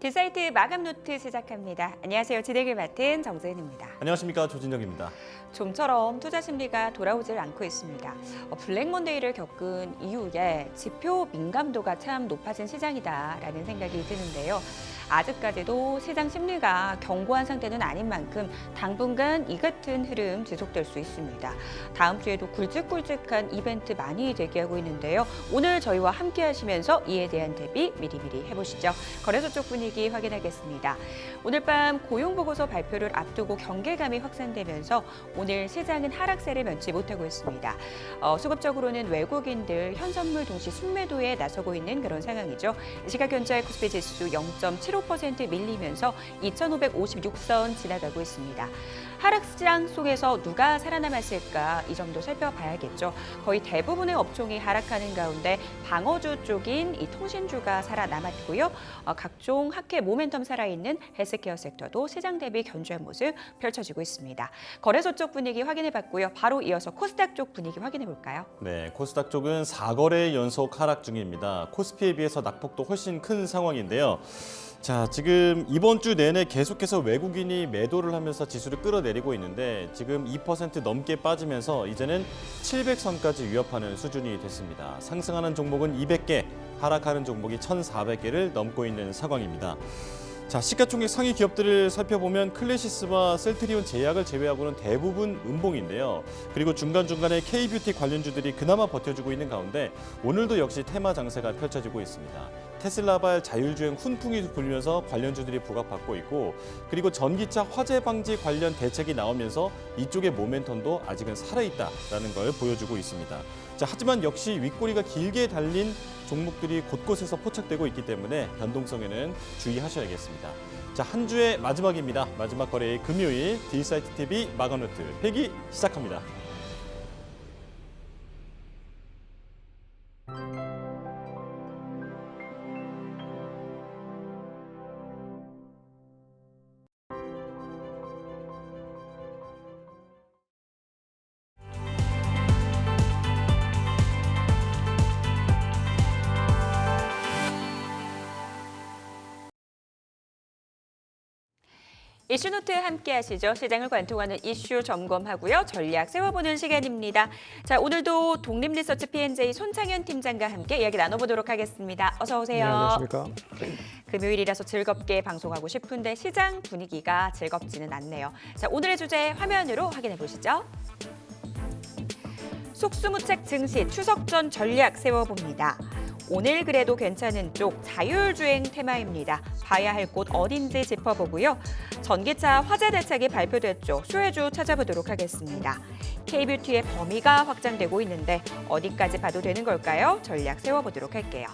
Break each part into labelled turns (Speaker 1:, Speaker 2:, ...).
Speaker 1: 딜사이트 마감 노트 시작합니다. 안녕하세요. 진행을 맡은 정재은입니다.
Speaker 2: 안녕하십니까, 조진혁입니다.
Speaker 1: 좀처럼 투자 심리가 돌아오질 않고 있습니다. 블랙 먼데이를 겪은 이후에 지표 민감도가 참 높아진 시장이다라는 생각이 드는데요. 아직까지도 시장 심리가 견고한 상태는 아닌 만큼 당분간 이 같은 흐름 지속될 수 있습니다. 다음 주에도 굵직굵직한 이벤트 많이 대기하고 있는데요. 오늘 저희와 함께 하시면서 이에 대한 대비 미리미리 해보시죠. 거래소 쪽 분위기 확인하겠습니다. 오늘 밤 고용보고서 발표를 앞두고 경계감이 확산되면서 오늘 시장은 하락세를 면치 못하고 있습니다. 수급적으로는 외국인들 현선물 동시 순매도에 나서고 있는 그런 상황이죠. 이 시각 현재 코스피 지수 0.75% 밀리면서 2,556선 지나가고 있습니다. 하락시장 속에서 누가 살아남았을까 이 점도 살펴봐야겠죠. 거의 대부분의 업종이 하락하는 가운데 방어주 쪽인 이 통신주가 살아남았고요. 각종 학회 모멘텀 살아있는 헬스케어 섹터도 시장 대비 견조한 모습 펼쳐지고 있습니다. 거래소 쪽 분위기 확인해봤고요. 바로 이어서 코스닥 쪽 분위기 확인해볼까요?
Speaker 2: 네, 코스닥 쪽은 4거래 연속 하락 중입니다. 코스피에 비해서 낙폭도 훨씬 큰 상황인데요. 자, 지금 이번 주 내내 계속해서 외국인이 매도를 하면서 지수를 끌어내리고 있는데 지금 2% 넘게 빠지면서 이제는 700선까지 위협하는 수준이 됐습니다. 상승하는 종목은 200개, 하락하는 종목이 1,400개를 넘고 있는 상황입니다. 자, 시가총액 상위 기업들을 살펴보면 클래시스와 셀트리온 제약을 제외하고는 대부분 음봉인데요. 그리고 중간중간에 K뷰티 관련주들이 그나마 버텨주고 있는 가운데 오늘도 역시 테마 장세가 펼쳐지고 있습니다. 테슬라발 자율주행 훈풍이 불면서 관련주들이 부각받고 있고, 그리고 전기차 화재 방지 관련 대책이 나오면서 이쪽의 모멘텀도 아직은 살아있다라는 걸 보여주고 있습니다. 자, 하지만 역시 윗꼬리가 길게 달린 종목들이 곳곳에서 포착되고 있기 때문에 변동성에는 주의하셔야겠습니다. 자, 한 주의 마지막입니다. 마지막 거래일 금요일 딜사이트 TV 마감노트 폐기 시작합니다.
Speaker 1: 이슈노트 함께 하시죠. 시장을 관통하는 이슈 점검하고요. 전략 세워보는 시간입니다. 자, 오늘도 독립리서치 P&J 손창현 팀장과 함께 이야기 나눠보도록 하겠습니다. 어서 오세요.
Speaker 3: 네, 안녕하십니까.
Speaker 1: 금요일이라서 즐겁게 방송하고 싶은데 시장 분위기가 즐겁지는 않네요. 자, 오늘의 주제 화면으로 확인해 보시죠. 속수무책 증시 추석 전 전략 세워봅니다. 오늘 그래도 괜찮은 쪽 자율주행 테마입니다. 봐야 할 곳 어딘지 짚어보고요. 전기차 화재 대책이 발표됐죠. 수혜주 찾아보도록 하겠습니다. K뷰티의 범위가 확장되고 있는데 어디까지 봐도 되는 걸까요? 전략 세워보도록 할게요.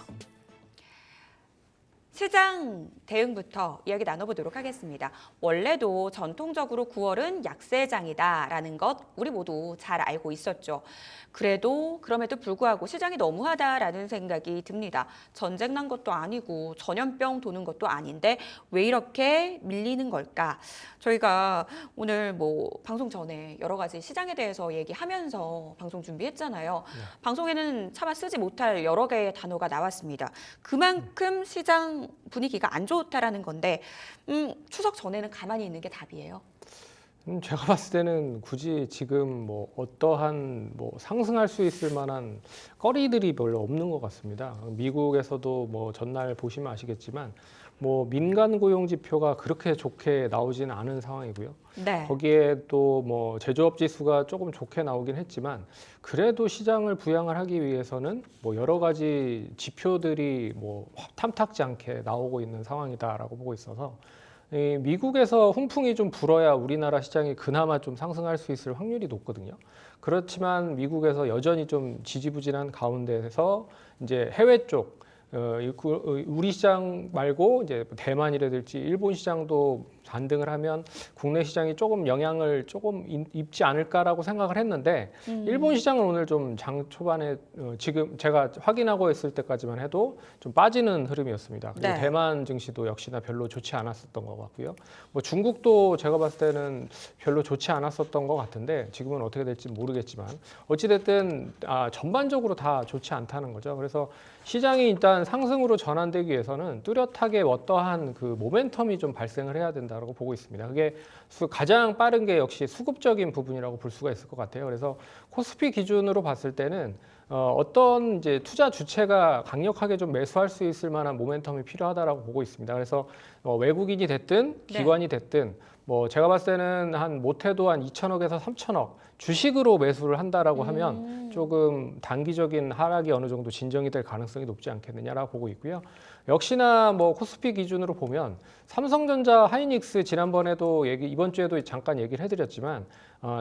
Speaker 1: 시장 대응부터 이야기 나눠보도록 하겠습니다. 원래도 전통적으로 9월은 약세장이다라는 것 우리 모두 잘 알고 있었죠. 그럼에도 불구하고 시장이 너무하다라는 생각이 듭니다. 전쟁 난 것도 아니고 전염병 도는 것도 아닌데 왜 이렇게 밀리는 걸까? 저희가 오늘 방송 전에 여러 가지 시장에 대해서 얘기하면서 방송 준비했잖아요. 방송에는 차마 쓰지 못할 여러 개의 단어가 나왔습니다. 그만큼 시장 분위기가 안 좋다라는 건데 추석 전에는 가만히 있는 게 답이에요?
Speaker 3: 제가 봤을 때는 굳이 지금 어떠한 상승할 수 있을 만한 거리들이 별로 없는 것 같습니다. 미국에서도 전날 보시면 아시겠지만 민간 고용 지표가 그렇게 좋게 나오지는 않은 상황이고요.
Speaker 1: 네.
Speaker 3: 거기에 또 제조업 지수가 조금 좋게 나오긴 했지만 그래도 시장을 부양을 하기 위해서는 여러 가지 지표들이 탐탁지 않게 나오고 있는 상황이다라고 보고 있어서 미국에서 훈풍이 좀 불어야 우리나라 시장이 그나마 좀 상승할 수 있을 확률이 높거든요. 그렇지만 미국에서 여전히 좀 지지부진한 가운데서 이제 해외 쪽 우리 시장 말고 이제 대만이라든지 일본 시장도 반등을 하면 국내 시장이 조금 영향을 조금 입지 않을까라고 생각을 했는데 일본 시장은 오늘 좀 장 초반에 지금 제가 확인하고 있을 때까지만 해도 좀 빠지는 흐름이었습니다. 그리고
Speaker 1: 네.
Speaker 3: 대만 증시도 역시나 별로 좋지 않았었던 것 같고요. 중국도 제가 봤을 때는 별로 좋지 않았었던 것 같은데 지금은 어떻게 될지 모르겠지만 어찌됐든 전반적으로 다 좋지 않다는 거죠. 그래서 시장이 일단 이러한 상승으로 전환되기 위해서는 뚜렷하게 어떠한 그 모멘텀이 좀 발생을 해야 된다고 보고 있습니다. 그게 가장 빠른 게 역시 수급적인 부분이라고 볼 수가 있을 것 같아요. 그래서 코스피 기준으로 봤을 때는 어떤 이제 투자 주체가 강력하게 좀 매수할 수 있을 만한 모멘텀이 필요하다라고 보고 있습니다. 그래서 외국인이 됐든 기관이 됐든 뭐 제가 봤을 때는 한 못해도 한 2천억에서 3천억 주식으로 매수를 한다라고 하면 조금 단기적인 하락이 어느 정도 진정이 될 가능성이 높지 않겠느냐라고 보고 있고요. 역시나 뭐 코스피 기준으로 보면 삼성전자, 하이닉스 지난번에도 이번 주에도 잠깐 얘기를 해드렸지만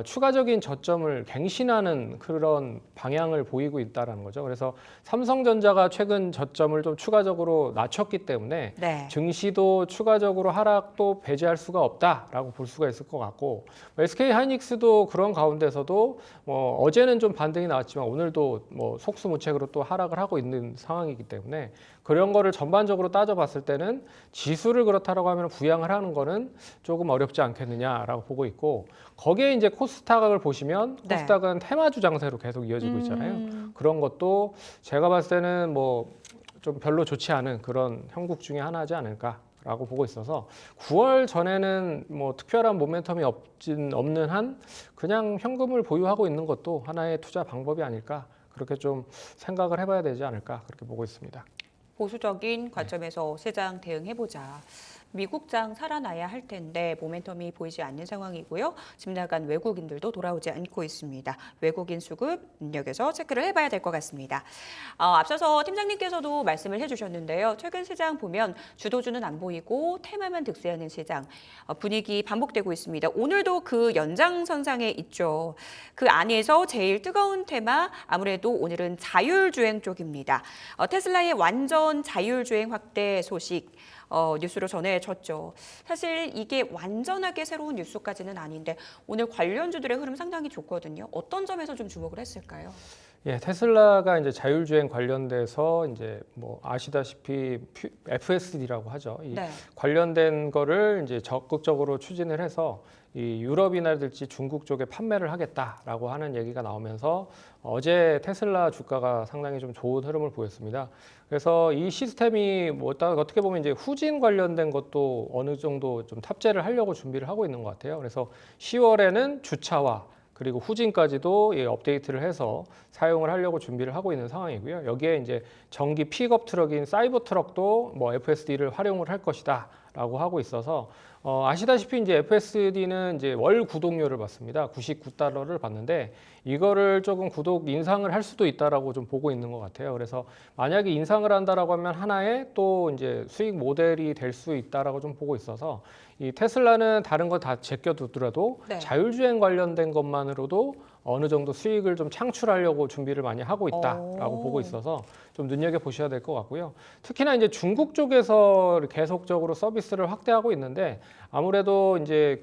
Speaker 3: 추가적인 저점을 갱신하는 그런 방향을 보이고 있다는 거죠. 그래서 삼성전자가 최근 저점을 좀 추가적으로 낮췄기 때문에
Speaker 1: 네.
Speaker 3: 증시도 추가적으로 하락도 배제할 수가 없다라고 볼 수가 있을 것 같고 SK 하이닉스도 그런 가운데서도 어제는 좀 반등이 나왔지만 오늘도 속수무책으로 또 하락을 하고 있는 상황이기 때문에 그런 거를 전반적으로 따져봤을 때는 지수를 그렇다라고 하면 부양을 하는 거는 조금 어렵지 않겠느냐라고 보고 있고 거기에 이제 코스닥을 보시면 코스닥은 테마주 장세로 계속 이어지고 있잖아요. 그런 것도 제가 봤을 때는 좀 별로 좋지 않은 그런 형국 중에 하나지 않을까라고 보고 있어서 9월 전에는 특별한 모멘텀이 없는 한 그냥 현금을 보유하고 있는 것도 하나의 투자 방법이 아닐까 그렇게 좀 생각을 해봐야 되지 않을까 그렇게 보고 있습니다.
Speaker 1: 보수적인 관점에서 시장 대응해보자. 미국장 살아나야 할 텐데 모멘텀이 보이지 않는 상황이고요. 집 나간 외국인들도 돌아오지 않고 있습니다. 외국인 수급 눈여겨서 체크를 해봐야 될 것 같습니다. 앞서서 팀장님께서도 말씀을 해주셨는데요. 최근 시장 보면 주도주는 안 보이고 테마만 득세하는 시장 분위기 반복되고 있습니다. 오늘도 그 연장선상에 있죠. 그 안에서 제일 뜨거운 테마 아무래도 오늘은 자율주행 쪽입니다. 테슬라의 완전 자율주행 확대 소식 뉴스로 전해졌죠. 사실 이게 완전하게 새로운 뉴스까지는 아닌데 오늘 관련주들의 흐름 상당히 좋거든요. 어떤 점에서 좀 주목을 했을까요?
Speaker 3: 예, 테슬라가 이제 자율주행 관련돼서 이제 아시다시피 FSD라고 하죠. 이 관련된 거를 이제 적극적으로 추진을 해서 이 유럽이나든지 중국 쪽에 판매를 하겠다라고 하는 얘기가 나오면서 어제 테슬라 주가가 상당히 좀 좋은 흐름을 보였습니다. 그래서 이 시스템이 어떻게 보면 이제 후진 관련된 것도 어느 정도 좀 탑재를 하려고 준비를 하고 있는 것 같아요. 그래서 10월에는 주차와 그리고 후진까지도 업데이트를 해서 사용을 하려고 준비를 하고 있는 상황이고요. 여기에 이제 전기 픽업 트럭인 사이버 트럭도 FSD를 활용을 할 것이다라고 하고 있어서 아시다시피 이제 FSD는 이제 월 구독료를 받습니다. 99달러를 받는데 이거를 조금 구독 인상을 할 수도 있다라고 좀 보고 있는 것 같아요. 그래서 만약에 인상을 한다라고 하면 하나의 또 이제 수익 모델이 될 수 있다라고 좀 보고 있어서 이 테슬라는 다른 거 다 제껴두더라도 자율주행 관련된 것만으로도 어느 정도 수익을 좀 창출하려고 준비를 많이 하고 있다라고 보고 있어서 좀 눈여겨 보셔야 될 것 같고요. 특히나 이제 중국 쪽에서 계속적으로 서비스를 확대하고 있는데 아무래도 이제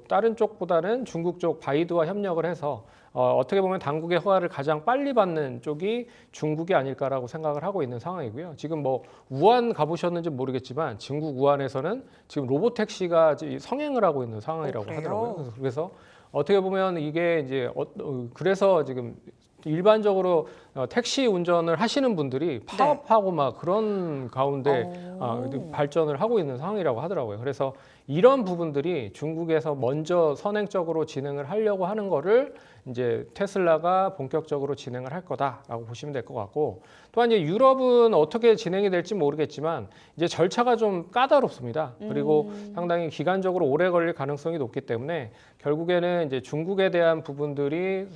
Speaker 3: 다른 쪽보다는 중국 쪽 바이두와 협력을 해서 어떻게 보면 당국의 허가를 가장 빨리 받는 쪽이 중국이 아닐까라고 생각을 하고 있는 상황이고요. 지금 우한 가보셨는지 모르겠지만 중국 우한에서는 지금 로보택시가 성행을 하고 있는 상황이라고 하더라고요. 그래서 어떻게 보면 이게 이제 그래서 지금 일반적으로 택시 운전을 하시는 분들이 파업하고 막 그런 가운데 발전을 하고 있는 상황이라고 하더라고요. 그래서 이런 부분들이 중국에서 먼저 선행적으로 진행을 하려고 하는 거를 이제 테슬라가 본격적으로 진행을 할 거다라고 보시면 될 것 같고 또한 이제 유럽은 어떻게 진행이 될지 모르겠지만 이제 절차가 좀 까다롭습니다. 그리고 상당히 기간적으로 오래 걸릴 가능성이 높기 때문에 결국에는 이제 중국에 대한 부분들이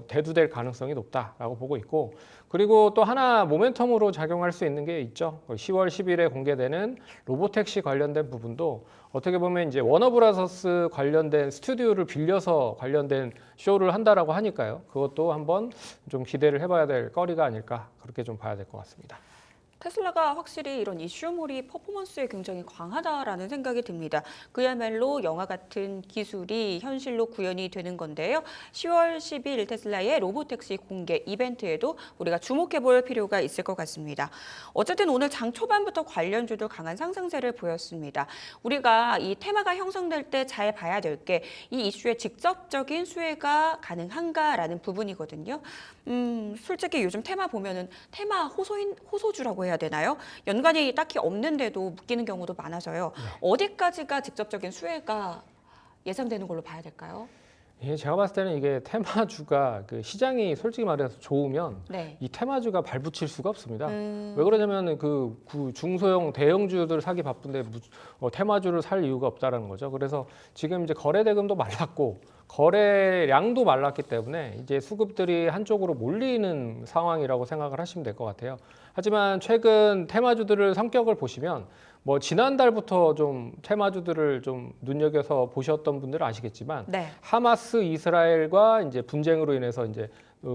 Speaker 3: 대두될 가능성이 높다라고 보고 있고 그리고 또 하나 모멘텀으로 작용할 수 있는 게 있죠. 10월 10일에 공개되는 로보택시 관련된 부분도 어떻게 보면 이제 워너브라더스 관련된 스튜디오를 빌려서 관련된 쇼를 한다라고 하니까요. 그것도 한번 좀 기대를 해봐야 될 거리가 아닐까 그렇게 좀 봐야 될 것 같습니다.
Speaker 1: 테슬라가 확실히 이런 이슈몰이 퍼포먼스에 굉장히 강하다라는 생각이 듭니다. 그야말로 영화 같은 기술이 현실로 구현이 되는 건데요. 10월 10일 테슬라의 로보택시 공개 이벤트에도 우리가 주목해 볼 필요가 있을 것 같습니다. 어쨌든 오늘 장 초반부터 관련주도 강한 상승세를 보였습니다. 우리가 이 테마가 형성될 때 잘 봐야 될 게 이 이슈의 직접적인 수혜가 가능한가라는 부분이거든요. 솔직히 요즘 테마 보면은 테마 호소주라고 해야 해야 되나요? 연관이 딱히 없는데도 묶이는 경우도 많아서요. 어디까지가 직접적인 수혜가 예상되는 걸로 봐야 될까요?
Speaker 3: 예, 제가 봤을 때는 이게 테마주가 그 시장이 솔직히 말해서 좋으면
Speaker 1: 네.
Speaker 3: 이 테마주가 발붙일 수가 없습니다. 왜 그러냐면 그 중소형 대형주들 사기 바쁜데 테마주를 살 이유가 없다라는 거죠. 그래서 지금 이제 거래 대금도 말랐고 거래량도 말랐기 때문에 이제 수급들이 한쪽으로 몰리는 상황이라고 생각을 하시면 될 것 같아요. 하지만 최근 테마주들을 성격을 보시면 뭐 지난달부터 좀 테마주들을 좀 눈여겨서 보셨던 분들은 아시겠지만
Speaker 1: 네.
Speaker 3: 하마스 이스라엘과 이제 분쟁으로 인해서 이제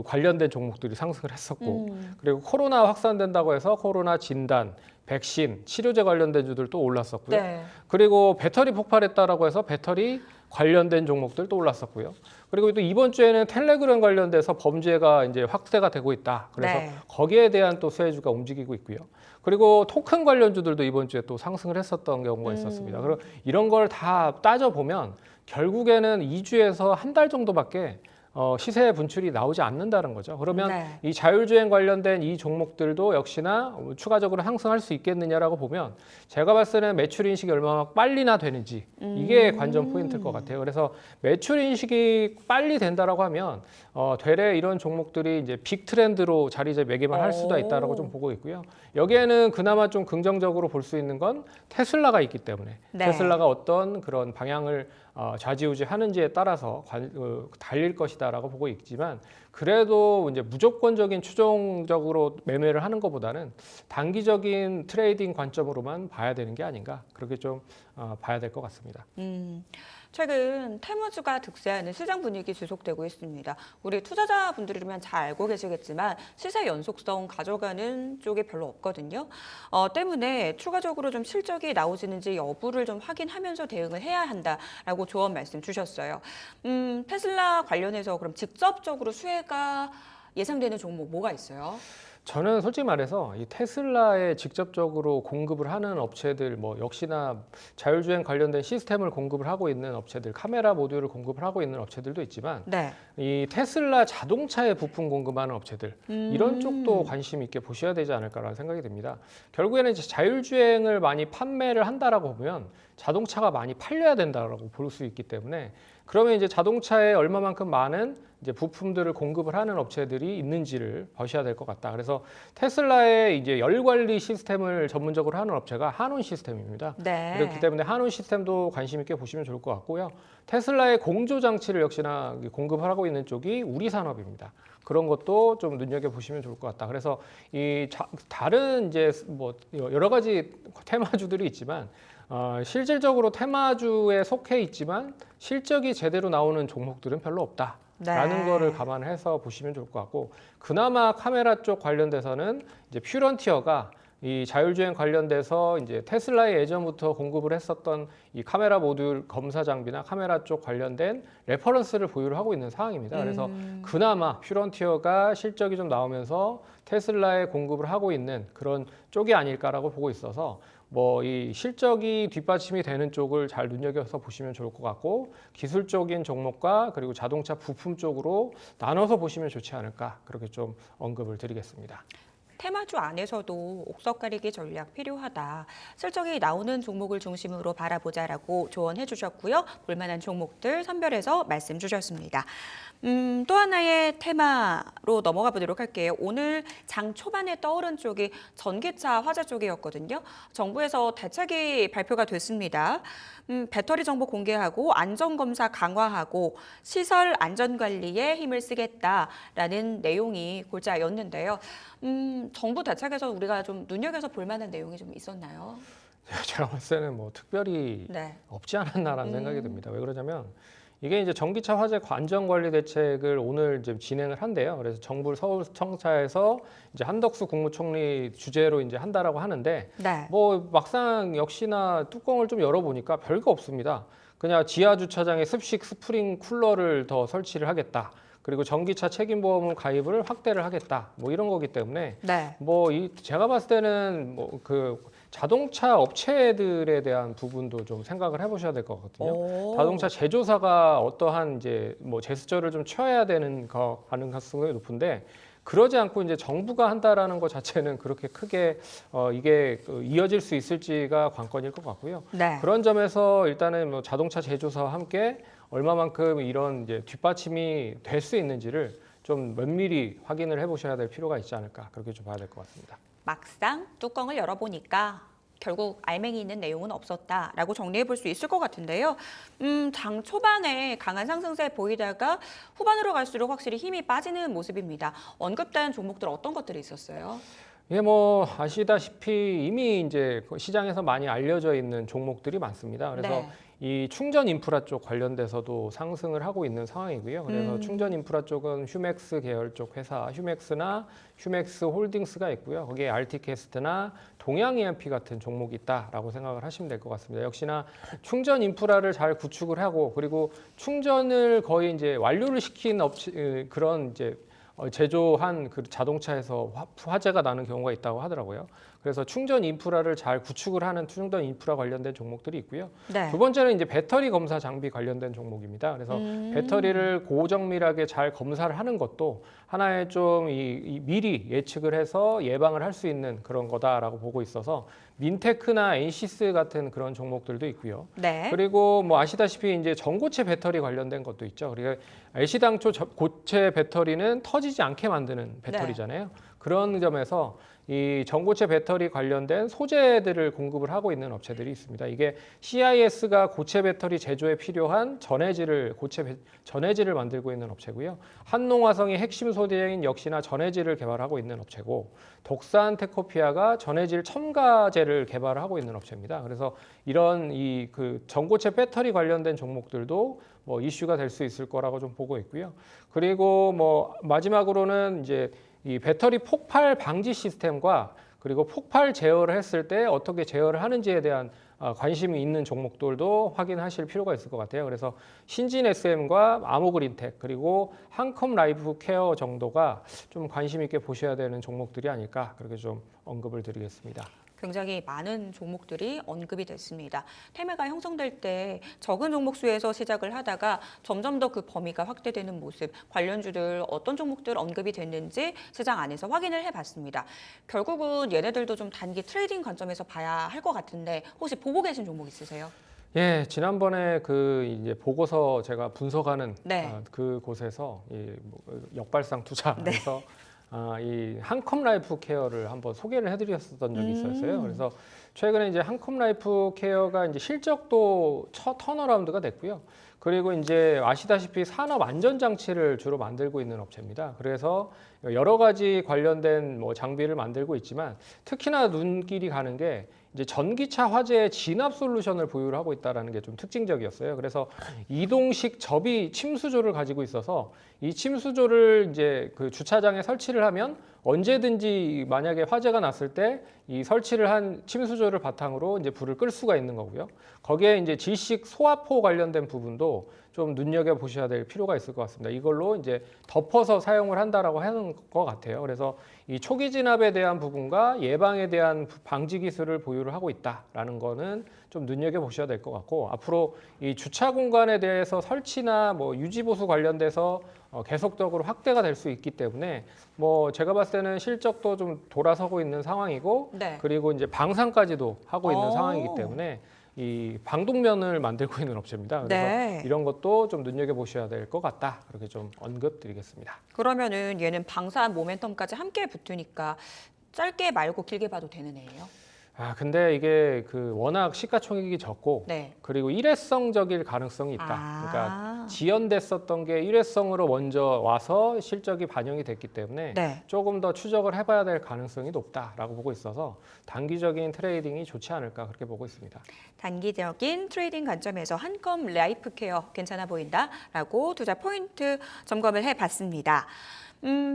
Speaker 3: 관련된 종목들이 상승을 했었고 그리고 코로나 확산된다고 해서 코로나 진단, 백신, 치료제 관련된 주들도 올랐었고요.
Speaker 1: 네.
Speaker 3: 그리고 배터리 폭발했다라고 해서 배터리 관련된 종목들도 올랐었고요. 그리고 또 이번 주에는 텔레그램 관련돼서 범죄가 이제 확대가 되고 있다. 그래서
Speaker 1: 네.
Speaker 3: 거기에 대한 또 수혜주가 움직이고 있고요. 그리고 토큰 관련주들도 이번 주에 또 상승을 했었던 경우가 있었습니다. 그리고 이런 걸 다 따져 보면 결국에는 2주에서 한 달 정도밖에 시세 분출이 나오지 않는다는 거죠. 그러면
Speaker 1: 네.
Speaker 3: 이 자율주행 관련된 이 종목들도 역시나 추가적으로 상승할 수 있겠느냐라고 보면 제가 봤을 때는 매출 인식이 얼마나 빨리나 되는지 이게 관전 포인트일 것 같아요. 그래서 매출 인식이 빨리 된다라고 하면 되레 이런 종목들이 이제 빅 트렌드로 자리매김을 할 수도 있다라고 좀 보고 있고요. 여기에는 그나마 좀 긍정적으로 볼 수 있는 건 테슬라가 있기 때문에
Speaker 1: 네.
Speaker 3: 테슬라가 어떤 그런 방향을 좌지우지하는지에 따라서 달릴 것이다라고 보고 있지만 그래도 이제 무조건적인 추종적으로 매매를 하는 것보다는 단기적인 트레이딩 관점으로만 봐야 되는 게 아닌가 그렇게 좀 봐야 될 것 같습니다.
Speaker 1: 최근 테마주가 득세하는 시장 분위기 지속되고 있습니다. 우리 투자자분들이면 잘 알고 계시겠지만 시세 연속성 가져가는 쪽이 별로 없거든요. 때문에 추가적으로 좀 실적이 나오지는지 여부를 좀 확인하면서 대응을 해야 한다라고 조언 말씀 주셨어요. 테슬라 관련해서 그럼 직접적으로 수혜가 예상되는 종목 뭐가 있어요?
Speaker 3: 저는 솔직히 말해서 이 테슬라에 직접적으로 공급을 하는 업체들 뭐 역시나 자율주행 관련된 시스템을 공급을 하고 있는 업체들, 카메라 모듈을 공급을 하고 있는 업체들도 있지만
Speaker 1: 네.
Speaker 3: 이 테슬라 자동차에 부품 공급하는 업체들 이런 쪽도 관심 있게 보셔야 되지 않을까라는 생각이 듭니다. 결국에는 이제 자율주행을 많이 판매를 한다라고 보면 자동차가 많이 팔려야 된다라고 볼 수 있기 때문에 그러면 이제 자동차에 얼마만큼 많은 이제 부품들을 공급을 하는 업체들이 있는지를 보셔야 될 것 같다. 그래서 테슬라의 이제 열 관리 시스템을 전문적으로 하는 업체가 한온 시스템입니다.
Speaker 1: 네.
Speaker 3: 그렇기 때문에 한온 시스템도 관심 있게 보시면 좋을 것 같고요. 테슬라의 공조 장치를 역시나 공급을 하고 있는 쪽이 우리산업입니다. 그런 것도 좀 눈여겨 보시면 좋을 것 같다. 그래서 이 다른 이제 뭐 여러 가지 테마주들이 있지만 실질적으로 테마주에 속해 있지만 실적이 제대로 나오는 종목들은 별로 없다. 라는 거를 감안해서 보시면 좋을 것 같고 그나마 카메라 쪽 관련돼서는 이제 퓨런티어가 이 자율주행 관련돼서 이제 테슬라에 예전부터 공급을 했었던 이 카메라 모듈 검사 장비나 카메라 쪽 관련된 레퍼런스를 보유를 하고 있는 상황입니다. 그래서 그나마 퓨런티어가 실적이 좀 나오면서 테슬라에 공급을 하고 있는 그런 쪽이 아닐까라고 보고 있어서 뭐 이 실적이 뒷받침이 되는 쪽을 잘 눈여겨서 보시면 좋을 것 같고 기술적인 종목과 그리고 자동차 부품 쪽으로 나눠서 보시면 좋지 않을까 그렇게 좀 언급을 드리겠습니다.
Speaker 1: 테마주 안에서도 옥석 가리기 전략 필요하다. 실적이 나오는 종목을 중심으로 바라보자라고 조언해 주셨고요. 볼만한 종목들 선별해서 말씀 주셨습니다. 또 하나의 테마로 넘어가 보도록 할게요. 오늘 장 초반에 떠오른 쪽이 전기차 화재 쪽이었거든요. 정부에서 대책이 발표가 됐습니다. 배터리 정보 공개하고 안전검사 강화하고 시설 안전관리에 힘을 쓰겠다라는 내용이 골자였는데요. 정부 대책에서 우리가 좀 눈여겨서 볼 만한 내용이 좀 있었나요?
Speaker 3: 제가 봤을 때는 뭐 특별히
Speaker 1: 네.
Speaker 3: 없지 않았나라는 생각이 듭니다. 왜 그러냐면 이게 이제 전기차 화재 안전관리 대책을 오늘 이제 진행을 한대요. 그래서 정부 서울청사에서 이제 한덕수 국무총리 주재로 이제 한다라고 하는데
Speaker 1: 네.
Speaker 3: 뭐 막상 역시나 뚜껑을 좀 열어보니까 별거 없습니다. 그냥 지하 주차장에 습식 스프링 쿨러를 더 설치를 하겠다. 그리고 전기차 책임보험 가입을 확대를 하겠다. 뭐 이런 거기 때문에
Speaker 1: 네.
Speaker 3: 뭐 제가 봤을 때는 뭐 그 자동차 업체들에 대한 부분도 좀 생각을 해보셔야 될 것 같거든요.
Speaker 1: 오.
Speaker 3: 자동차 제조사가 어떠한 이제 뭐 제스처를 좀 취해야 되는 가능성이 높은데 그러지 않고 이제 정부가 한다라는 것 자체는 그렇게 크게 이게 이어질 수 있을지가 관건일 것 같고요.
Speaker 1: 네.
Speaker 3: 그런 점에서 일단은 뭐 자동차 제조사와 함께 얼마만큼 이런 이제 뒷받침이 될 수 있는지를 좀 면밀히 확인을 해보셔야 될 필요가 있지 않을까 그렇게 좀 봐야 될 것 같습니다.
Speaker 1: 막상 뚜껑을 열어보니까 결국 알맹이 있는 내용은 없었다라고 정리해 볼 수 있을 것 같은데요. 장 초반에 강한 상승세 보이다가 후반으로 갈수록 확실히 힘이 빠지는 모습입니다. 언급된 종목들 어떤 것들이 있었어요?
Speaker 3: 예, 뭐 아시다시피 이미 이제 시장에서 많이 알려져 있는 종목들이 많습니다. 그래서
Speaker 1: 네.
Speaker 3: 이 충전 인프라 쪽 관련돼서도 상승을 하고 있는 상황이고요. 그래서 충전 인프라 쪽은 휴맥스 계열 쪽 회사 휴맥스나 휴맥스 홀딩스가 있고요. 거기에 알티캐스트나 동양 EMP 같은 종목이 있다라고 생각을 하시면 될 것 같습니다. 역시나 충전 인프라를 잘 구축을 하고 그리고 충전을 거의 이제 완료를 시킨 그런 이제 제조한 그 자동차에서 화재가 나는 경우가 있다고 하더라고요. 그래서 충전 인프라를 잘 구축을 하는 충전 인프라 관련된 종목들이 있고요.
Speaker 1: 네.
Speaker 3: 두 번째는 이제 배터리 검사 장비 관련된 종목입니다. 그래서 배터리를 고정밀하게 잘 검사를 하는 것도 하나의 좀 이 미리 예측을 해서 예방을 할 수 있는 그런 거다라고 보고 있어서 민테크나 엔시스 같은 그런 종목들도 있고요.
Speaker 1: 네.
Speaker 3: 그리고 뭐 아시다시피 이제 전고체 배터리 관련된 것도 있죠. 그러니까 애시당초 고체 배터리는 터지지 않게 만드는 배터리잖아요. 그런 점에서 이 전고체 배터리 관련된 소재들을 공급을 하고 있는 업체들이 있습니다. 이게 CIS가 고체 배터리 제조에 필요한 전해질을 만들고 있는 업체고요. 한농화성이 핵심 소재인 역시나 전해질을 개발하고 있는 업체고, 독산 테코피아가 전해질 첨가제를 개발하고 있는 업체입니다. 그래서 이런 이 그 전고체 배터리 관련된 종목들도 뭐 이슈가 될 수 있을 거라고 좀 보고 있고요. 그리고 뭐 마지막으로는 이제 이 배터리 폭발 방지 시스템과 그리고 폭발 제어를 했을 때 어떻게 제어를 하는지에 대한 관심이 있는 종목들도 확인하실 필요가 있을 것 같아요. 그래서 신진 SM과 아모그린텍 그리고 한컴 라이프 케어 정도가 좀 관심 있게 보셔야 되는 종목들이 아닐까 그렇게 좀 언급을 드리겠습니다.
Speaker 1: 굉장히 많은 종목들이 언급이 됐습니다. 테마가 형성될 때 적은 종목 수에서 시작을 하다가 점점 더 그 범위가 확대되는 모습, 관련주들 어떤 종목들 언급이 됐는지 시장 안에서 확인을 해봤습니다. 결국은 얘네들도 좀 단기 트레이딩 관점에서 봐야 할 것 같은데 혹시 보고 계신 종목 있으세요?
Speaker 3: 예, 지난번에 그 이제 보고서 제가 분석하는
Speaker 1: 네.
Speaker 3: 그 곳에서 이 역발상 투자에서 이 한컴 라이프 케어를 한번 소개를 해드렸었던 적이 있었어요. 그래서 최근에 이제 한컴 라이프 케어가 이제 실적도 첫 턴어라운드가 됐고요. 그리고 이제 아시다시피 산업 안전 장치를 주로 만들고 있는 업체입니다. 그래서 여러 가지 관련된 뭐 장비를 만들고 있지만 특히나 눈길이 가는 게 이제 전기차 화재 진압 솔루션을 보유를 하고 있다는 게 좀 특징적이었어요. 그래서 이동식 접이 침수조를 가지고 있어서 이 침수조를 이제 그 주차장에 설치를 하면 언제든지 만약에 화재가 났을 때 이 설치를 한 침수조를 바탕으로 이제 불을 끌 수가 있는 거고요. 거기에 이제 질식 소화포 관련된 부분도 좀 눈여겨 보셔야 될 필요가 있을 것 같습니다. 이걸로 이제 덮어서 사용을 한다라고 하는 것 같아요. 그래서 이 초기 진압에 대한 부분과 예방에 대한 방지 기술을 보유를 하고 있다라는 거는 좀 눈여겨 보셔야 될 것 같고, 앞으로 이 주차 공간에 대해서 설치나 뭐 유지 보수 관련돼서 계속적으로 확대가 될 수 있기 때문에 뭐 제가 봤을 때는 실적도 좀 돌아서고 있는 상황이고,
Speaker 1: 네.
Speaker 3: 그리고 이제 방산까지도 하고 있는
Speaker 1: 오.
Speaker 3: 상황이기 때문에 이 방독면을 만들고 있는 업체입니다. 그래서
Speaker 1: 네.
Speaker 3: 이런 것도 좀 눈여겨 보셔야 될 것 같다. 그렇게 좀 언급드리겠습니다.
Speaker 1: 그러면은 얘는 방산 모멘텀까지 함께 붙으니까 짧게 말고 길게 봐도 되는 애예요?
Speaker 3: 근데 이게 그 워낙 시가총액이 적고
Speaker 1: 네.
Speaker 3: 그리고 일회성적일 가능성이 있다. 그러니까
Speaker 1: 아.
Speaker 3: 지연됐었던 게 일회성으로 먼저 와서 실적이 반영이 됐기 때문에
Speaker 1: 네.
Speaker 3: 조금 더 추적을 해봐야 될 가능성이 높다라고 보고 있어서 단기적인 트레이딩이 좋지 않을까 그렇게 보고 있습니다.
Speaker 1: 단기적인 트레이딩 관점에서 한컴 라이프 케어 괜찮아 보인다라고 투자 포인트 점검을 해봤습니다.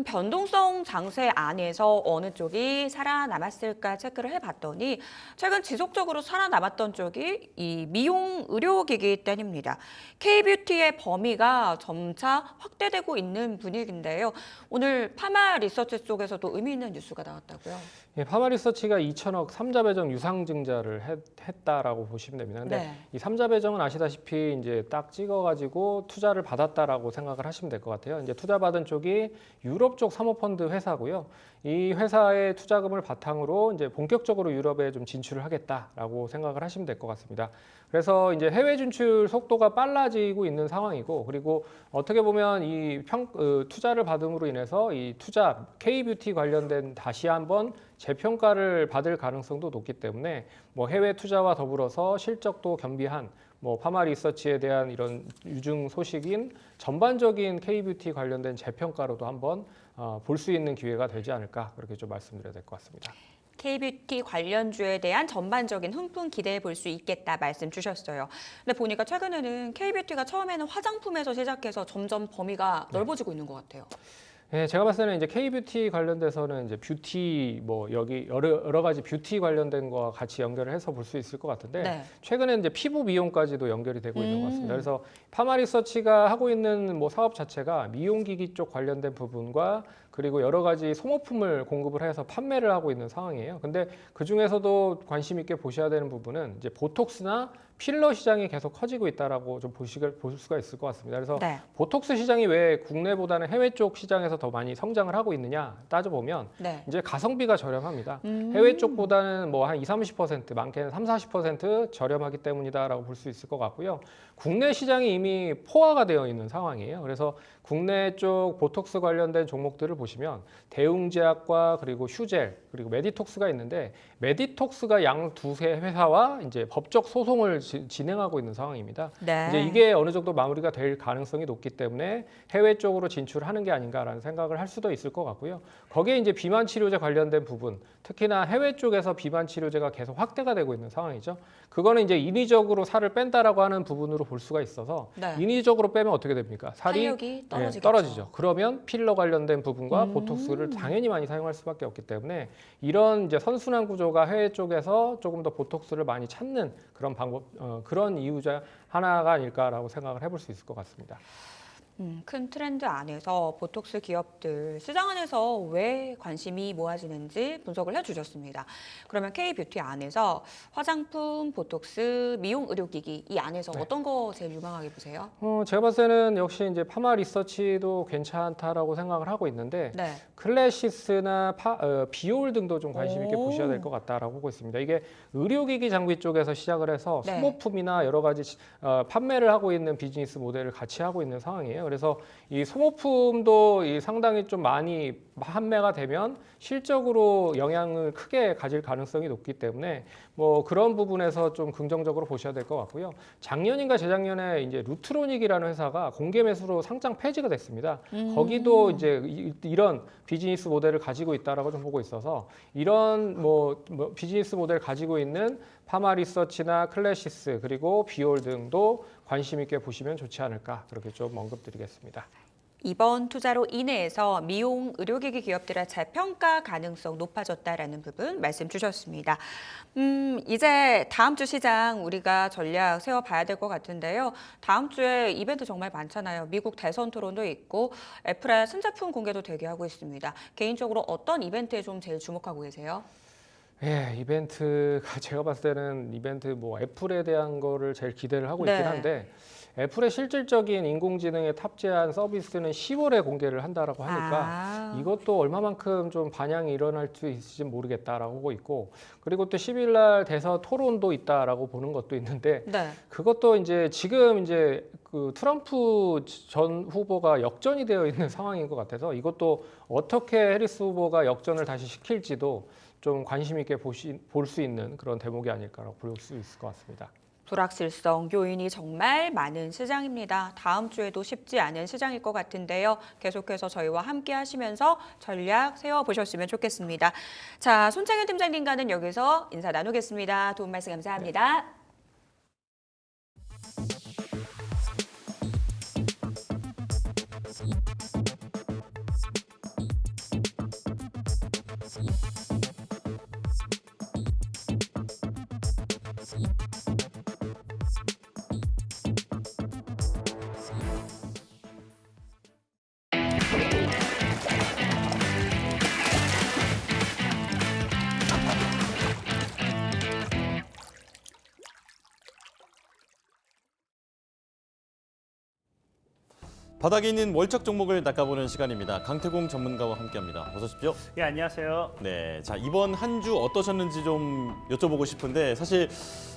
Speaker 1: 변동성 장세 안에서 어느 쪽이 살아남았을까 체크를 해봤더니 최근 지속적으로 살아남았던 쪽이 이 미용 의료기기 때문입니다. K뷰티의 범위가 점차 확대되고 있는 분위기인데요. 오늘 파마 리서치 쪽에서도 의미 있는 뉴스가 나왔다고요?
Speaker 3: 예, 파마리서치가 2천억 3자 배정 유상증자를 했다라고 보시면 됩니다. 근데
Speaker 1: 네.
Speaker 3: 이 3자 배정은 아시다시피 이제 딱 찍어가지고 투자를 받았다라고 생각을 하시면 될 것 같아요. 이제 투자 받은 쪽이 유럽 쪽 사모펀드 회사고요. 이 회사의 투자금을 바탕으로 이제 본격적으로 유럽에 좀 진출을 하겠다라고 생각을 하시면 될 것 같습니다. 그래서 이제 해외 진출 속도가 빨라지고 있는 상황이고, 그리고 어떻게 보면 이 투자를 받음으로 인해서 이 투자 K뷰티 관련된 다시 한번 재평가를 받을 가능성도 높기 때문에 뭐 해외 투자와 더불어서 실적도 겸비한 뭐 파마 리서치에 대한 이런 유증 소식인 전반적인 K뷰티 관련된 재평가로도 한번 볼 수 있는 기회가 되지 않을까, 그렇게 좀 말씀드려야 될 것 같습니다.
Speaker 1: K뷰티 관련주에 대한 전반적인 훈풍 기대해 볼 수 있겠다 말씀 주셨어요. 근데 보니까 최근에는 K뷰티가 처음에는 화장품에서 시작해서 점점 범위가 넓어지고 있는 것 같아요.
Speaker 3: 네, 제가 봤을 때는 이제 K뷰티 관련돼서는 이제 뷰티 뭐 여기 여러 가지 뷰티 관련된 거와 같이 연결을 해서 볼 수 있을 것 같은데,
Speaker 1: 네.
Speaker 3: 최근에 이제 피부 미용까지도 연결이 되고 있는 것 같습니다. 그래서 파마 리서치가 하고 있는 뭐 사업 자체가 미용기기 쪽 관련된 부분과 그리고 여러 가지 소모품을 공급을 해서 판매를 하고 있는 상황이에요. 근데 그 중에서도 관심 있게 보셔야 되는 부분은 이제 보톡스나 필러 시장이 계속 커지고 있다라고 좀 볼 수가 있을 것 같습니다. 그래서
Speaker 1: 네.
Speaker 3: 보톡스 시장이 왜 국내보다는 해외 쪽 시장에서 더 많이 성장을 하고 있느냐 따져보면
Speaker 1: 네.
Speaker 3: 이제 가성비가 저렴합니다. 해외 쪽보다는 뭐 한 20-30%, 많게는 30-40% 저렴하기 때문이다라고 볼 수 있을 것 같고요. 국내 시장이 이미 포화가 되어 있는 상황이에요. 그래서 국내 쪽 보톡스 관련된 종목들을 보시면 대웅제약과 그리고 휴젤 그리고 메디톡스가 있는데, 메디톡스가 양 두세 회사와 이제 법적 소송을 진행하고 있는 상황입니다.
Speaker 1: 네.
Speaker 3: 이제 이게 어느 정도 마무리가 될 가능성이 높기 때문에 해외 쪽으로 진출하는 게 아닌가라는 생각을 할 수도 있을 것 같고요. 거기에 이제 비만 치료제 관련된 부분, 특히나 해외 쪽에서 비만 치료제가 계속 확대가 되고 있는 상황이죠. 그거는 이제 인위적으로 살을 뺀다라고 하는 부분으로 볼 수가 있어서,
Speaker 1: 네.
Speaker 3: 인위적으로 빼면 어떻게 됩니까? 살이
Speaker 1: 탄력이 떨어지겠죠.
Speaker 3: 떨어지죠. 그러면 필러 관련된 부분과 보톡스를 당연히 많이 사용할 수밖에 없기 때문에 이런 이제 선순환 구조가 해외 쪽에서 조금 더 보톡스를 많이 찾는 그런 방법, 그런 이유 중 하나가 아닐까라고 생각을 해볼 수 있을 것 같습니다.
Speaker 1: 큰 트렌드 안에서 보톡스 기업들 시장 안에서 왜 관심이 모아지는지 분석을 해주셨습니다. 그러면 K뷰티 안에서 화장품, 보톡스, 미용 의료기기 이 안에서
Speaker 3: 네.
Speaker 1: 어떤 거 제일 유망하게 보세요?
Speaker 3: 제가 봤을 때는 역시 이제 파마 리서치도 괜찮다라고 생각을 하고 있는데,
Speaker 1: 네.
Speaker 3: 클래시스나 비올 등도 좀 관심 있게
Speaker 1: 오.
Speaker 3: 보셔야 될 것 같다라고 보고 있습니다. 이게 의료기기 장비 쪽에서 시작을 해서
Speaker 1: 네.
Speaker 3: 소모품이나 여러 가지 판매를 하고 있는 비즈니스 모델을 같이 하고 있는 상황이에요. 그래서 이 소모품도 상당히 좀 많이 판매가 되면 실적으로 영향을 크게 가질 가능성이 높기 때문에 뭐 그런 부분에서 좀 긍정적으로 보셔야 될 것 같고요. 작년인가 재작년에 이제 루트로닉이라는 회사가 공개 매수로 상장 폐지가 됐습니다. 거기도 이제 이런 비즈니스 모델을 가지고 있다라고 좀 보고 있어서, 이런 뭐 비즈니스 모델을 가지고 있는 파마 리서치나 클래시스 그리고 비올 등도 관심 있게 보시면 좋지 않을까, 그렇게 좀 언급드리겠습니다.
Speaker 1: 이번 투자로 인해서 미용 의료기기 기업들의 재평가 가능성 높아졌다라는 부분 말씀 주셨습니다. 이제 다음 주 시장 우리가 전략 세워봐야 될 것 같은데요. 다음 주에 이벤트 정말 많잖아요. 미국 대선 토론도 있고 애플의 신제품 공개도 대기하고 있습니다. 개인적으로 어떤 이벤트에 좀 제일 주목하고 계세요?
Speaker 3: 예, 이벤트가 제가 봤을 때는 이벤트 뭐 애플에 대한 거를 제일 기대를 하고 있긴
Speaker 1: 네.
Speaker 3: 한데, 애플의 실질적인 인공지능에 탑재한 서비스는 10월에 공개를 한다라고 하니까 이것도 얼마만큼 좀 반향이 일어날 수 있을지 모르겠다라고 보고 있고, 그리고 또 10일 날 대선 토론도 있다라고 보는 것도 있는데,
Speaker 1: 네.
Speaker 3: 그것도 이제 지금 이제 그 트럼프 전 후보가 역전이 되어 있는 상황인 것 같아서, 이것도 어떻게 해리스 후보가 역전을 다시 시킬지도 좀 관심 있게 볼 수 있는 그런 대목이 아닐까라고 볼 수 있을 것 같습니다.
Speaker 1: 불확실성 요인이 정말 많은 시장입니다. 다음 주에도 쉽지 않은 시장일 것 같은데요. 계속해서 저희와 함께 하시면서 전략 세워보셨으면 좋겠습니다. 자, 손창현 팀장님과는 여기서 인사 나누겠습니다. 도움 말씀 감사합니다.
Speaker 2: 바닥에 있는 월척 종목을 낚아보는 시간입니다. 강태공 전문가와 함께합니다. 어서 오십시오.
Speaker 4: 예, 안녕하세요.
Speaker 2: 네, 자 이번 한 주 어떠셨는지 좀 여쭤보고 싶은데 사실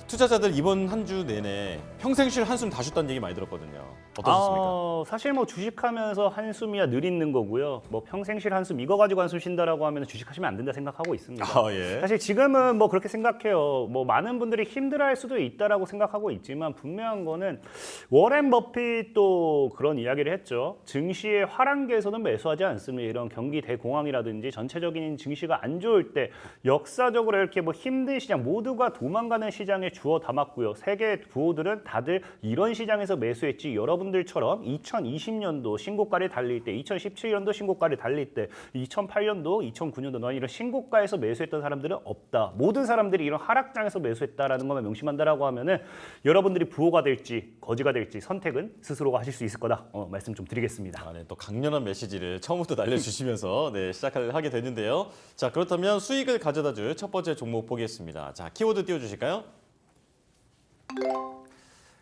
Speaker 2: 투자자들 이번 한 주 내내 평생 쉴 한숨 다 쉬었다는 얘기 많이 들었거든요. 어떠셨습니까?
Speaker 4: 사실 뭐 주식하면서 한숨이야 늘 있는 거고요. 뭐 평생 쉴 한숨 이거 가지고 한숨 쉰다라고 하면 주식하시면 안 된다 생각하고 있습니다.
Speaker 2: 예.
Speaker 4: 사실 지금은 뭐 그렇게 생각해요. 뭐 많은 분들이 힘들어할 수도 있다라고 생각하고 있지만 분명한 거는 워렌 버핏도 그런 이야기를 했죠. 증시의 하락기에서는 매수하지 않습니다. 이런 경기 대공황이라든지 전체적인 증시가 안 좋을 때 역사적으로 이렇게 뭐 힘든 시장 모두가 도망가는 시장에 주워 담았고요. 세계 부호들은 다들 이런 시장에서 매수했지. 여러분들처럼 2020년도 신고가를 달릴 때, 2017년도 신고가를 달릴 때, 2008년도, 2009년도 이런 신고가에서 매수했던 사람들은 없다. 모든 사람들이 이런 하락장에서 매수했다라는 것만 명심한다라고 하면은 여러분들이 부호가 될지 거지가 될지 선택은 스스로가 하실 수 있을 거다. 말씀 좀 드리겠습니다.
Speaker 2: 네, 또 강렬한 메시지를 처음부터 날려주시면서 네, 시작을 하게 됐는데요. 자, 그렇다면 수익을 가져다줄 첫 번째 종목 보겠습니다. 자, 키워드 띄워주실까요?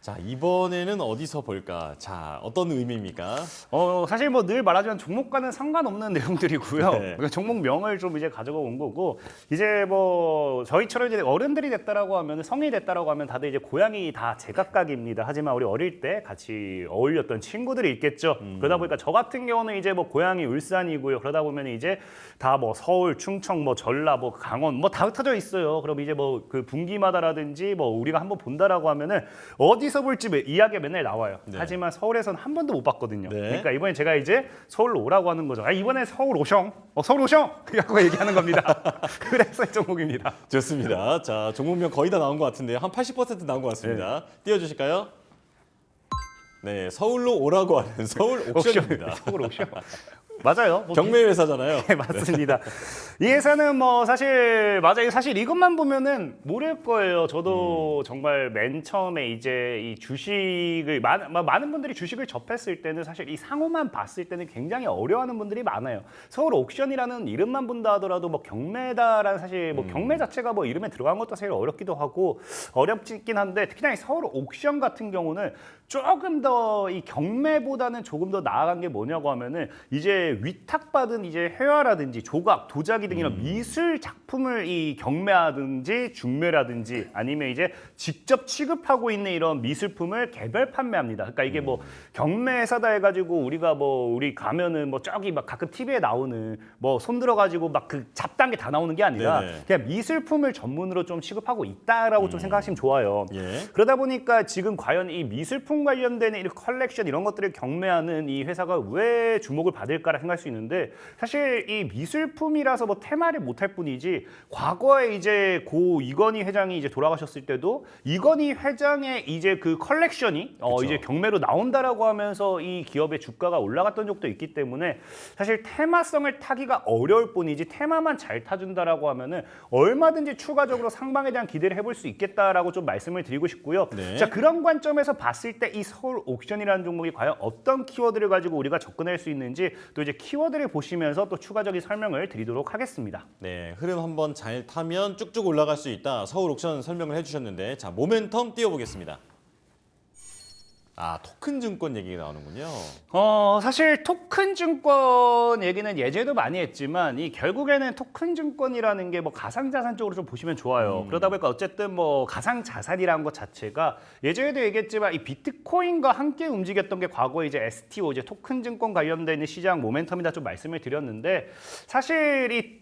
Speaker 2: 자, 이번에는 어디서 볼까? 자, 어떤 의미입니까?
Speaker 4: 사실 뭐 늘 말하지만 종목과는 상관없는 내용들이고요.
Speaker 2: 네.
Speaker 4: 그러니까 종목명을 좀 이제 가져가 온 거고 이제 뭐 저희처럼 이제 어른들이 됐다라고 하면 성인이 됐다라고 하면 다들 이제 고향이 다 제각각입니다. 하지만 우리 어릴 때 같이 어울렸던 친구들이 있겠죠. 그러다 보니까 저 같은 경우는 이제 뭐 고향이 울산이고요. 그러다 보면 이제 다 뭐 서울, 충청, 뭐 전라, 뭐 강원 뭐 다 흩어져 있어요. 그럼 이제 뭐 그 분기마다라든지 뭐 우리가 한번 본다라고 하면은 어디서 볼지 이야기가 맨날 나와요.
Speaker 2: 네.
Speaker 4: 하지만 서울에서는 한 번도 못 봤거든요.
Speaker 2: 네.
Speaker 4: 그러니까 이번에 제가 이제 서울로 오라고 하는 거죠. 이번에 서울 오숑. 서울 오숑. 그렇게 얘기하는 겁니다. 그래서 이 종목입니다.
Speaker 2: 좋습니다. 자, 종목명 거의 다 나온 것 같은데요. 한 80% 나온 것 같습니다. 띄워주실까요? 네, 서울로 오라고 하는 서울 옥션입니다.
Speaker 4: 서울 오숑. 맞아요. 뭐
Speaker 2: 경매 회사잖아요.
Speaker 4: 네, 맞습니다. 이 회사는 뭐 사실 맞아요. 사실 이것만 보면은 모를 거예요. 저도 정말 맨 처음에 이제 이 주식을 많은 분들이 주식을 접했을 때는 사실 이 상호만 봤을 때는 굉장히 어려워하는 분들이 많아요. 서울 옥션이라는 이름만 본다 하더라도 뭐 경매다라는 사실 뭐 경매 자체가 뭐 이름에 들어간 것도 사실 어렵기도 하고 어렵긴 한데 특히나 이 서울 옥션 같은 경우는 조금 더 이 경매보다는 조금 더 나아간 게 뭐냐고 하면은 이제 위탁받은 이제 회화라든지 조각, 도자기 등 이런 미술 작품을 이 경매하든지 중매라든지 아니면 이제 직접 취급하고 있는 이런 미술품을 개별 판매합니다. 그러니까 이게 뭐 경매 회사다 해가지고 우리가 뭐 우리 가면은 뭐 저기 막 가끔 TV에 나오는 뭐 손 들어가지고 막 그 잡다한 게 다 나오는 게 아니라
Speaker 2: 네네.
Speaker 4: 그냥 미술품을 전문으로 좀 취급하고 있다라고 좀 생각하시면 좋아요.
Speaker 2: 예.
Speaker 4: 그러다 보니까 지금 과연 이 미술품 관련된 이 컬렉션 이런 것들을 경매하는 이 회사가 왜 주목을 받을까라 생각할 수 있는데 사실 이 미술품이라서 뭐 테마를 못할 뿐이지 과거에 이제 고 이건희 회장이 이제 돌아가셨을 때도 이건희 회장의 이제 그 컬렉션이 이제 경매로 나온다라고 하면서 이 기업의 주가가 올라갔던 적도 있기 때문에 사실 테마성을 타기가 어려울 뿐이지 테마만 잘 타준다라고 하면은 얼마든지 추가적으로 상방에 대한 기대를 해볼 수 있겠다라고 좀 말씀을 드리고 싶고요.
Speaker 2: 네.
Speaker 4: 자, 그런 관점에서 봤을 때 이 서울 옥션이라는 종목이 과연 어떤 키워드를 가지고 우리가 접근할 수 있는지 또 이제 키워드를 보시면서 또 추가적인 설명을 드리도록 하겠습니다.
Speaker 2: 네, 흐름 한번 잘 타면 쭉쭉 올라갈 수 있다. 서울 옥션 설명을 해주셨는데 자, 모멘텀 띄워보겠습니다. 아, 토큰 증권 얘기가 나오는군요.
Speaker 4: 사실 토큰 증권 얘기는 예전에도 많이 했지만 이 결국에는 토큰 증권이라는 게 뭐 가상자산 쪽으로 좀 보시면 좋아요. 그러다 보니까 어쨌든 뭐 가상자산이라는 것 자체가 예전에도 얘기했지만 이 비트코인과 함께 움직였던 게 과거에 이제 STO 이제 토큰 증권 관련된 시장 모멘텀이다 좀 말씀을 드렸는데 사실 이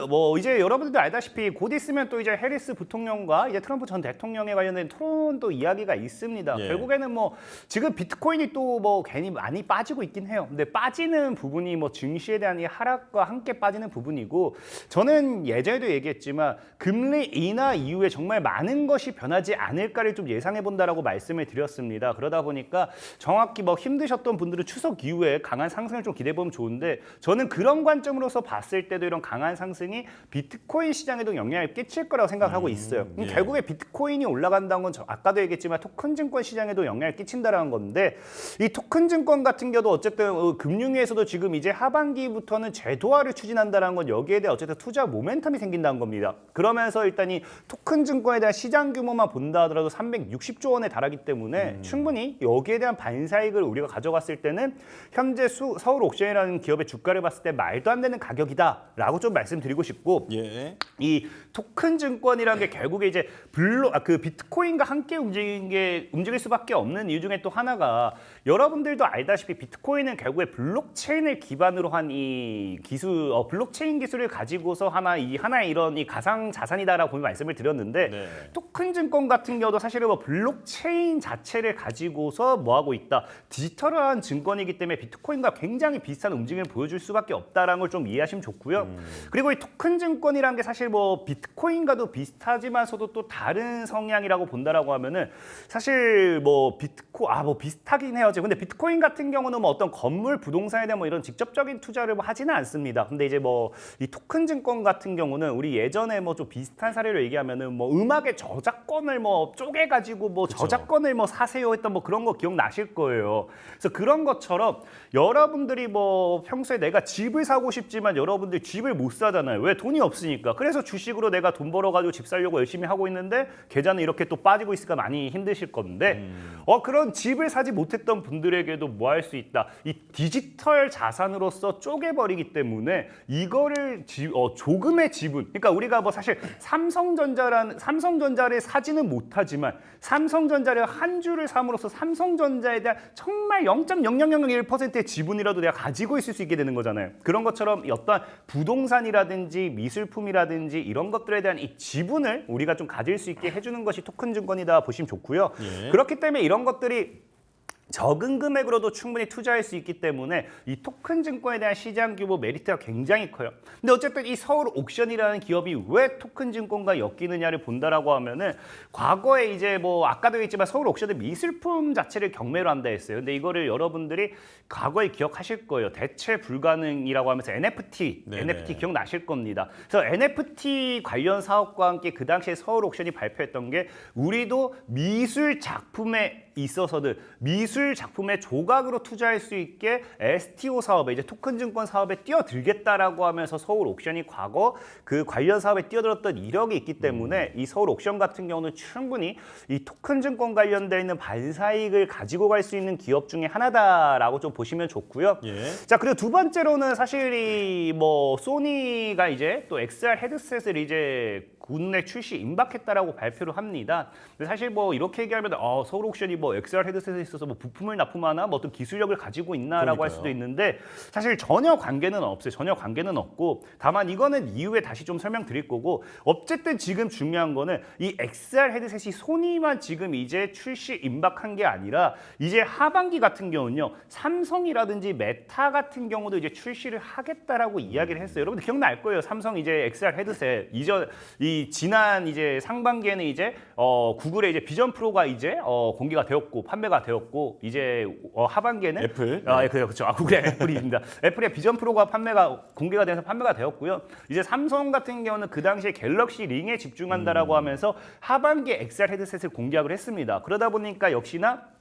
Speaker 4: 뭐 이제 여러분들도 알다시피 곧 있으면 또 이제 해리스 부통령과 이제 트럼프 전 대통령에 관련된 토론도 이야기가 있습니다.
Speaker 2: 예.
Speaker 4: 결국에는 뭐 지금 비트코인이 또 뭐 괜히 많이 빠지고 있긴 해요. 근데 빠지는 부분이 뭐 증시에 대한 이 하락과 함께 빠지는 부분이고 저는 예전에도 얘기했지만 금리 인하 이후에 정말 많은 것이 변하지 않을까를 좀 예상해 본다라고 말씀을 드렸습니다. 그러다 보니까 정확히 뭐 힘드셨던 분들은 추석 이후에 강한 상승을 좀 기대해 보면 좋은데 저는 그런 관점으로서 봤을 때도 이런 강한 상승이 비트코인 시장에도 영향을 끼칠 거라고 생각하고 있어요.
Speaker 2: 예.
Speaker 4: 결국에 비트코인이 올라간다는 건 아까도 얘기했지만 토큰 증권 시장에도 영향을 끼치는 펼친다라는 건데 이 토큰 증권 같은 경우도 어쨌든 금융위에서도 지금 이제 하반기부터는 제도화를 추진한다는 건 여기에 대해 어쨌든 투자 모멘텀이 생긴다는 겁니다. 그러면서 일단 이 토큰 증권에 대한 시장 규모만 본다 하더라도 360조 원에 달하기 때문에 충분히 여기에 대한 반사이익을 우리가 가져갔을 때는 현재 서울 옥션이라는 기업의 주가를 봤을 때 말도 안 되는 가격이다라고 좀 말씀드리고 싶고
Speaker 2: 예.
Speaker 4: 이 토큰 증권이라는 게 결국에 이제 그 비트코인과 함께 움직일 수밖에 없는 이유 중에 또 하나가 여러분들도 알다시피 비트코인은 결국에 블록체인을 기반으로 한 이 기술, 블록체인 기술을 가지고서 하나의 이런 이 가상 자산이다라고 말씀을 드렸는데
Speaker 2: 네.
Speaker 4: 토큰 증권 같은 경우도 사실은 뭐 블록체인 자체를 가지고서 뭐 하고 있다. 디지털한 증권이기 때문에 비트코인과 굉장히 비슷한 움직임을 보여줄 수밖에 없다라는 걸 좀 이해하시면 좋고요. 그리고 이 토큰 증권이라는 게 사실 뭐 비트코인과도 비슷하지만서도 또 다른 성향이라고 본다라고 하면은 사실 뭐 비슷하긴 해요. 근데 비트코인 같은 경우는 뭐 어떤 건물, 부동산에 대한 뭐 이런 직접적인 투자를 뭐 하지는 않습니다. 근데 이제 뭐 이 토큰 증권 같은 경우는 우리 예전에 뭐 좀 비슷한 사례로 얘기하면은 뭐 음악의 저작권을 뭐 쪼개가지고 뭐
Speaker 2: 그쵸.
Speaker 4: 저작권을 뭐 사세요 했던 뭐 그런 거 기억나실 거예요. 그래서 그런 것처럼 여러분들이 뭐 평소에 내가 집을 사고 싶지만 여러분들 집을 못 사잖아요. 왜? 돈이 없으니까. 그래서 주식으로 내가 돈 벌어가지고 집 사려고 열심히 하고 있는데 계좌는 이렇게 또 빠지고 있으니까 많이 힘드실 건데 그런 집을 사지 못했던 분들에게도 뭐 할 수 있다. 이 디지털 자산으로서 쪼개버리기 때문에 이거를 조금의 지분. 그러니까 우리가 뭐 사실 삼성전자를 사지는 못하지만 삼성전자를 한 주를 삼으로써 삼성전자에 대한 정말 0.0001%의 지분이라도 내가 가지고 있을 수 있게 되는 거잖아요. 그런 것처럼 어떤 부동산이라든지 미술품이라든지 이런 것들에 대한 이 지분을 우리가 좀 가질 수 있게 해주는 것이 토큰 증권이다 보시면 좋고요.
Speaker 2: 예.
Speaker 4: 그렇기 때문에 이런 것들이 적은 금액으로도 충분히 투자할 수 있기 때문에 이 토큰 증권에 대한 시장 규모 메리트가 굉장히 커요. 근데 어쨌든 이 서울 옥션이라는 기업이 왜 토큰 증권과 엮이느냐를 본다라고 하면은 과거에 이제 뭐 아까도 얘기했지만 서울 옥션은 미술품 자체를 경매로 한다 했어요. 근데 이거를 여러분들이 과거에 기억하실 거예요. 대체 불가능이라고 하면서 NFT 기억나실 겁니다. 그래서 NFT 관련 사업과 함께 그 당시에 서울 옥션이 발표했던 게 우리도 미술 작품에 있어서는 미술 작품의 조각으로 투자할 수 있게 STO 사업에 이제 토큰 증권 사업에 뛰어들겠다라고 하면서 서울 옥션이 과거 그 관련 사업에 뛰어들었던 이력이 있기 때문에 이 서울 옥션 같은 경우는 충분히 이 토큰 증권 관련돼 있는 반사이익을 가지고 갈 수 있는 기업 중에 하나다라고 좀 보시면 좋고요.
Speaker 2: 예.
Speaker 4: 자, 그리고 두 번째로는 사실 이 뭐 소니가 이제 또 XR 헤드셋을 이제 국내 출시 임박했다라고 발표를 합니다. 근데 사실 뭐 이렇게 얘기하면 서울 옥션이 뭐 XR 헤드셋에 있어서 뭐 부품을 납품하나 뭐 어떤 기술력을 가지고 있나라고 할 수도 있는데 사실 전혀 관계는 없어요. 전혀 관계는 없고 다만 이거는 이후에 다시 좀 설명드릴 거고 어쨌든 지금 중요한 거는 이 XR 헤드셋이 소니만 지금 이제 출시 임박한 게 아니라 이제 하반기 같은 경우는요. 삼성이라든지 메타 같은 경우도 이제 출시를 하겠다라고 이야기를 했어요. 여러분들 기억날 거예요. 삼성 이제 XR 헤드셋 지난 이제 상반기에는 이제 구글의 이제 비전 프로가 이제 공개가 되었고 판매가 되었고 이제 하반기에는
Speaker 2: 애플.
Speaker 4: 그렇죠. 구글의 애플입니다. 애플의 비전 프로가 공개가 돼서 판매가 되었고요. 이제 삼성 같은 경우는 그 당시에 갤럭시 링에 집중한다라고 하면서 하반기에 XR 헤드셋을 공개를 했습니다. 그러다 보니까 역시나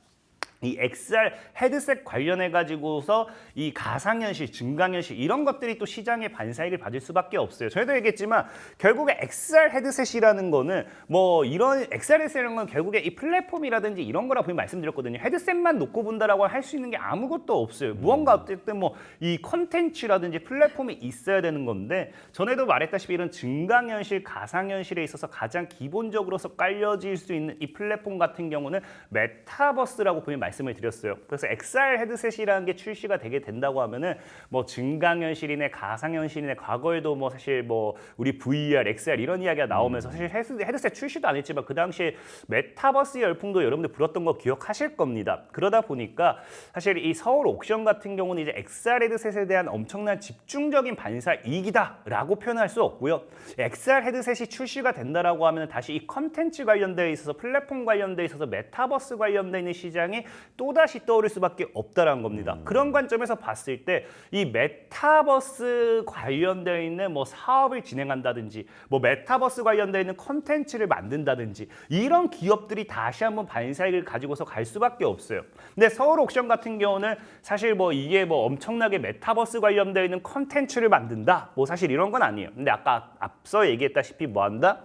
Speaker 4: 이 XR 헤드셋 관련해 가지고서 이 가상현실, 증강현실 이런 것들이 또 시장의 반사이익을 받을 수밖에 없어요. 저희도 얘기했지만 결국에 XR 헤드셋이라는 거는 뭐 이런 XR 헤드셋이라는 건 결국에 이 플랫폼이라든지 이런 거라 분명히 말씀드렸거든요. 헤드셋만 놓고 본다라고 할 수 있는 게 아무것도 없어요. 무언가 어쨌든 뭐 이 컨텐츠라든지 플랫폼이 있어야 되는 건데 전에도 말했다시피 이런 증강현실, 가상현실에 있어서 가장 기본적으로서 깔려질 수 있는 이 플랫폼 같은 경우는 메타버스라고 분명히 말씀을 드렸어요. 그래서 XR 헤드셋이라는 게 출시가 되게 된다고 하면은 뭐 증강현실이네 가상현실이네 과거에도 뭐 사실 뭐 우리 VR, XR 이런 이야기가 나오면서 사실 헤드셋 출시도 안 했지만 그 당시에 메타버스 열풍도 여러분들 불었던 거 기억하실 겁니다. 그러다 보니까 사실 이 서울 옥션 같은 경우는 이제 XR 헤드셋에 대한 엄청난 집중적인 반사이익이다라고 표현할 수 없고요. XR 헤드셋이 출시가 된다라고 하면 다시 이 컨텐츠 관련돼 있어서 플랫폼 관련돼 있어서 메타버스 관련돼 있는 시장이 또다시 떠오를 수밖에 없다라는 겁니다. 그런 관점에서 봤을 때 이 메타버스 관련되어 있는 뭐 사업을 진행한다든지 뭐 메타버스 관련되어 있는 컨텐츠를 만든다든지 이런 기업들이 다시 한번 반사익을 가지고서 갈 수밖에 없어요. 근데 서울 옥션 같은 경우는 사실 뭐 이게 뭐 엄청나게 메타버스 관련되어 있는 컨텐츠를 만든다 뭐 사실 이런 건 아니에요. 근데 아까 앞서 얘기했다시피 뭐 한다?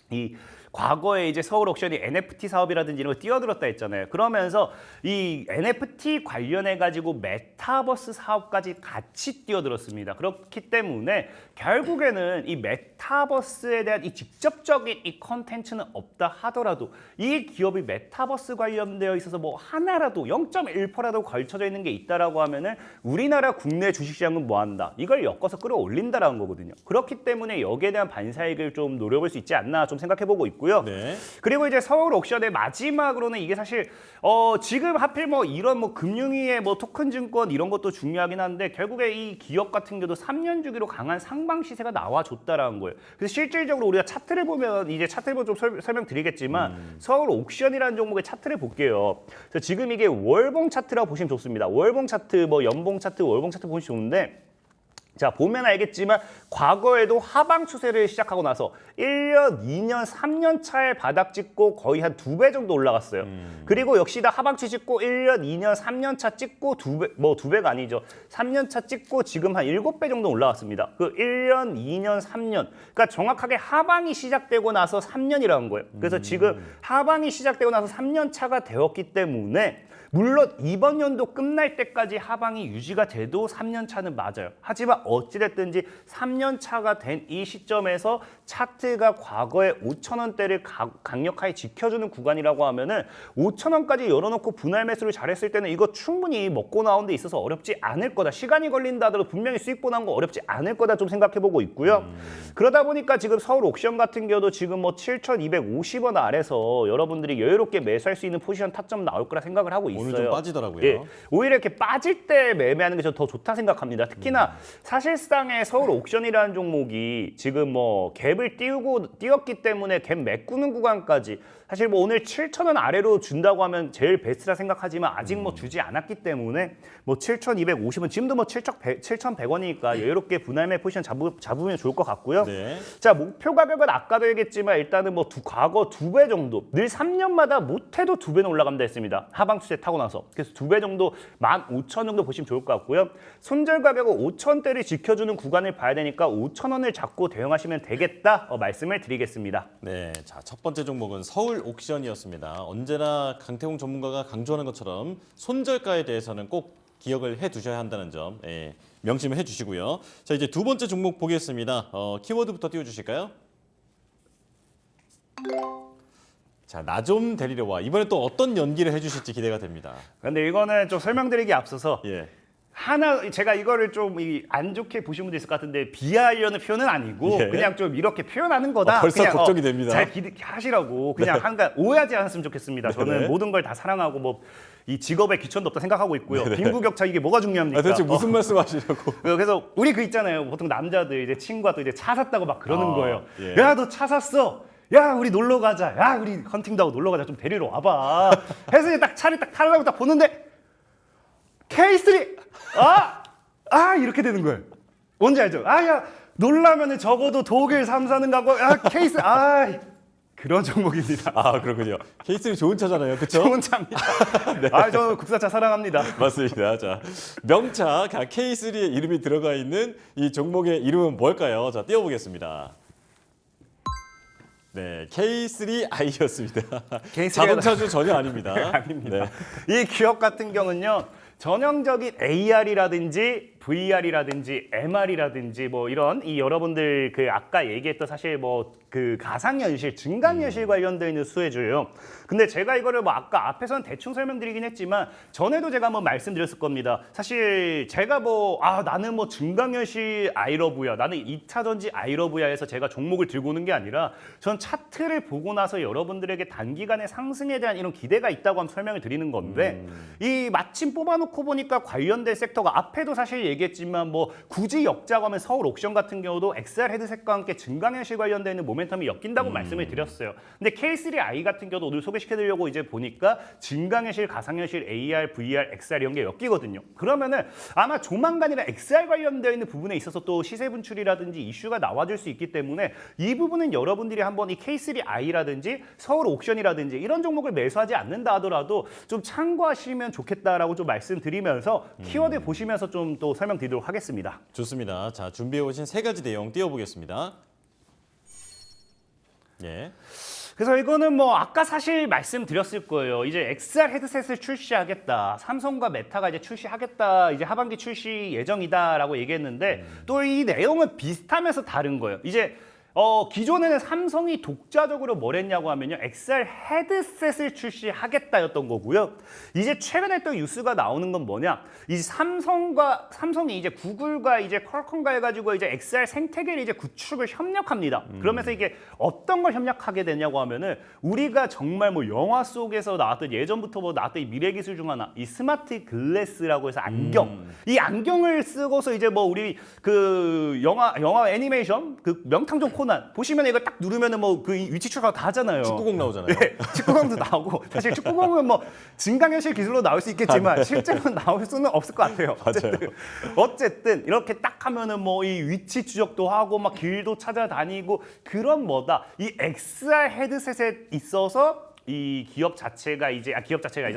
Speaker 4: 이 과거에 이제 서울 옥션이 NFT 사업이라든지 이런 걸 뛰어들었다 했잖아요. 그러면서 이 NFT 관련해 가지고 메타버스 사업까지 같이 뛰어들었습니다. 그렇기 때문에 결국에는 이 메타버스에 대한 이 직접적인 이 컨텐츠는 없다 하더라도 이 기업이 메타버스 관련되어 있어서 뭐 하나라도 0.1%라도 걸쳐져 있는 게 있다라고 하면은 우리나라 국내 주식시장은 뭐 한다? 이걸 엮어서 끌어올린다라는 거거든요. 그렇기 때문에 여기에 대한 반사익을 좀 노려볼 수 있지 않나 좀 생각해보고 있고요.
Speaker 2: 네.
Speaker 4: 그리고 이제 서울 옥션의 마지막으로는 이게 사실 지금 하필 뭐 이런 뭐 금융위의 뭐 토큰 증권 이런 것도 중요하긴 한데 결국에 이 기업 같은 경우도 3년 주기로 강한 상방 시세가 나와줬다라는 거예요. 그래서 실질적으로 우리가 차트를 보면 이제 차트를 보면 좀 설명드리겠지만 서울 옥션이라는 종목의 차트를 볼게요. 그래서 지금 이게 월봉 차트라고 보시면 좋습니다. 월봉 차트, 뭐 연봉 차트, 월봉 차트 보시면 좋은데 자, 보면 알겠지만 과거에도 하방 추세를 시작하고 나서 1년, 2년, 3년 차에 바닥 찍고 거의 한 2배 정도 올라갔어요. 그리고 역시 다 하방 추세 찍고 1년, 2년, 3년 차 찍고 2배, 뭐 2배가 아니죠. 3년 차 찍고 지금 한 7배 정도 올라갔습니다. 그 1년, 2년, 3년. 그러니까 정확하게 하방이 시작되고 나서 3년이라는 거예요. 그래서 지금 하방이 시작되고 나서 3년 차가 되었기 때문에 물론 이번 연도 끝날 때까지 하방이 유지가 돼도 3년 차는 맞아요. 하지만 어찌됐든지 3년 차가 된 이 시점에서 차트가 과거에 5,000원대를 강력하게 지켜주는 구간이라고 하면은 5,000원까지 열어놓고 분할 매수를 잘했을 때는 이거 충분히 먹고 나온 데 있어서 어렵지 않을 거다. 시간이 걸린다 하더라도 분명히 수익 보는 거 어렵지 않을 거다 좀 생각해보고 있고요. 그러다 보니까 지금 서울 옥션 같은 경우도 지금 뭐 7,250원 아래서 여러분들이 여유롭게 매수할 수 있는 포지션 타점 나올 거라 생각을 하고 있어요.
Speaker 2: 오늘 좀 빠지더라고요.
Speaker 4: 예, 오히려 이렇게 빠질 때 매매하는 게 저 더 좋다 생각합니다. 특히나 사실상의 서울 옥션이라는 종목이 지금 뭐 갭을 띄웠기 때문에 갭 메꾸는 구간까지 사실 뭐 오늘 7,000원 아래로 준다고 하면 제일 베스트라 생각하지만 아직 뭐 주지 않았기 때문에 뭐 7,250원 지금도 뭐 7,100원이니까 여유롭게 분할매 포지션 잡으면 좋을 것 같고요.
Speaker 2: 네.
Speaker 4: 자, 목표 가격은 아까도 얘기했지만 일단은 뭐 과거 2배 정도 늘 3년마다 못해도 2배는 올라간다 했습니다. 하방 추세 타고 나서. 그래서 2배 정도 15,000 정도 보시면 좋을 것 같고요. 손절 가격은 5,000대를 지켜주는 구간을 봐야 되니까 5,000원을 잡고 대응하시면 되겠다 말씀을 드리겠습니다.
Speaker 2: 네, 자, 첫 번째 종목은 서울 옥션이었습니다. 언제나 강태공 전문가가 강조하는 것처럼 손절가에 대해서는 꼭 기억을 해두셔야 한다는 점 명심을 해주시고요. 자, 이제 두 번째 종목 보겠습니다. 키워드부터 띄워주실까요? 자, 나 좀 데리러 와. 이번에 또 어떤 연기를 해주실지 기대가 됩니다.
Speaker 4: 근데 이거는 좀 설명드리기 앞서서
Speaker 2: 예.
Speaker 4: 하나 제가 이거를 좀 안 좋게 보신 분도 있을 것 같은데 비하하려는 표현은 아니고
Speaker 2: 예.
Speaker 4: 그냥 좀 이렇게 표현하는 거다.
Speaker 2: 벌써
Speaker 4: 그냥,
Speaker 2: 걱정이 됩니다.
Speaker 4: 잘 하시라고 그냥 한가 오해하지 않았으면 좋겠습니다. 저는
Speaker 2: 네네.
Speaker 4: 모든 걸 다 사랑하고 뭐 이 직업에 귀천도 없다 생각하고 있고요. 빈부격차 이게 뭐가 중요합니까?
Speaker 2: 대체 무슨 말씀하시려고?
Speaker 4: 그래서 우리 그 있잖아요. 보통 남자들 이제 친구가 또 이제 차 샀다고 막 그러는 거예요.
Speaker 2: 예.
Speaker 4: 야, 너 차 샀어. 야, 우리 놀러 가자. 야, 우리 헌팅도 하고 놀러 가자. 좀 데리러 와봐. 해서 이제 딱 차를 딱 타려고 딱 보는데 K3 이렇게 되는 거예요. 뭔지 알죠? 야, 놀라면은 적어도 독일 3사는 가고 K3 그런 종목입니다.
Speaker 2: 그렇군요. K3 좋은 차잖아요. 그렇죠?
Speaker 4: 좋은 차입니다.
Speaker 2: 네.
Speaker 4: 저는 국산차 사랑합니다.
Speaker 2: 맞습니다. 자, 명차 K3의 이름이 들어가 있는 이 종목의 이름은 뭘까요? 자, 띄워보겠습니다. 네, K3i였습니다. 자동차주 전혀 아닙니다.
Speaker 4: 아닙니다. 이 기업 같은 경우는요. 전형적인 AR이라든지 VR이라든지 MR이라든지 뭐 이런 이 여러분들 그 아까 얘기했던 사실 뭐 그 가상현실, 증강현실 관련되어 있는 수혜주예요. 근데 제가 이거를 뭐 아까 앞에서는 대충 설명드리긴 했지만 전에도 제가 한번 말씀드렸을 겁니다. 사실 제가 뭐 나는 뭐 증강현실 아이러브야, 나는 2차전지 아이러브야 해서 제가 종목을 들고 오는 게 아니라 전 차트를 보고 나서 여러분들에게 단기간의 상승에 대한 이런 기대가 있다고 한번 설명을 드리는 건데 이 마침 뽑아놓고 보니까 관련된 섹터가 앞에도 사실 얘기했지만 뭐 굳이 엮자고 하면 서울 옥션 같은 경우도 XR 헤드셋과 함께 증강현실 관련된 모멘텀이 엮인다고 말씀을 드렸어요. 근데 K3i 같은 경우도 오늘 소개시켜드리려고 이제 보니까 증강현실, 가상현실, AR, VR, XR 이런 게 엮이거든요. 그러면은 아마 조만간이나 XR 관련되어 있는 부분에 있어서 또 시세 분출이라든지 이슈가 나와줄 수 있기 때문에 이 부분은 여러분들이 한번 이 K3i라든지 서울 옥션이라든지 이런 종목을 매수하지 않는다 하더라도 좀 참고하시면 좋겠다라고 좀 말씀드리면서 키워드 보시면서 좀 또 설명드리도록 하겠습니다.
Speaker 2: 좋습니다. 자, 준비해 오신 세 가지 내용 띄워보겠습니다. 예.
Speaker 4: 그래서 이거는 뭐 아까 사실 말씀드렸을 거예요. 이제 XR 헤드셋을 출시하겠다. 삼성과 메타가 이제 출시하겠다. 이제 하반기 출시 예정이다라고 얘기했는데 또 이 내용은 비슷하면서 다른 거예요. 이제 기존에는 삼성이 독자적으로 뭘 했냐고 하면요. XR 헤드셋을 출시하겠다였던 거고요. 이제 최근에 또 뉴스가 나오는 건 뭐냐? 이 삼성이 이제 구글과 이제 퀄컴과 해가지고 이제 XR 생태계를 이제 구축을 협력합니다. 그러면서 이게 어떤 걸 협력하게 되냐고 하면은 우리가 정말 뭐 영화 속에서 나왔던 예전부터 뭐 나왔던 이 미래 기술 중 하나, 이 스마트 글래스라고 해서 안경. 이 안경을 쓰고서 이제 뭐 우리 그 영화 애니메이션 그 명탐정 코난 보시면 이거 딱 누르면은 뭐 그 위치 추가가 다 하잖아요.
Speaker 2: 축구공 나오잖아요.
Speaker 4: 네, 축구공도 나오고 사실 축구공은 뭐 증강현실 기술로 나올 수 있겠지만 실제로 나올 수는 없을 것 같아요. 어쨌든 이렇게 딱 하면은 뭐 이 위치 추적도 하고 막 길도 찾아다니고 그런 뭐다 이 XR 헤드셋에 있어서 이 기업 자체가 이제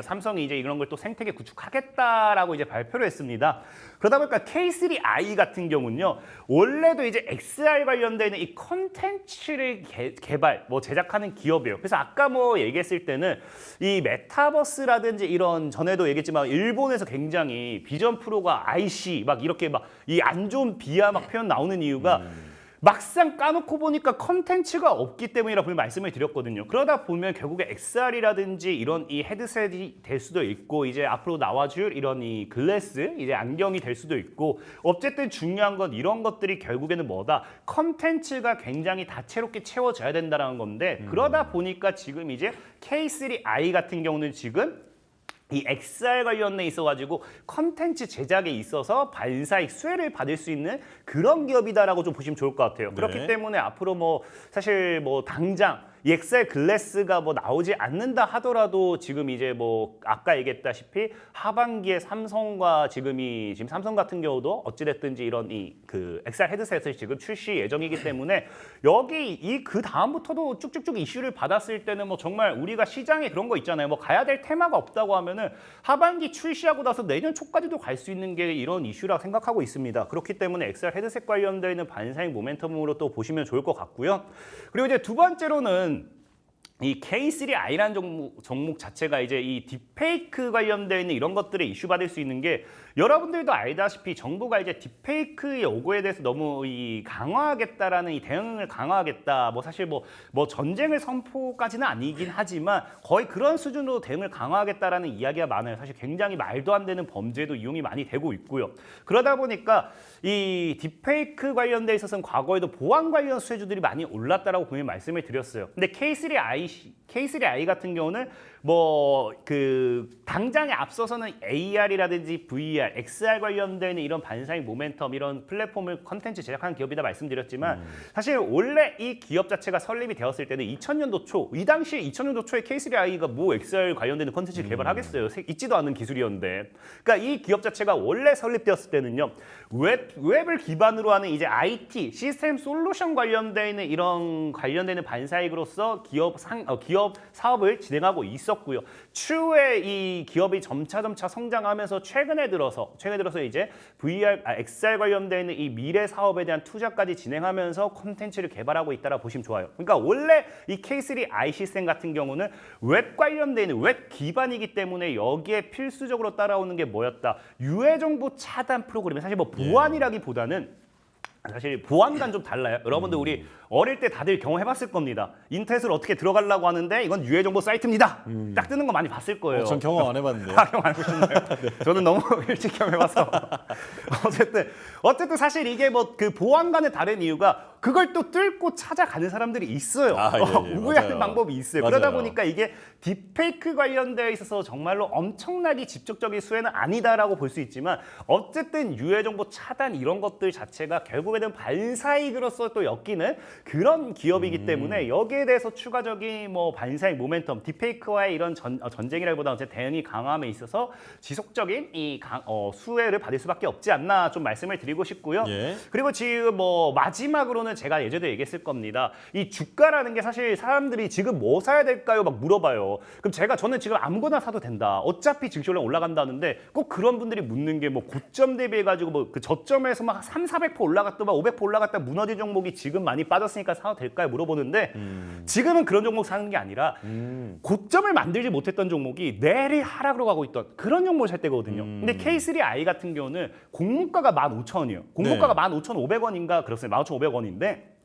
Speaker 4: 삼성이 이제 이런 걸 또 생태계 구축하겠다라고 이제 발표를 했습니다. 그러다 보니까 K3i 같은 경우는요. 원래도 이제 XR 관련되는 이 컨텐츠를 개발, 뭐 제작하는 기업이에요. 그래서 아까 뭐 얘기했을 때는 이 메타버스라든지 이런 전에도 얘기했지만 일본에서 굉장히 비전 프로가 IC 막 이렇게 막 이 안 좋은 비하 막 표현 나오는 이유가 막상 까놓고 보니까 컨텐츠가 없기 때문이라 분명히 말씀을 드렸거든요. 그러다 보면 결국에 XR이라든지 이런 이 헤드셋이 될 수도 있고 이제 앞으로 나와줄 이런 이 글래스, 이제 안경이 될 수도 있고 어쨌든 중요한 건 이런 것들이 결국에는 뭐다? 컨텐츠가 굉장히 다채롭게 채워져야 된다는 건데 그러다 보니까 지금 이제 K3i 같은 경우는 지금 이 XR 관련에 있어가지고 컨텐츠 제작에 있어서 반사익 수혜를 받을 수 있는 그런 기업이다라고 좀 보시면 좋을 것 같아요. 그렇기 때문에 앞으로 뭐 사실 뭐 당장 이 XR 글래스가 뭐 나오지 않는다 하더라도 지금 이제 뭐 아까 얘기했다시피 하반기에 삼성과 지금 삼성 같은 경우도 어찌됐든지 이런 이 그 XR 헤드셋을 지금 출시 예정이기 때문에 여기 이 그 다음부터도 쭉쭉쭉 이슈를 받았을 때는 뭐 정말 우리가 시장에 그런 거 있잖아요. 뭐 가야 될 테마가 없다고 하면은 하반기 출시하고 나서 내년 초까지도 갈 수 있는 게 이런 이슈라고 생각하고 있습니다. 그렇기 때문에 XR 헤드셋 관련되는 반사익 모멘텀으로 또 보시면 좋을 것 같고요. 그리고 이제 두 번째로는 이 K3i라는 종목 자체가 이제 이 딥페이크 관련되어 있는 이런 것들에 이슈 받을 수 있는 게 여러분들도 알다시피 정부가 이제 딥페이크의 요구에 대해서 너무 이 강화하겠다라는 이 대응을 강화하겠다. 뭐 사실 뭐 전쟁을 선포까지는 아니긴 하지만 거의 그런 수준으로 대응을 강화하겠다라는 이야기가 많아요. 사실 굉장히 말도 안 되는 범죄도 이용이 많이 되고 있고요. 그러다 보니까 이 딥페이크 관련돼 있어서는 과거에도 보안 관련 수혜주들이 많이 올랐다라고 분명히 말씀을 드렸어요. 근데 K3i 같은 경우는 뭐 그 당장에 앞서서는 AR이라든지 VR, XR 관련된 이런 반사익 모멘텀 이런 플랫폼을 컨텐츠 제작하는 기업이다 말씀드렸지만 사실 원래 이 기업 자체가 설립이 되었을 때는 2000년도 초, 이 당시에 2000년도 초에 K3i가 뭐 XR 관련되는 컨텐츠를 개발하겠어요. 있지도 않은 기술이었는데. 그러니까 이 기업 자체가 원래 설립되었을 때는요. 웹을 기반으로 하는 이제 IT, 시스템 솔루션 관련되는 이런 관련되는 반사익으로서 기업 사업을 진행하고 있었고요. 추후에 이 기업이 점차 성장하면서 최근에 들어서 이제 XR 관련되는 이 미래 사업에 대한 투자까지 진행하면서 콘텐츠를 개발하고 있다라 보시면 좋아요. 그러니까 원래 이 K3i 시스템 같은 경우는 웹 관련되는 웹 기반이기 때문에 여기에 필수적으로 따라오는 게 뭐였다? 유해 정보 차단 프로그램. 사실 뭐 보안이라기보다는 사실 보안과는 좀 달라요. 여러분들 우리 어릴 때 다들 경험해봤을 겁니다. 인터넷을 어떻게 들어가려고 하는데 이건 유해정보 사이트입니다. 딱 뜨는 거 많이 봤을 거예요.
Speaker 2: 전 경험 안 해봤는데요.
Speaker 4: 경험 안 해보셨나요? 네. 저는 너무 일찍 경험해봐서. 어쨌든 사실 이게 뭐 그 보안과는 다른 이유가 그걸 또 뚫고 찾아가는 사람들이 있어요.
Speaker 2: 아, 예, 예,
Speaker 4: 우회하는
Speaker 2: 맞아요.
Speaker 4: 방법이 있어요.
Speaker 2: 맞아요.
Speaker 4: 그러다 보니까 이게 딥페이크 관련되어 있어서 정말로 엄청나게 직접적인 수혜는 아니다라고 볼 수 있지만 어쨌든 유해 정보 차단 이런 것들 자체가 결국에는 반사이익으로서 또 엮이는 그런 기업이기 때문에 여기에 대해서 추가적인 뭐 반사이익 모멘텀, 딥페이크와의 이런 전쟁이라기보다 어쨌든 대응이 강함에 있어서 지속적인 이 수혜를 받을 수밖에 없지 않나 좀 말씀을 드리고 싶고요.
Speaker 2: 예.
Speaker 4: 그리고 지금 뭐 마지막으로는 제가 예전에 얘기했을 겁니다. 이 주가라는 게 사실 사람들이 지금 뭐 사야 될까요? 막 물어봐요. 그럼 저는 지금 아무거나 사도 된다. 어차피 증시올라 올라간다는데 꼭 그런 분들이 묻는 게 뭐 고점 대비해 가지고 뭐 그 저점에서 막 300~400% 올라갔다 막 500% 올라갔다 무너진 종목이 지금 많이 빠졌으니까 사도 될까요? 물어보는데 지금은 그런 종목 사는 게 아니라 고점을 만들지 못했던 종목이 내리 하락으로 가고 있던 그런 종목을 살 때거든요. 근데 K3i 같은 경우는 공모가가 15,000원이에요. 공모가가 15,500원인가 그렇습니다. 15,500원인데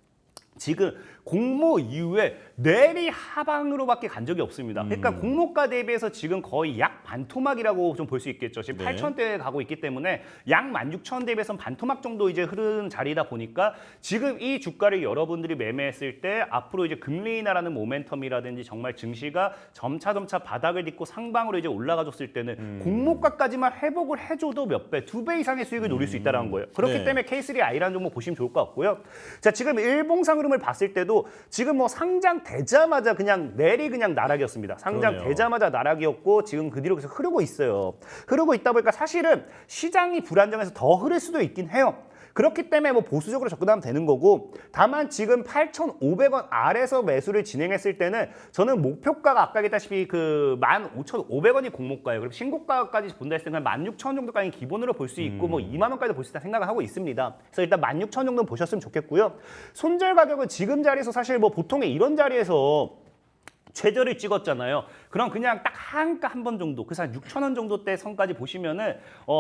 Speaker 4: 지금 공모 이후에 내리 하방으로밖에 간 적이 없습니다. 그러니까 공모가 대비해서 지금 거의 약 반토막이라고 좀 볼 수 있겠죠. 지금
Speaker 2: 네.
Speaker 4: 8,000원대에 가고 있기 때문에 약 16,000원 대비해서는 반토막 정도 이제 흐르는 자리다 보니까 지금 이 주가를 여러분들이 매매했을 때 앞으로 이제 금리 인하라는 모멘텀이라든지 정말 증시가 점차 바닥을 딛고 상방으로 이제 올라가줬을 때는 공모가까지만 회복을 해줘도 몇 배, 2배 이상의 수익을 노릴 수 있다는 거예요. 그렇기
Speaker 2: 네.
Speaker 4: 때문에 K3i라는 종목 보시면 좋을 것 같고요. 자, 지금 일봉상 흐름을 봤을 때도 지금 뭐 상장되자마자 그냥 나락이었습니다. 상장되자마자 나락이었고 지금 그 뒤로 계속 흐르고 있어요. 흐르고 있다 보니까 사실은 시장이 불안정해서 더 흐를 수도 있긴 해요. 그렇기 때문에 뭐 보수적으로 접근하면 되는 거고 다만 지금 8,500원 아래서 매수를 진행했을 때는 저는 목표가가 아까 얘기했다시피 그 15,500원이 공모가예요. 그리고 신고가까지 본다 했을 때는 16,000원 정도까지 기본으로 볼 수 있고 뭐 2만 원까지 볼 수 있다 생각을 하고 있습니다. 그래서 일단 16,000원 정도 보셨으면 좋겠고요. 손절 가격은 지금 자리에서 사실 뭐 보통의 이런 자리에서 최저를 찍었잖아요. 그럼 그냥 딱 한가 한 번 정도, 그래서 한 6,000원 정도 대 선까지 보시면은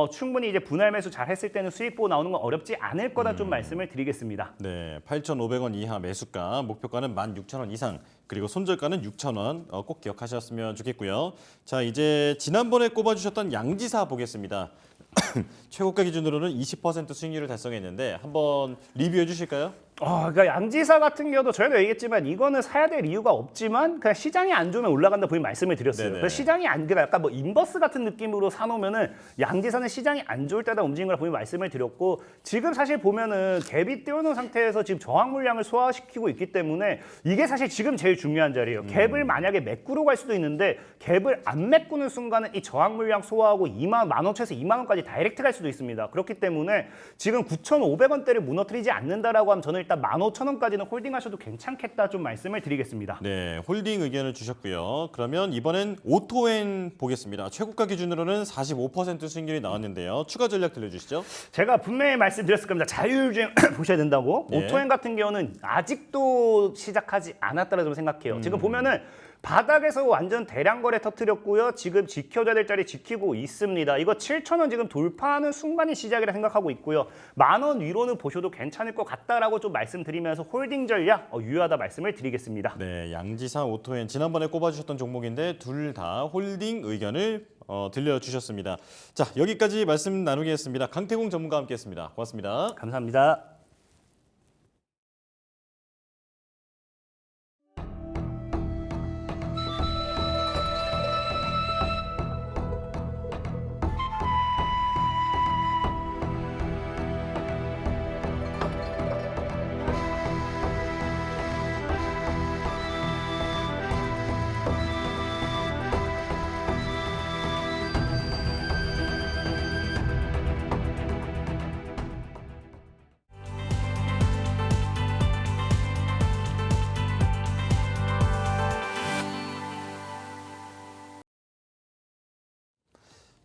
Speaker 4: 충분히 이제 분할 매수 잘 했을 때는 수익 보고 나오는 건 어렵지 않을 거다 좀 말씀을 드리겠습니다.
Speaker 2: 네, 8,500원 이하 매수가, 목표가는 16,000원 이상, 그리고 손절가는 6,000원 꼭 기억하셨으면 좋겠고요. 자, 이제 지난번에 꼽아주셨던 양지사 보겠습니다. 최고가 기준으로는 20% 수익률을 달성했는데 한번 리뷰해 주실까요?
Speaker 4: 그러니까 양지사 같은 경우도 저희도 얘기했지만 이거는 사야 될 이유가 없지만 그냥 시장이 안 좋으면 올라간다 분명히 말씀을 드렸어요.
Speaker 2: 네네.
Speaker 4: 그래서 시장이 그러니까 약간 뭐 인버스 같은 느낌으로 사놓으면은 양지사는 시장이 안 좋을 때다 움직이는 걸 분명히 말씀을 드렸고 지금 사실 보면은 갭이 띄워놓은 상태에서 지금 저항 물량을 소화시키고 있기 때문에 이게 사실 지금 제일 중요한 자리예요. 갭을 만약에 메꾸러 갈 수도 있는데 갭을 안 메꾸는 순간은 이 저항 물량 소화하고 15,000원에서 2만 원까지 다이렉트 갈 수도 있습니다. 그렇기 때문에 지금 9,500원대를 무너뜨리지 않는다라고 하면 저는 일단 15,000원까지는 홀딩하셔도 괜찮겠다 좀 말씀을 드리겠습니다.
Speaker 2: 네, 홀딩 의견을 주셨고요. 그러면 이번엔 오토엔 보겠습니다. 최고가 기준으로는 45% 수익률이 나왔는데요. 추가 전략 들려주시죠.
Speaker 4: 제가 분명히 말씀드렸을 겁니다. 자율주행 보셔야 된다고.
Speaker 2: 예.
Speaker 4: 오토엔 같은 경우는 아직도 시작하지 않았다고 좀 생각해요. 지금 보면은 바닥에서 완전 대량 거래 터뜨렸고요. 지금 지켜줘야 될 자리 지키고 있습니다. 이거 7,000원 지금 돌파하는 순간이 시작이라 생각하고 있고요. 10,000원 위로는 보셔도 괜찮을 것 같다라고 좀 말씀드리면서 홀딩 전략 유효하다 말씀을 드리겠습니다.
Speaker 2: 네, 양지사, 오토엔 지난번에 꼽아주셨던 종목인데 둘 다 홀딩 의견을 들려주셨습니다. 자, 여기까지 말씀 나누겠습니다. 강태공 전문가와 함께했습니다. 고맙습니다.
Speaker 4: 감사합니다.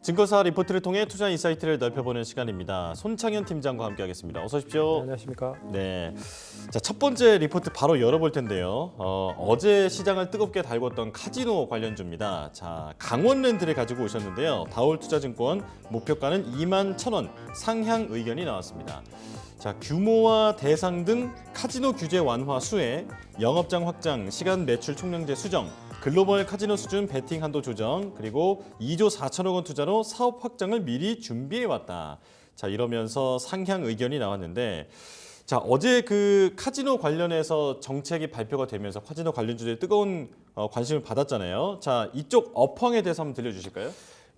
Speaker 2: 증권사 리포트를 통해 투자 인사이트를 넓혀보는 시간입니다. 손창현 팀장과 함께하겠습니다. 어서 오십시오.
Speaker 3: 안녕하십니까?
Speaker 2: 네, 자, 첫 번째 리포트 바로 열어볼 텐데요. 어제 시장을 뜨겁게 달궜던 카지노 관련주입니다. 자, 강원랜드를 가지고 오셨는데요. 다올투자증권 목표가는 21,000원 상향 의견이 나왔습니다. 자, 규모와 대상 등 카지노 규제 완화 수혜, 영업장 확장, 시간 매출 총량제 수정, 글로벌 카지노 수준 베팅 한도 조정, 그리고 2조 4천억 원 투자로 사업 확장을 미리 준비해왔다. 자, 이러면서 상향 의견이 나왔는데 자, 어제 그 카지노 관련해서 정책이 발표가 되면서 카지노 관련주들이 뜨거운 관심을 받았잖아요. 자, 이쪽 업황에 대해서 한번 들려주실까요?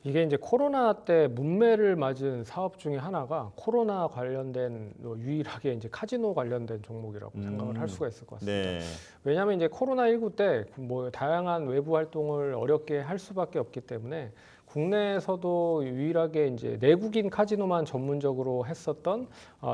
Speaker 3: 이게 이제 코로나 때 문매를 맞은 사업 중에 하나가 코로나 관련된 유일하게 이제 카지노 관련된 종목이라고 생각을 할 수가 있을 것 같습니다.
Speaker 2: 네.
Speaker 3: 왜냐하면 이제 코로나19 때 뭐 다양한 외부 활동을 어렵게 할 수밖에 없기 때문에 국내에서도 유일하게 이제 내국인 카지노만 전문적으로 했었던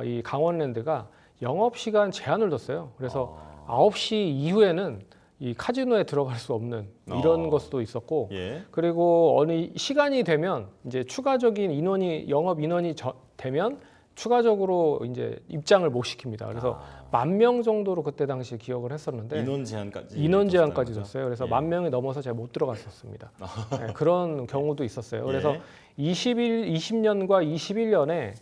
Speaker 3: 이 강원랜드가 영업 시간 제한을 뒀어요. 그래서 9시 이후에는 이 카지노에 들어갈 수 없는 이런 것도 있었고,
Speaker 2: 예.
Speaker 3: 그리고 어느 시간이 되면 이제 추가적인 영업 인원이 되면 추가적으로 이제 입장을 못 시킵니다. 그래서 10,000명 정도로 그때 당시 기억을 했었는데 인원 제한까지 뒀어요. 그래서
Speaker 2: 예.
Speaker 3: 10,000명이 넘어서 제가 못 들어갔었습니다. 네, 그런 경우도 있었어요. 그래서
Speaker 2: 예.
Speaker 3: 20년과 21년에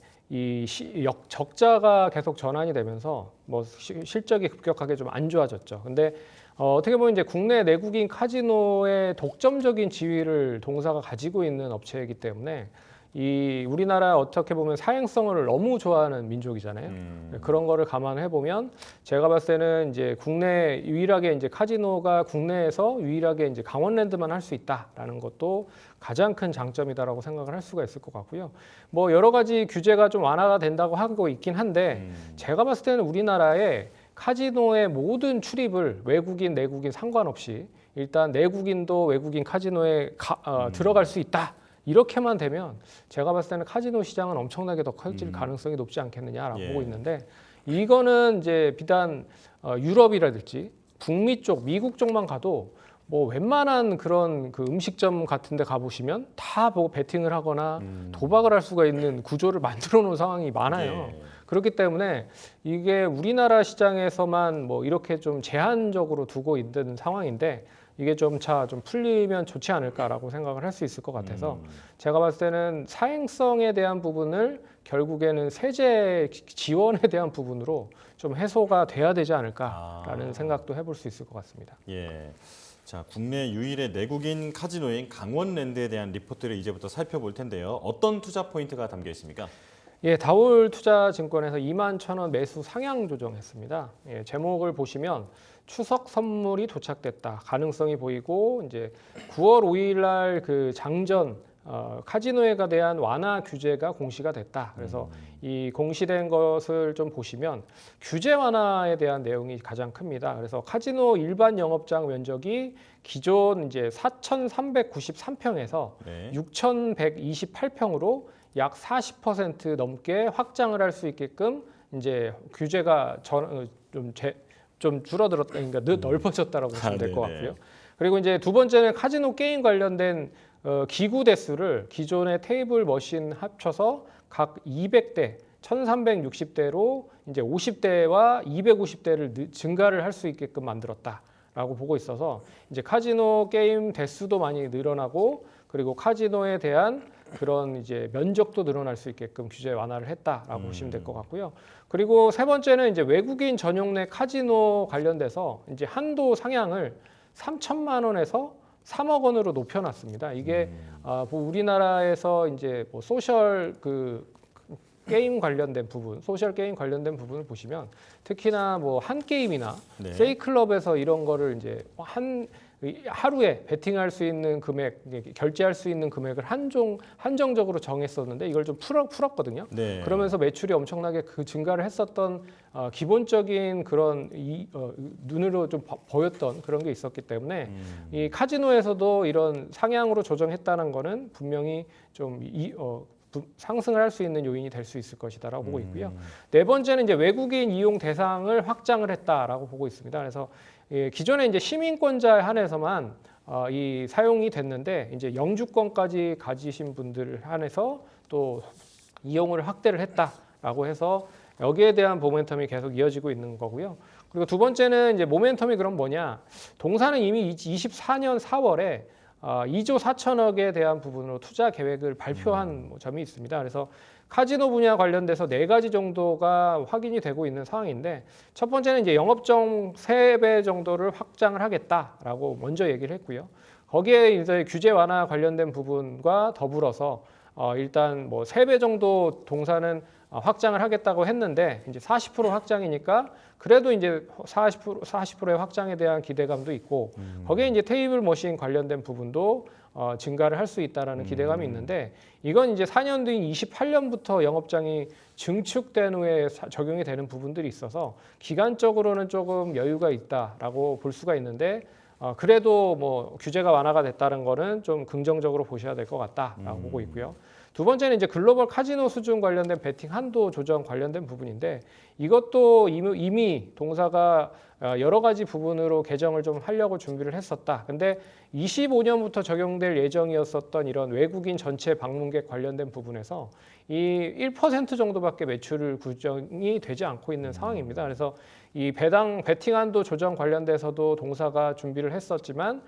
Speaker 3: 적자가 계속 전환이 되면서 뭐 실적이 급격하게 좀 안 좋아졌죠. 근데 어떻게 보면 이제 국내 내국인 카지노의 독점적인 지위를 동사가 가지고 있는 업체이기 때문에 이 우리나라 어떻게 보면 사행성을 너무 좋아하는 민족이잖아요. 그런 거를 감안해 보면 제가 봤을 때는 이제 국내 유일하게 이제 카지노가 국내에서 유일하게 이제 강원랜드만 할 수 있다라는 것도 가장 큰 장점이다라고 생각을 할 수가 있을 것 같고요. 뭐 여러 가지 규제가 좀 완화가 된다고 하고 있긴 한데 제가 봤을 때는 우리나라에 카지노의 모든 출입을 외국인, 내국인 상관없이 일단 내국인도 외국인 카지노에 들어갈 수 있다. 이렇게만 되면 제가 봤을 때는 카지노 시장은 엄청나게 더 커질 가능성이 높지 않겠느냐라고 보고 있는데 이거는 이제 비단 유럽이라든지 북미 쪽, 미국 쪽만 가도 뭐 웬만한 그런 그 음식점 같은 데 가보시면 다 보고 베팅을 하거나 도박을 할 수가 있는 구조를 만들어 놓은 상황이 많아요.
Speaker 2: 예.
Speaker 3: 그렇기 때문에 이게 우리나라 시장에서만 뭐 이렇게 좀 제한적으로 두고 있는 상황인데 이게 좀 풀리면 좋지 않을까라고 생각을 할 수 있을 것 같아서 제가 봤을 때는 사행성에 대한 부분을 결국에는 세제 지원에 대한 부분으로 좀 해소가 돼야 되지 않을까라는 생각도 해볼 수 있을 것 같습니다.
Speaker 2: 예. 자, 국내 유일의 내국인 카지노인 강원랜드에 대한 리포트를 이제부터 살펴볼 텐데요. 어떤 투자 포인트가 담겨 있습니까?
Speaker 3: 예, 다올투자증권에서 21,000원 매수 상향 조정했습니다. 예, 제목을 보시면 추석 선물이 도착됐다 가능성이 보이고 이제 9월 5일 날 그 장전 카지노에 대한 완화 규제가 공시가 됐다. 그래서 이 공시된 것을 좀 보시면 규제 완화에 대한 내용이 가장 큽니다. 그래서 카지노 일반 영업장 면적이 기존 이제 4,393평에서
Speaker 2: 네.
Speaker 3: 6,128평으로 약 40% 넘게 확장을 할 수 있게끔 이제 규제가 좀 줄어들었다, 그러니까 넓어졌다라고 보시면 될 것 같고요. 그리고 이제 두 번째는 카지노 게임 관련된 기구 대수를 기존의 테이블 머신 합쳐서 각 200대, 1,360대로 이제 50대와 250대를 증가를 할 수 있게끔 만들었다라고 보고 있어서 이제 카지노 게임 대수도 많이 늘어나고 그리고 카지노에 대한 그런 이제 면적도 늘어날 수 있게끔 규제 완화를 했다라고 보시면 될 것 같고요. 그리고 세 번째는 이제 외국인 전용 내 카지노 관련돼서 이제 한도 상향을 3천만 원에서 3억 원으로 높여놨습니다. 이게 뭐 우리나라에서 이제 뭐 소셜 게임 관련된 부분, 소셜 게임 관련된 부분을 보시면 특히나 뭐 한 게임이나
Speaker 2: 네.
Speaker 3: 세이클럽에서 이런 거를 이제 하루에 베팅할 수 있는 금액, 결제할 수 있는 금액을 한정적으로 정했었는데 이걸 좀 풀었거든요.
Speaker 2: 네.
Speaker 3: 그러면서 매출이 엄청나게 증가를 했었던 기본적인 그런 눈으로 좀 보였던 그런 게 있었기 때문에 이 카지노에서도 이런 상향으로 조정했다는 거는 분명히 좀 상승을 할 수 있는 요인이 될 수 있을 것이다라고 보고 있고요. 네 번째는 이제 외국인 이용 대상을 확장을 했다라고 보고 있습니다. 그래서 기존에 이제 시민권자에 한해서만 이 사용이 됐는데 이제 영주권까지 가지신 분들을 한해서 또 이용을 확대를 했다라고 해서 여기에 대한 모멘텀이 계속 이어지고 있는 거고요. 그리고 두 번째는 이제 모멘텀이 그럼 뭐냐? 동사는 이미 24년 4월에 2조 4천억에 대한 부분으로 투자 계획을 발표한 점이 있습니다. 그래서 카지노 분야 관련돼서 4가지 정도가 확인이 되고 있는 상황인데 첫 번째는 이제 영업정 3배 정도를 확장을 하겠다라고 먼저 얘기를 했고요. 거기에 이제 규제 완화 관련된 부분과 더불어서 일단 뭐 3배 정도 동사는 확장을 하겠다고 했는데 이제 40% 확장이니까 그래도 이제 40%의 확장에 대한 기대감도 있고 거기에 이제 테이블 머신 관련된 부분도 증가를 할 수 있다라는 기대감이 있는데 이건 이제 4년 뒤인 28년부터 영업장이 증축된 후에 적용이 되는 부분들이 있어서 기간적으로는 조금 여유가 있다라고 볼 수가 있는데 그래도 뭐 규제가 완화가 됐다는 거는 좀 긍정적으로 보셔야 될 것 같다라고 보고 있고요. 두 번째는 이제 글로벌 카지노 수준 관련된 베팅 한도 조정 관련된 부분인데 이것도 이미 동사가 여러 가지 부분으로 개정을 좀 하려고 준비를 했었다. 근데 25년부터 적용될 예정이었었던 이런 외국인 전체 방문객 관련된 부분에서 이 1% 정도밖에 매출 구정이 되지 않고 있는 상황입니다. 그래서 이 베팅 한도 조정 관련돼서도 동사가 준비를 했었지만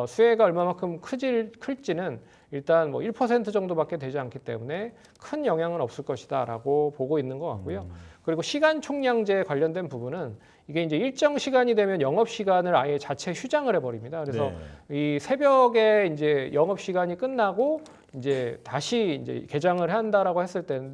Speaker 3: 수혜가 얼마만큼 클지는 일단 뭐 1% 정도밖에 되지 않기 때문에 큰 영향은 없을 것이다라고 보고 있는 것 같고요. 그리고 시간 총량제 관련된 부분은 이게 이제 일정 시간이 되면 영업 시간을 아예 자체 휴장을 해버립니다. 그래서 이 새벽에 이제 영업 시간이 끝나고 이제 다시 이제 개장을 한다라고 했을 때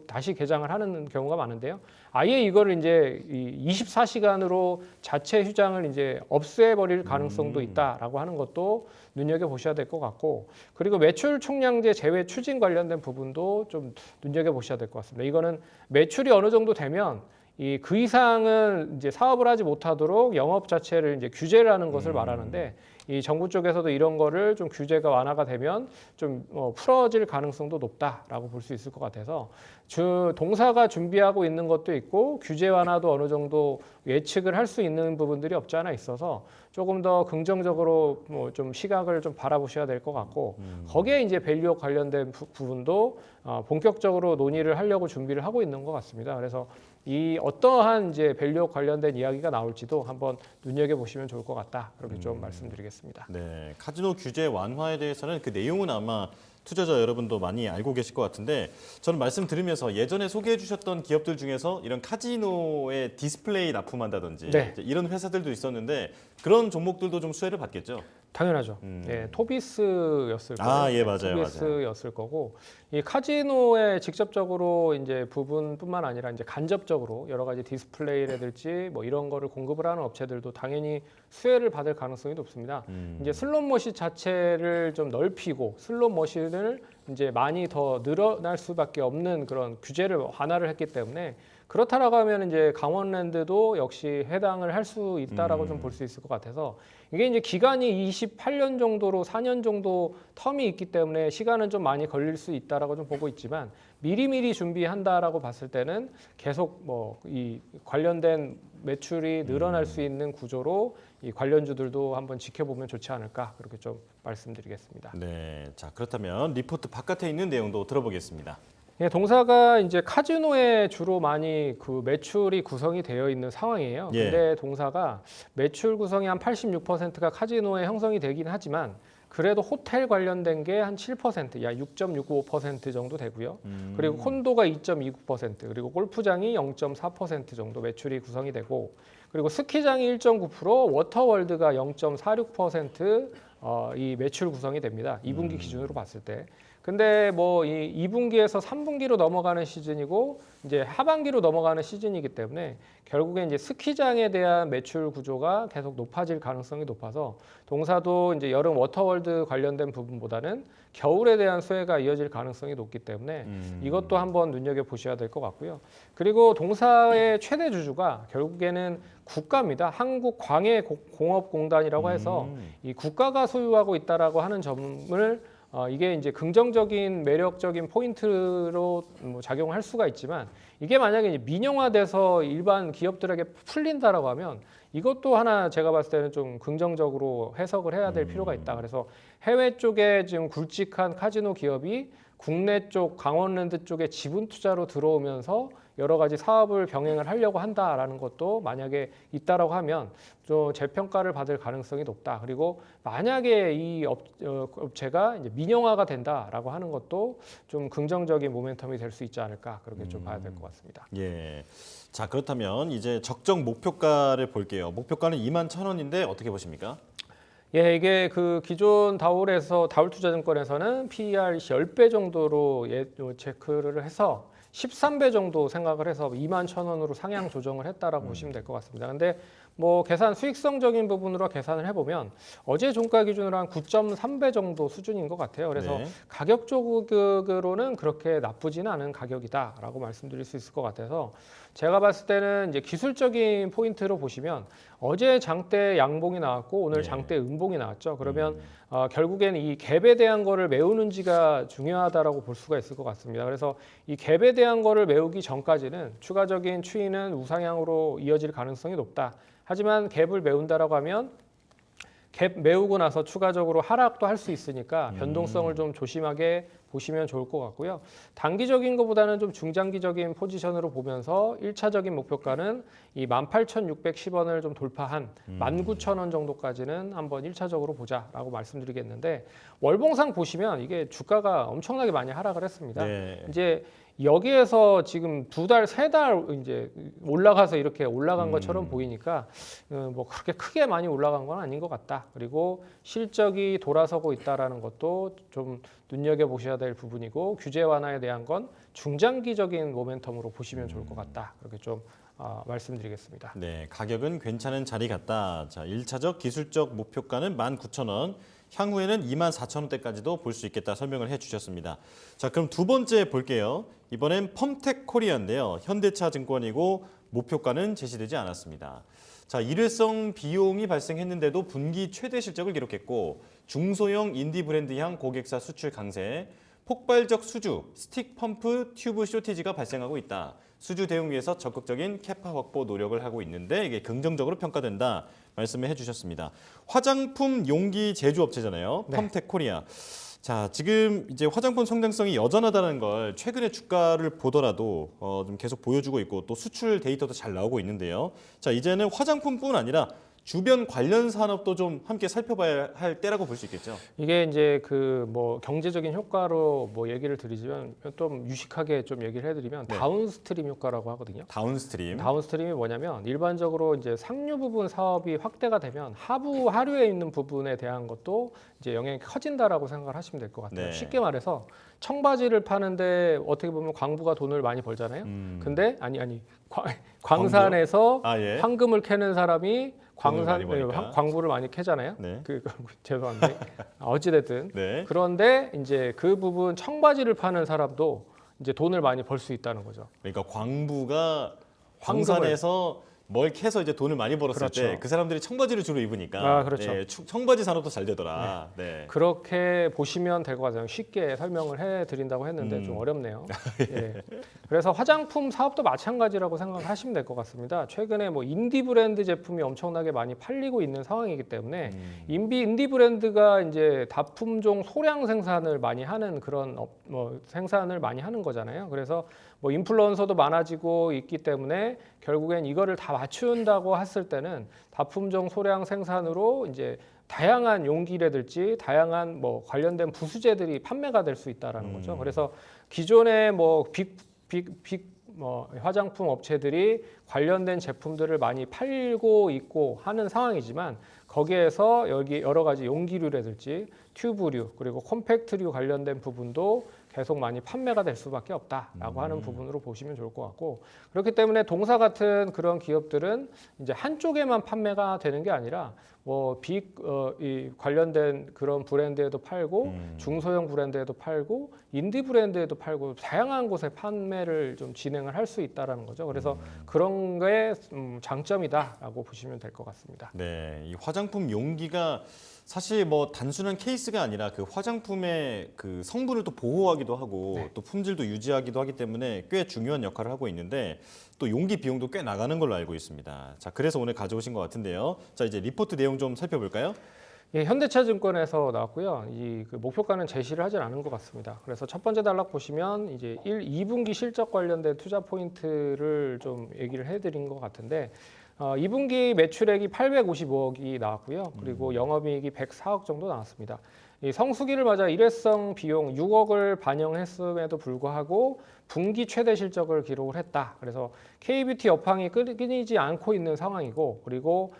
Speaker 3: 다시 개장을 하는 경우가 많은데요. 아예 이거를 이제 24시간으로 자체 휴장을 이제 없애버릴 가능성도 있다라고 하는 것도 눈여겨 보셔야 될 것 같고, 그리고 매출 총량제 제외 추진 관련된 부분도 좀 눈여겨 보셔야 될 것 같습니다. 이거는 매출이 어느 정도 되면 그 이상은 이제 사업을 하지 못하도록 영업 자체를 이제 규제를 하는 것을 말하는데, 이 정부 쪽에서도 이런 거를 좀 규제가 완화가 되면 좀 풀어질 가능성도 높다라고 볼 수 있을 것 같아서 동사가 준비하고 있는 것도 있고 규제 완화도 어느 정도 예측을 할 수 있는 부분들이 없지 않아 있어서 조금 더 긍정적으로 뭐 좀 시각을 좀 바라보셔야 될 것 같고, 거기에 이제 밸류업 관련된 부분도 본격적으로 논의를 하려고 준비를 하고 있는 것 같습니다. 그래서 이 어떠한 이제 밸류업 관련된 이야기가 나올지도 한번 눈여겨 보시면 좋을 것 같다, 그렇게 좀 말씀드리겠습니다.
Speaker 2: 네, 카지노 규제 완화에 대해서는 그 내용은 아마 투자자 여러분도 많이 알고 계실 것 같은데, 저는 말씀 들으면서 예전에 소개해 주셨던 기업들 중에서 이런 카지노에 디스플레이 납품한다든지
Speaker 3: 네.
Speaker 2: 이런 회사들도 있었는데 그런 종목들도 좀 수혜를 받겠죠?
Speaker 3: 당연하죠. 예, 토비스였을 거예요.
Speaker 2: 예, 맞아요,
Speaker 3: 토비스였을 거고, 이 카지노에 직접적으로 이제 부분뿐만 아니라 이제 간접적으로 여러 가지 디스플레이라든지 뭐 이런 거를 공급을 하는 업체들도 당연히 수혜를 받을 가능성이 높습니다. 이제 슬롯 머신 자체를 좀 넓히고 슬롯 머신을 이제 많이 더 늘어날 수밖에 없는 그런 규제를 완화를 했기 때문에, 그렇다라고 하면 이제 강원랜드도 역시 해당을 할 수 있다라고 좀 볼 수 있을 것 같아서, 이게 이제 기간이 28년 정도로 4년 정도 텀이 있기 때문에 시간은 좀 많이 걸릴 수 있다라고 좀 보고 있지만, 미리미리 준비한다라고 봤을 때는 계속 뭐 이 관련된 매출이 늘어날 수 있는 구조로 이 관련주들도 한번 지켜보면 좋지 않을까, 그렇게 좀 말씀드리겠습니다.
Speaker 2: 네, 자 그렇다면 리포트 바깥에 있는 내용도 들어보겠습니다.
Speaker 3: 예, 동사가 이제 카지노에 주로 많이 그 매출이 구성이 되어 있는 상황이에요.
Speaker 2: 예.
Speaker 3: 근데 동사가 매출 구성이 한 86%가 카지노에 형성이 되긴 하지만 그래도 호텔 관련된 게 한 7%, 약 6.65% 정도 되고요. 그리고 콘도가 2.29%, 그리고 골프장이 0.4% 정도 매출이 구성이 되고, 그리고 스키장이 1.9%, 워터월드가 0.46% 이 매출 구성이 됩니다. 2분기 기준으로 봤을 때. 근데 뭐 이 2분기에서 3분기로 넘어가는 시즌이고 이제 하반기로 넘어가는 시즌이기 때문에 결국에 이제 스키장에 대한 매출 구조가 계속 높아질 가능성이 높아서 동사도 이제 여름 워터월드 관련된 부분보다는 겨울에 대한 수혜가 이어질 가능성이 높기 때문에 이것도 한번 눈여겨 보셔야 될 것 같고요. 그리고 동사의 최대 주주가 결국에는 국가입니다. 한국광해공업공단이라고 해서 이 국가가 소유하고 있다라고 하는 점을 이게 이제 긍정적인 매력적인 포인트로 뭐 작용할 수가 있지만, 이게 만약에 이제 민영화돼서 일반 기업들에게 풀린다라고 하면 이것도 하나 제가 봤을 때는 좀 긍정적으로 해석을 해야 될 필요가 있다. 그래서 해외 쪽에 지금 굵직한 카지노 기업이 국내 쪽 강원랜드 쪽에 지분 투자로 들어오면서 여러 가지 사업을 병행을 하려고 한다라는 것도 만약에 있다라고 하면 좀 재평가를 받을 가능성이 높다. 그리고 만약에 이 업체가 이제 민영화가 된다라고 하는 것도 좀 긍정적인 모멘텀이 될 수 있지 않을까, 그렇게 좀 봐야 될 것 같습니다.
Speaker 2: 예. 자 그렇다면 이제 적정 목표가를 볼게요. 목표가는 21,000원인데 어떻게 보십니까?
Speaker 3: 예, 이게 그 기존 다울투자증권에서는 PER 10배 정도로 체크를 해서 13배 정도 생각을 해서 21,000원으로 상향 조정을 했다라고 보시면 될 것 같습니다. 근데 뭐 계산 수익성적인 부분으로 계산을 해보면 어제 종가 기준으로 한 9.3배 정도 수준인 것 같아요. 그래서
Speaker 2: 네.
Speaker 3: 가격적으로는 그렇게 나쁘지는 않은 가격이다라고 말씀드릴 수 있을 것 같아서 제가 봤을 때는 이제 기술적인 포인트로 보시면 어제 장대 양봉이 나왔고 오늘
Speaker 2: 네.
Speaker 3: 장대 음봉이 나왔죠. 그러면 결국엔 이 갭에 대한 거를 메우는지가 중요하다라고 볼 수가 있을 것 같습니다. 그래서 이 갭에 대한 거를 메우기 전까지는 추가적인 추이는 우상향으로 이어질 가능성이 높다. 하지만 갭을 메운다라고 하면 갭 메우고 나서 추가적으로 하락도 할 수 있으니까 변동성을 좀 조심하게 보시면 좋을 것 같고요. 단기적인 것보다는 좀 중장기적인 포지션으로 보면서 1차적인 목표가는 이 18,610원을 좀 돌파한 19,000원 정도까지는 한번 1차적으로 보자라고 말씀드리겠는데 월봉상 보시면 이게 주가가 엄청나게 많이 하락을 했습니다.
Speaker 2: 네.
Speaker 3: 이제 여기에서 지금 2달, 3달 이제 올라가서 이렇게 올라간 것처럼 보이니까 뭐 그렇게 크게 많이 올라간 건 아닌 것 같다. 그리고 실적이 돌아서고 있다라는 것도 좀 눈여겨 보셔야 될 부분이고 규제 완화에 대한 건 중장기적인 모멘텀으로 보시면 좋을 것 같다. 그렇게 좀 말씀드리겠습니다.
Speaker 2: 네, 가격은 괜찮은 자리 같다. 자, 1차적 기술적 목표가는 19,000원. 향후에는 24,000원대까지도 볼 수 있겠다 설명을 해주셨습니다. 자, 그럼 두 번째 볼게요. 이번엔 펌텍 코리아인데요. 현대차 증권이고 목표가는 제시되지 않았습니다. 자, 일회성 비용이 발생했는데도 분기 최대 실적을 기록했고 중소형 인디 브랜드향 고객사 수출 강세, 폭발적 수주, 스틱 펌프 튜브 쇼티지가 발생하고 있다. 수주 대응 위해서 적극적인 캐파 확보 노력을 하고 있는데 이게 긍정적으로 평가된다 말씀을 해주셨습니다. 화장품 용기 제조업체잖아요.
Speaker 3: 네.
Speaker 2: 펌텍 코리아. 자, 지금 이제 화장품 성장성이 여전하다는 걸 최근에 주가를 보더라도 좀 계속 보여주고 있고 또 수출 데이터도 잘 나오고 있는데요. 자, 이제는 화장품뿐 아니라 주변 관련 산업도 좀 함께 살펴봐야 할 때라고 볼 수 있겠죠.
Speaker 3: 이게 이제 그 뭐 경제적인 효과로 뭐 얘기를 드리지만 좀 유식하게 좀 얘기를 해드리면
Speaker 2: 네.
Speaker 3: 다운스트림 효과라고 하거든요.
Speaker 2: 다운스트림.
Speaker 3: 다운스트림이 뭐냐면 일반적으로 이제 상류 부분 사업이 확대가 되면 하류에 있는 부분에 대한 것도 이제 영향이 커진다라고 생각을 하시면 될 것 같아요.
Speaker 2: 네.
Speaker 3: 쉽게 말해서 청바지를 파는데 어떻게 보면 광부가 돈을 많이 벌잖아요. 근데 광산에서
Speaker 2: 예.
Speaker 3: 황금을 캐는 사람이
Speaker 2: 돈을 많이 버니까.
Speaker 3: 광부를 많이 캐잖아요.
Speaker 2: 네.
Speaker 3: 죄송한데 어찌됐든
Speaker 2: 네.
Speaker 3: 그런데 이제 그 부분 청바지를 파는 사람도 이제 돈을 많이 벌 수 있다는 거죠.
Speaker 2: 그러니까 광부가 광산에서 뭘 캐서 이제 돈을 많이 벌었을
Speaker 3: 그렇죠.
Speaker 2: 때 그 사람들이 청바지를 주로 입으니까
Speaker 3: 그렇죠.
Speaker 2: 예, 청바지 산업도 잘 되더라. 네.
Speaker 3: 그렇게 보시면 될 것 같아요. 쉽게 설명을 해드린다고 했는데 좀 어렵네요. 예. 그래서 화장품 사업도 마찬가지라고 생각을 하시면 될 것 같습니다. 최근에 뭐 인디 브랜드 제품이 엄청나게 많이 팔리고 있는 상황이기 때문에 인디 브랜드가 이제 다품종 소량 생산을 많이 하는 그런 생산을 많이 하는 거잖아요. 그래서 뭐 인플루언서도 많아지고 있기 때문에 결국엔 이거를 다 맞춘다고 했을 때는 다품종 소량 생산으로 이제 다양한 용기라든지 다양한 뭐 관련된 부수제들이 판매가 될 수 있다라는 거죠. 그래서 기존의 뭐 화장품 업체들이 관련된 제품들을 많이 팔고 있고 하는 상황이지만 거기에서 여기 여러 가지 용기류라든지 튜브류 그리고 컴팩트류 관련된 부분도 계속 많이 판매가 될 수밖에 없다라고 하는 부분으로 보시면 좋을 것 같고 그렇기 때문에 동사 같은 그런 기업들은 이제 한쪽에만 판매가 되는 게 아니라 뭐 이 관련된 그런 브랜드에도 팔고 중소형 브랜드에도 팔고 인디 브랜드에도 팔고 다양한 곳에 판매를 좀 진행을 할 수 있다라는 거죠. 그래서 그런 게 장점이다라고 보시면 될 것 같습니다.
Speaker 2: 네, 이 화장품 용기가 사실 뭐 단순한 케이스가 아니라 그 화장품의 그 성분을 또 보호하기도 하고 또 품질도 유지하기도 하기 때문에 꽤 중요한 역할을 하고 있는데 또 용기 비용도 꽤 나가는 걸로 알고 있습니다. 자, 그래서 오늘 가져오신 것 같은데요. 자, 이제 리포트 내용 좀 살펴볼까요?
Speaker 3: 예, 현대차증권에서 나왔고요. 그 목표가는 제시를 하진 않은 것 같습니다. 그래서 첫 번째 단락 보시면 이제 2분기 실적 관련된 투자 포인트를 좀 얘기를 해드린 것 같은데 2분기 매출액이 855억이 나왔고요. 그리고 영업이익이 104억 정도 나왔습니다. 이 성수기를 맞아 일회성 비용 6억을 반영했음에도 불구하고 분기 최대 실적을 기록을 했다. 그래서 K뷰티 여팡이 끊이지 않고 있는 상황이고, 그리고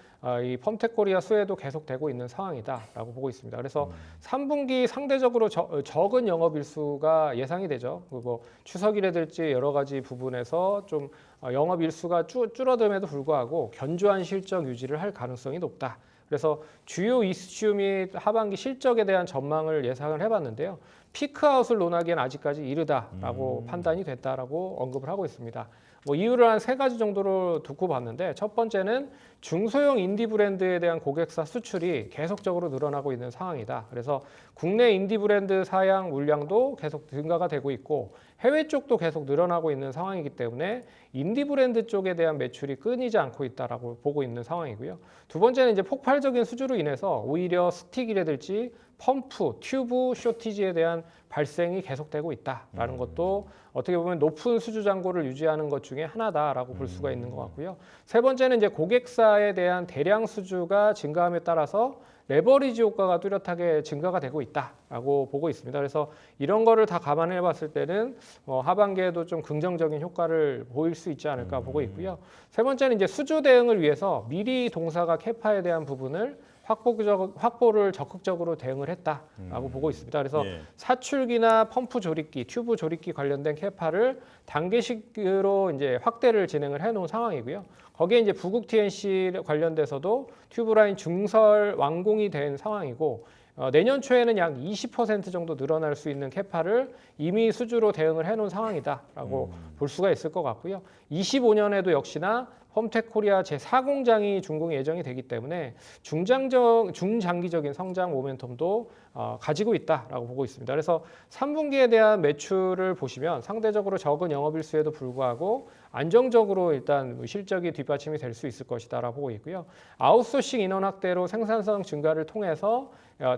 Speaker 3: 이 펌텍코리아 수혜도 계속되고 있는 상황이다라고 보고 있습니다. 그래서 3분기 상대적으로 적은 영업일수가 예상이 되죠. 그리고 추석이라든지 여러 가지 부분에서 좀 영업일수가 줄어듦에도 불구하고 견조한 실적 유지를 할 가능성이 높다. 그래서 주요 이슈 및 하반기 실적에 대한 전망을 예상을 해봤는데요. 피크아웃을 논하기엔 아직까지 이르다라고 판단이 됐다라고 언급을 하고 있습니다. 뭐 이유를 한 3가지 정도로 두고 봤는데, 첫 번째는 중소형 인디 브랜드에 대한 고객사 수출이 계속적으로 늘어나고 있는 상황이다. 그래서 국내 인디 브랜드 사양 물량도 계속 증가가 되고 있고 해외 쪽도 계속 늘어나고 있는 상황이기 때문에 인디 브랜드 쪽에 대한 매출이 끊이지 않고 있다라고 보고 있는 상황이고요. 두 번째는 이제 폭발적인 수주로 인해서 오히려 스틱이라든지 펌프, 튜브 쇼티지에 대한 발생이 계속되고 있다라는 것도 어떻게 보면 높은 수주 잔고를 유지하는 것 중에 하나다라고 볼 수가 있는 것 같고요. 세 번째는 이제 고객사에 대한 대량 수주가 증가함에 따라서 레버리지 효과가 뚜렷하게 증가가 되고 있다라고 보고 있습니다. 그래서 이런 거를 다 감안해 봤을 때는 하반기에도 좀 긍정적인 효과를 보일 수 있지 않을까 보고 있고요. 세 번째는 이제 수주 대응을 위해서 미리 동사가 캐파에 대한 부분을 확보를 적극적으로 대응을 했다라고 보고 있습니다. 그래서
Speaker 2: 예.
Speaker 3: 사출기나 펌프 조립기, 튜브 조립기 관련된 캐파를 단계식으로 이제 확대를 진행을 해놓은 상황이고요. 거기에 이제 부국 TNC 관련돼서도 튜브라인 중설 완공이 된 상황이고, 내년 초에는 약 20% 정도 늘어날 수 있는 캐파를 이미 수주로 대응을 해놓은 상황이다라고 볼 수가 있을 것 같고요. 25년에도 역시나 펌텍코리아 제4공장이 준공 예정이 되기 때문에 중장기적인 성장 모멘텀도 가지고 있다라고 보고 있습니다. 그래서 3분기에 대한 매출을 보시면 상대적으로 적은 영업일수에도 불구하고 안정적으로 일단 실적이 뒷받침이 될 수 있을 것이다라고 보고 있고요. 아웃소싱 인원 확대로 생산성 증가를 통해서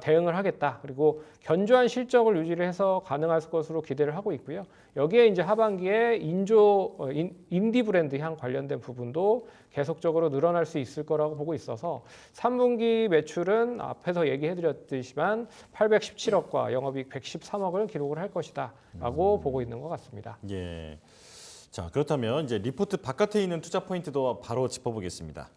Speaker 3: 대응을 하겠다. 그리고 견조한 실적을 유지를 해서 가능할 것으로 기대를 하고 있고요. 여기에 이제 하반기에 인디 브랜드 향 관련된 부분도 계속적으로 늘어날 수 있을 거라고 보고 있어서 3분기 매출은 앞에서 얘기해드렸듯이만 817억과 영업이익 113억을 기록을 할 것이다라고 보고 있는 것 같습니다.
Speaker 2: 예. 자, 그렇다면 이제 리포트 바깥에 있는 투자 포인트도 바로 짚어보겠습니다.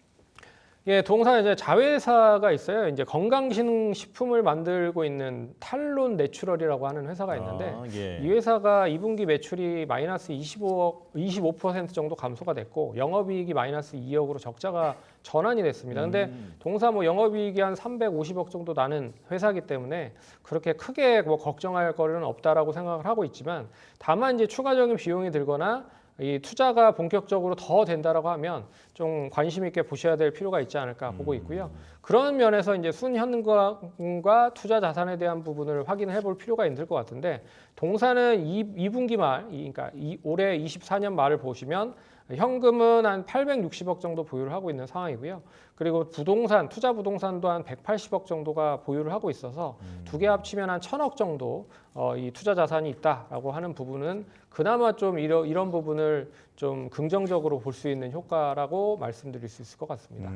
Speaker 3: 예, 동산 이제 자회사가 있어요. 이제 건강식품을 만들고 있는 탈론 내추럴이라고 하는 회사가 있는데,
Speaker 2: 예.
Speaker 3: 이 회사가 2분기 매출이 마이너스 25% 정도 감소가 됐고 영업이익이 마이너스 2억으로 적자가 전환이 됐습니다. 근데 동사 뭐 영업이익이 한 350억 정도 나는 회사이기 때문에 그렇게 크게 뭐 걱정할 거리는 없다라고 생각을 하고 있지만, 다만 이제 추가적인 비용이 들거나 이 투자가 본격적으로 더 된다라고 하면 좀 관심 있게 보셔야 될 필요가 있지 않을까 보고 있고요. 그런 면에서 이제 순현금과 투자 자산에 대한 부분을 확인해 볼 필요가 있을 것 같은데, 동사는 2분기 말, 그러니까 올해 24년 말을 보시면 현금은 한 860억 정도 보유를 하고 있는 상황이고요. 그리고 부동산, 투자 부동산도 한 180억 정도가 보유를 하고 있어서 두 개 합치면 한 1,000억 정도 이 투자 자산이 있다라고 하는 부분은 그나마 좀 이런 부분을 좀 긍정적으로 볼 수 있는 효과라고 말씀드릴 수 있을 것 같습니다.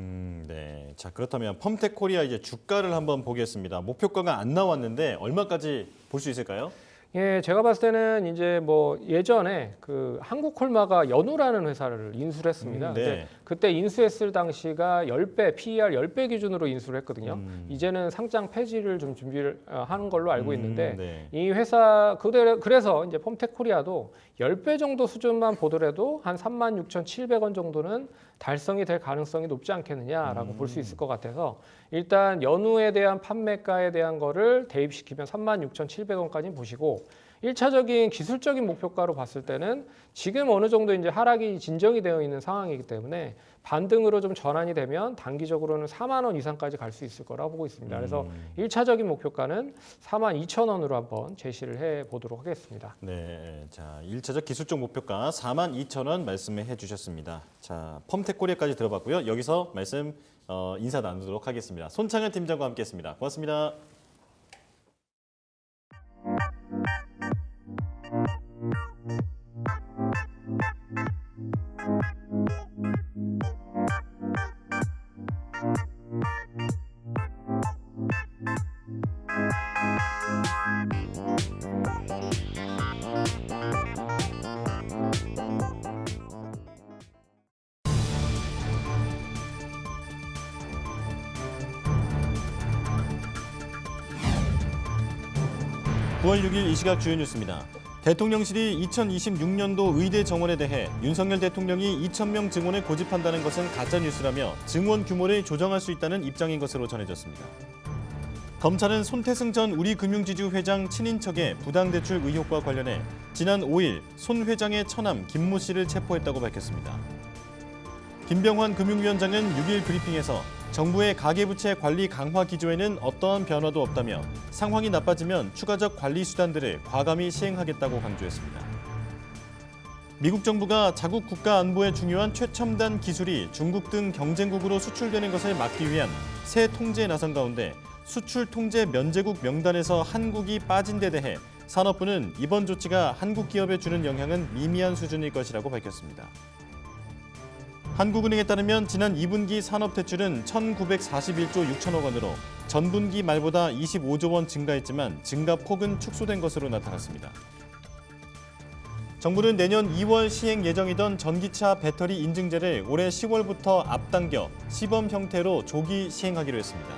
Speaker 2: 네. 자, 그렇다면 펌텍코리아 이제 주가를 한번 보겠습니다. 목표가가 안 나왔는데 얼마까지 볼 수 있을까요?
Speaker 3: 예, 제가 봤을 때는 이제 뭐 예전에 그 한국콜마가 연우라는 회사를 인수를 했습니다.
Speaker 2: 네.
Speaker 3: 근데 그때 인수했을 당시가 10배, PER 10배 기준으로 인수를 했거든요. 이제는 상장 폐지를 좀 준비를 하는 걸로 알고 있는데,
Speaker 2: 네.
Speaker 3: 이 회사 그래서 이제 펌텍코리아도 10배 정도 수준만 보더라도 한 36,700원 정도는 달성이 될 가능성이 높지 않겠느냐라고 볼 수 있을 것 같아서, 일단 연우에 대한 판매가에 대한 거를 대입시키면 36,700원까지 보시고, 1차적인 기술적인 목표가로 봤을 때는 지금 어느 정도 이제 하락이 진정이 되어 있는 상황이기 때문에 반등으로 좀 전환이 되면 단기적으로는 4만 원 이상까지 갈 수 있을 거라고 보고 있습니다. 그래서 1차적인 목표가는 42,000원으로 한번 제시를 해 보도록 하겠습니다.
Speaker 2: 네, 자 1차적 기술적 목표가 42,000원 말씀해 주셨습니다. 자, 펌텍코리아까지 들어봤고요. 여기서 말씀 인사 나누도록 하겠습니다. 손창현 팀장과 함께했습니다. 고맙습니다. 9월 6일 이 시각 주요 뉴스입니다. 대통령실이 2026년도 의대 정원에 대해 윤석열 대통령이 2,000명 증원을 고집한다는 것은 가짜뉴스라며 증원 규모를 조정할 수 있다는 입장인 것으로 전해졌습니다. 검찰은 손태승 전 우리금융지주 회장 친인척의 부당대출 의혹과 관련해 지난 5일 손 회장의 처남 김모 씨를 체포했다고 밝혔습니다. 김병환 금융위원장은 6일 브리핑에서 정부의 가계부채 관리 강화 기조에는 어떠한 변화도 없다며 상황이 나빠지면 추가적 관리 수단들을 과감히 시행하겠다고 강조했습니다. 미국 정부가 자국 국가 안보에 중요한 최첨단 기술이 중국 등 경쟁국으로 수출되는 것을 막기 위한 새 통제에 나선 가운데 수출 통제 면제국 명단에서 한국이 빠진 데 대해 산업부는 이번 조치가 한국 기업에 주는 영향은 미미한 수준일 것이라고 밝혔습니다. 한국은행에 따르면 지난 2분기 산업대출은 1,941조 6천억 원으로 전분기 말보다 25조 원 증가했지만 증가폭은 축소된 것으로 나타났습니다. 정부는 내년 2월 시행 예정이던 전기차 배터리 인증제를 올해 10월부터 앞당겨 시범 형태로 조기 시행하기로 했습니다.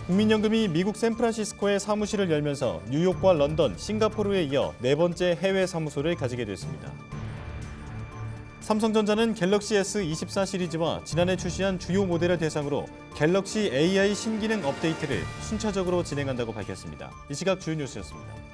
Speaker 2: 국민연금이 미국 샌프란시스코에 사무실을 열면서 뉴욕과 런던, 싱가포르에 이어 네 번째 해외 사무소를 가지게 됐습니다. 삼성전자는 갤럭시 S24 시리즈와 지난해 출시한 주요 모델을 대상으로 갤럭시 AI 신기능 업데이트를 순차적으로 진행한다고 밝혔습니다. 이 시각 주요 뉴스였습니다.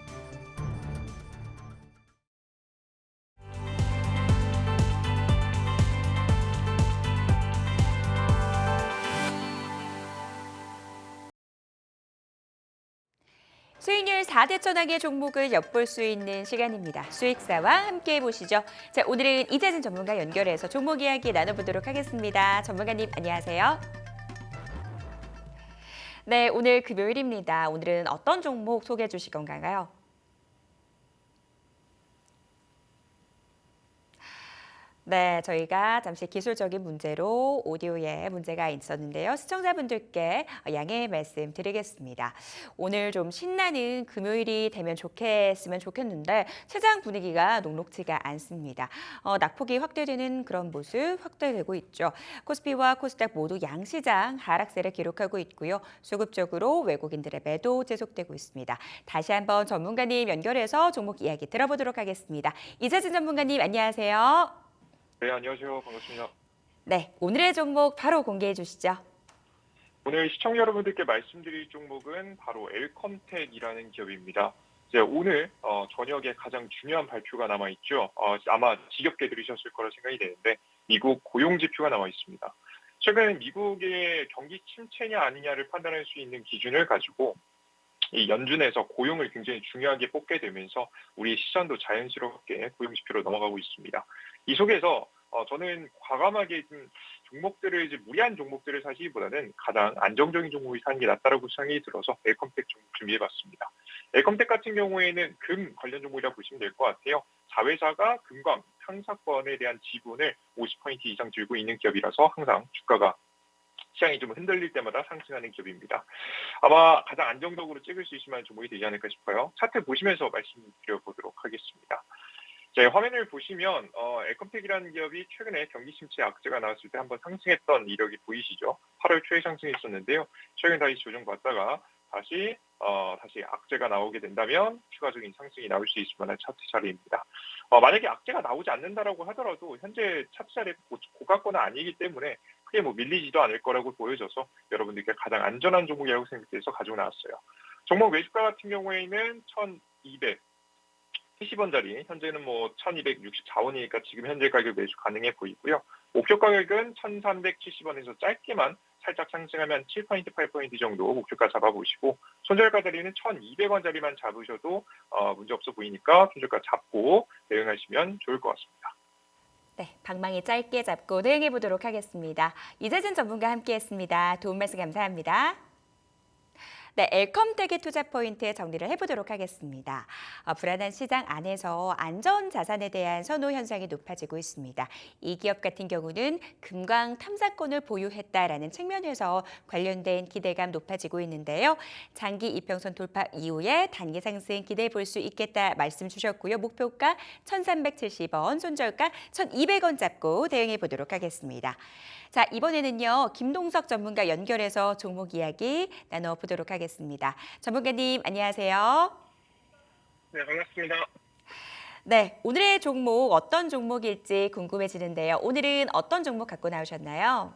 Speaker 1: 수익률 4대 천왕의 종목을 엿볼 수 있는 시간입니다. 수익사와 함께해 보시죠. 자, 오늘은 이재진 전문가 연결해서 종목 이야기 나눠보도록 하겠습니다. 전문가님 안녕하세요. 네, 오늘 금요일입니다. 오늘은 어떤 종목 소개해 주실 건가요? 네, 저희가 잠시 기술적인 문제로 오디오에 문제가 있었는데요. 시청자분들께 양해의 말씀 드리겠습니다. 오늘 좀 신나는 금요일이 되면 좋겠는데 시장 분위기가 녹록지가 않습니다. 낙폭이 확대되는 그런 모습 확대되고 있죠. 코스피와 코스닥 모두 양시장 하락세를 기록하고 있고요. 수급적으로 외국인들의 매도 지속되고 있습니다. 다시 한번 전문가님 연결해서 종목 이야기 들어보도록 하겠습니다. 이재진 전문가님 안녕하세요.
Speaker 5: 네, 안녕하세요. 반갑습니다.
Speaker 1: 네, 오늘의 종목 바로 공개해 주시죠.
Speaker 5: 오늘 시청자 여러분들께 말씀드릴 종목은 바로 엘컴텍이라는 기업입니다. 이제 오늘 저녁에 가장 중요한 발표가 남아 있죠. 아마 지겹게 들으셨을 거라 생각이 되는데 미국 고용 지표가 남아 있습니다. 최근 미국의 경기 침체냐 아니냐를 판단할 수 있는 기준을 가지고 이 연준에서 고용을 굉장히 중요하게 뽑게 되면서 우리의 시선도 자연스럽게 고용 지표로 넘어가고 있습니다. 이 속에서 저는 과감하게 좀 종목들을 이제 무리한 종목들을 사시기보다는 가장 안정적인 종목을 사는 게 낫다라고 생각이 들어서 엘컴텍 종목 준비해봤습니다. 엘컴텍 같은 경우에는 금 관련 종목이라고 보시면 될 것 같아요. 자회사가 금광 탕사권에 대한 지분을 50% 이상 들고 있는 기업이라서 항상 주가가 시장이 좀 흔들릴 때마다 상승하는 기업입니다. 아마 가장 안정적으로 찍을 수 있을 만한 종목이 되지 않을까 싶어요. 차트 보시면서 말씀드려보도록 하겠습니다. 자, 화면을 보시면 엘컴텍이라는 기업이 최근에 경기 침체 악재가 나왔을 때 한번 상승했던 이력이 보이시죠? 8월 초에 상승했었는데요. 최근 다시 조정받다가 다시 악재가 나오게 된다면 추가적인 상승이 나올 수 있을 만한 차트 자리입니다. 만약에 악재가 나오지 않는다라고 하더라도 현재 차트 자리가 고가권은 아니기 때문에 크게 밀리지도 않을 거라고 보여져서 여러분들께 가장 안전한 종목이라고 생각해서 가지고 나왔어요. 종목 매수가 같은 경우에는 1,270원짜리, 현재는 1,264원이니까 지금 현재 가격 매수 가능해 보이고요. 목표 가격은 1,370원에서 짧게만 살짝 상승하면 7%, 8% 정도 목표가 잡아보시고 손절가 자리는 1,200원짜리만 잡으셔도 문제없어 보이니까 손절가 잡고 대응하시면 좋을 것 같습니다.
Speaker 1: 네, 방망이 짧게 잡고 대응해 보도록 하겠습니다. 이재진 전문가 함께했습니다. 도움 말씀 감사합니다. 네, 엘컴텍의 투자 포인트 정리를 해보도록 하겠습니다. 불안한 시장 안에서 안전 자산에 대한 선호 현상이 높아지고 있습니다. 이 기업 같은 경우는 금광 탐사권을 보유했다라는 측면에서 관련된 기대감 높아지고 있는데요. 장기 이평선 돌파 이후에 단기 상승 기대해 볼 수 있겠다 말씀 주셨고요. 목표가 1,370원, 손절가 1,200원 잡고 대응해 보도록 하겠습니다. 자, 이번에는요. 김동석 전문가 연결해서 종목 이야기 나눠보도록 하겠습니다. 하겠습니다. 전문가님 안녕하세요.
Speaker 6: 네, 반갑습니다.
Speaker 1: 네, 오늘의 종목 어떤 종목일지 궁금해지는데요. 오늘은 어떤 종목 갖고 나오셨나요?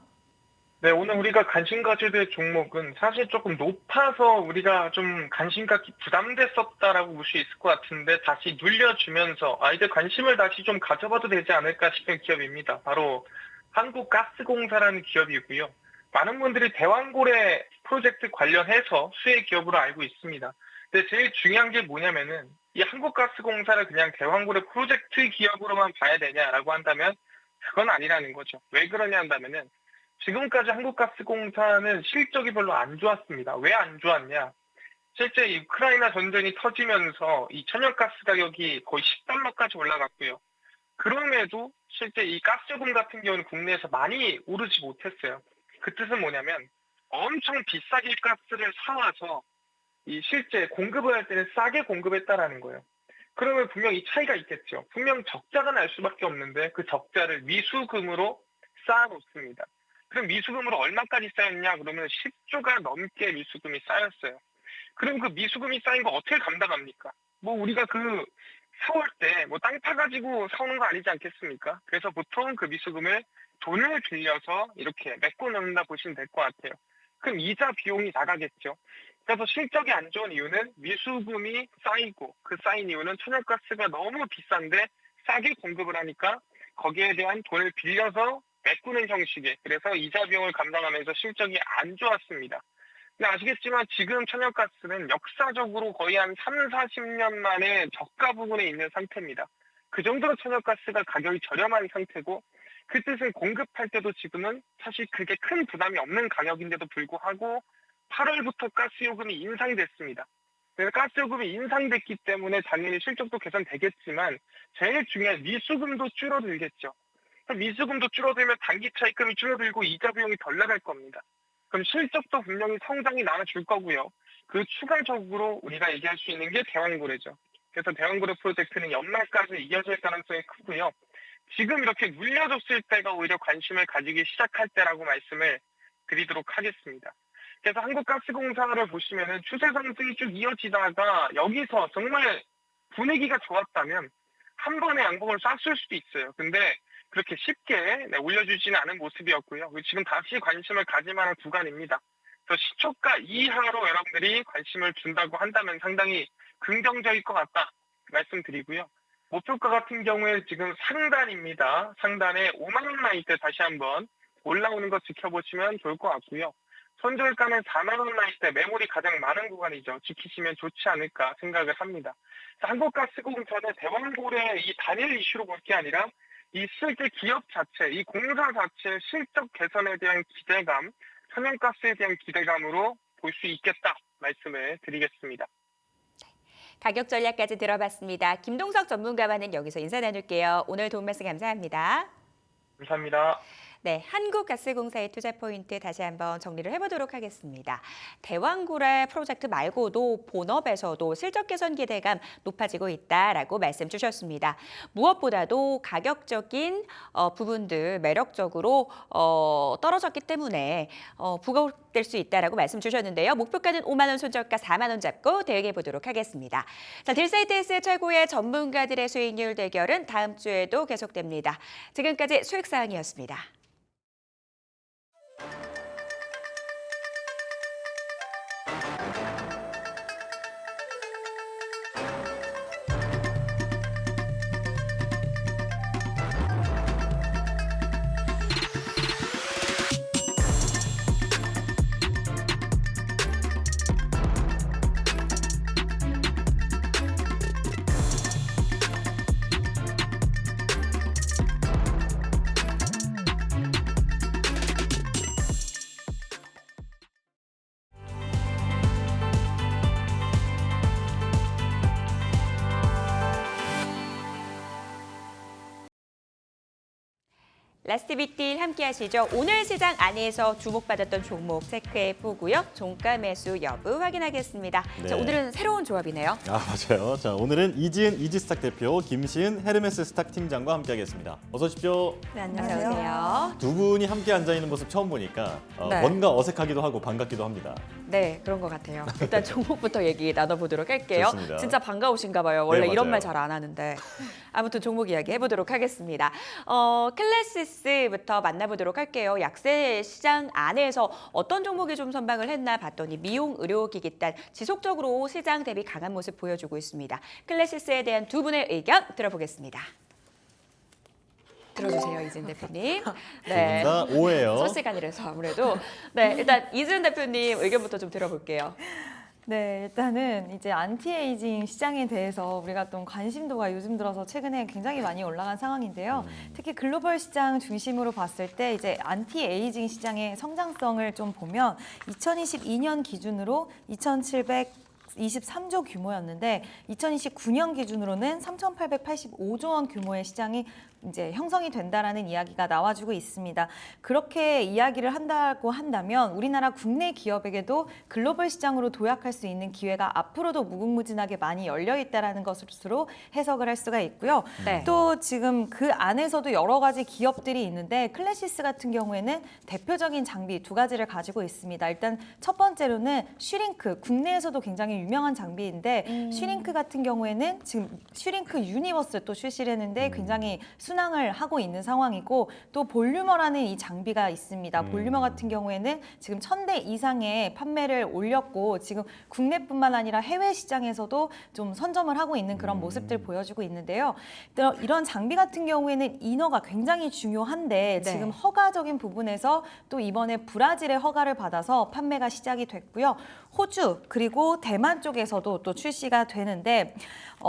Speaker 6: 네, 오늘 우리가 관심 가져야 될 종목은 사실 조금 높아서 우리가 좀 관심 갖기 부담됐었다라고 볼 수 있을 것 같은데 다시 눌려주면서 이제 관심을 다시 좀 가져봐도 되지 않을까 싶은 기업입니다. 바로 한국가스공사라는 기업이고요. 많은 분들이 대왕고래 프로젝트 관련해서 수혜 기업으로 알고 있습니다. 근데 제일 중요한 게 뭐냐면은 이 한국가스공사를 그냥 대왕고래 프로젝트 기업으로만 봐야 되냐라고 한다면 그건 아니라는 거죠. 왜 그러냐 한다면은 지금까지 한국가스공사는 실적이 별로 안 좋았습니다. 왜 안 좋았냐? 실제 이 우크라이나 전쟁이 터지면서 이 천연가스 가격이 거의 $10까지 올라갔고요. 그럼에도 실제 이 가스요금 같은 경우는 국내에서 많이 오르지 못했어요. 그 뜻은 뭐냐면 엄청 비싸게 가스를 사와서 이 실제 공급을 할 때는 싸게 공급했다라는 거예요. 그러면 분명 이 차이가 있겠죠. 분명 적자가 날 수밖에 없는데 그 적자를 미수금으로 쌓아놓습니다. 그럼 미수금으로 얼마까지 쌓였냐? 그러면 10조가 넘게 미수금이 쌓였어요. 그럼 그 미수금이 쌓인 거 어떻게 감당합니까? 뭐 우리가 그 사올 때 뭐 땅 파가지고 사오는 거 아니지 않겠습니까? 그래서 보통 그 미수금을 돈을 빌려서 이렇게 메꿔 넣는다 보시면 될 것 같아요. 그럼 이자 비용이 나가겠죠. 그래서 실적이 안 좋은 이유는 미수금이 쌓이고 그 쌓인 이유는 천연가스가 너무 비싼데 싸게 공급을 하니까 거기에 대한 돈을 빌려서 메꾸는 형식의 그래서 이자 비용을 감당하면서 실적이 안 좋았습니다. 근데 아시겠지만 지금 천연가스는 역사적으로 거의 한 30-40년 만에 저가 부분에 있는 상태입니다. 그 정도로 천연가스가 가격이 저렴한 상태고 그 뜻은 공급할 때도 지금은 사실 그게 큰 부담이 없는 가격인데도 불구하고 8월부터 가스요금이 인상됐습니다. 그래서 가스요금이 인상됐기 때문에 당연히 실적도 개선되겠지만 제일 중요한 미수금도 줄어들겠죠. 미수금도 줄어들면 단기 차입금이 줄어들고 이자 비용이 덜 나갈 겁니다. 그럼 실적도 분명히 성장이 나와줄 거고요. 그 추가적으로 우리가 얘기할 수 있는 게 대왕고래죠. 그래서 대왕고래 프로젝트는 연말까지 이어질 가능성이 크고요. 지금 이렇게 물려줬을 때가 오히려 관심을 가지기 시작할 때라고 말씀을 드리도록 하겠습니다. 그래서 한국가스공사를 보시면은 추세 상승이 쭉 이어지다가 여기서 정말 분위기가 좋았다면 한 번에 양봉을 쐈을 수도 있어요. 근데 그렇게 쉽게 올려주지는 않은 모습이었고요. 지금 다시 관심을 가질 만한 구간입니다. 그래서 시초가 이하로 여러분들이 관심을 준다고 한다면 상당히 긍정적일 것 같다 말씀드리고요. 목표가 같은 경우에 지금 상단입니다. 상단에 5만 원 라인 때 다시 한번 올라오는 거 지켜보시면 좋을 것 같고요. 손절가는 4만 원 라인 때 매물이 가장 많은 구간이죠. 지키시면 좋지 않을까 생각을 합니다. 한국가스공사는 대왕고래 이 단일 이슈로 볼 게 아니라 이 실제 기업 자체, 이 공사 자체의 실적 개선에 대한 기대감, 천연가스에 대한 기대감으로 볼 수 있겠다 말씀을 드리겠습니다.
Speaker 1: 가격 전략까지 들어봤습니다. 김동석 전문가와는 여기서 인사 나눌게요. 오늘 도움 말씀 감사합니다.
Speaker 6: 감사합니다.
Speaker 1: 네, 한국가스공사의 투자 포인트 다시 한번 정리를 해보도록 하겠습니다. 대왕고래 프로젝트 말고도 본업에서도 실적 개선 기대감 높아지고 있다라고 말씀 주셨습니다. 무엇보다도 가격적인 부분들 매력적으로 떨어졌기 때문에 부각될 수 있다라고 말씀 주셨는데요. 목표가는 5만 원, 손절가 4만 원 잡고 대응해 보도록 하겠습니다. 자, 딜사이트S 최고의 전문가들의 수익률 대결은 다음 주에도 계속됩니다. 지금까지 수익사항이었습니다. 라스트 빅딜 함께 하시죠. 오늘 시장 안에서 주목받았던 종목 체크해 보고요. 종가 매수 여부 확인하겠습니다.
Speaker 2: 네.
Speaker 1: 자, 오늘은 새로운 조합이네요.
Speaker 2: 아, 맞아요. 자, 오늘은 이지은 이지스탁 대표, 김시은 헤르메스 스탁 팀장과 함께하겠습니다. 어서 오십시오.
Speaker 1: 네, 안녕하세요.
Speaker 2: 두 분이 함께 앉아 있는 모습 처음 보니까
Speaker 1: 네.
Speaker 2: 뭔가 어색하기도 하고 반갑기도 합니다.
Speaker 1: 네, 그런 것 같아요. 일단 종목부터 얘기 나눠보도록 할게요.
Speaker 2: 좋습니다.
Speaker 1: 진짜 반가우신가 봐요. 원래
Speaker 2: 네,
Speaker 1: 이런
Speaker 2: 맞아요.
Speaker 1: 말 잘 안 하는데. 아무튼 종목 이야기 해보도록 하겠습니다. 클래시스부터 만나보도록 할게요. 약세 시장 안에서 어떤 종목이 좀 선방을 했나 봤더니 미용 의료기기단 지속적으로 시장 대비 강한 모습 보여주고 있습니다. 클래시스에 대한 두 분의 의견 들어보겠습니다. 들어주세요, 이진 대표님. 네.
Speaker 2: 두 분 다 오해요.
Speaker 1: 첫 시간이라서 아무래도. 네, 일단 이진 대표님 의견부터 좀 들어볼게요.
Speaker 7: 네, 일단은 이제 안티에이징 시장에 대해서 우리가 좀 관심도가 요즘 들어서 최근에 굉장히 많이 올라간 상황인데요. 특히 글로벌 시장 중심으로 봤을 때 이제 안티에이징 시장의 성장성을 좀 보면 2022년 기준으로 2,723조 규모였는데 2029년 기준으로는 3,885조 원 규모의 시장이 이제 형성이 된다라는 이야기가 나와주고 있습니다. 그렇게 이야기를 한다고 한다면 우리나라 국내 기업에게도 글로벌 시장으로 도약할 수 있는 기회가 앞으로도 무궁무진하게 많이 열려 있다라는 것으로 해석을 할 수가 있고요.
Speaker 1: 네.
Speaker 7: 또 지금 그 안에서도 여러 가지 기업들이 있는데 클래시스 같은 경우에는 대표적인 장비 두 가지를 가지고 있습니다. 일단 첫 번째로는 슈링크, 국내에서도 굉장히 유명한 장비인데 슈링크 같은 경우에는 지금 슈링크 유니버스 또 출시를 했는데 굉장히 순항을 하고 있는 상황이고 또 볼류머라는 이 장비가 있습니다. 볼류머 같은 경우에는 지금 1,000대 이상의 판매를 올렸고 지금 국내뿐만 아니라 해외 시장에서도 좀 선점을 하고 있는 그런 모습들 보여주고 있는데요. 또 이런 장비 같은 경우에는 인허가 굉장히 중요한데
Speaker 1: 네.
Speaker 7: 지금 허가적인 부분에서 또 이번에 브라질의 허가를 받아서 판매가 시작이 됐고요. 호주 그리고 대만 쪽에서도 또 출시가 되는데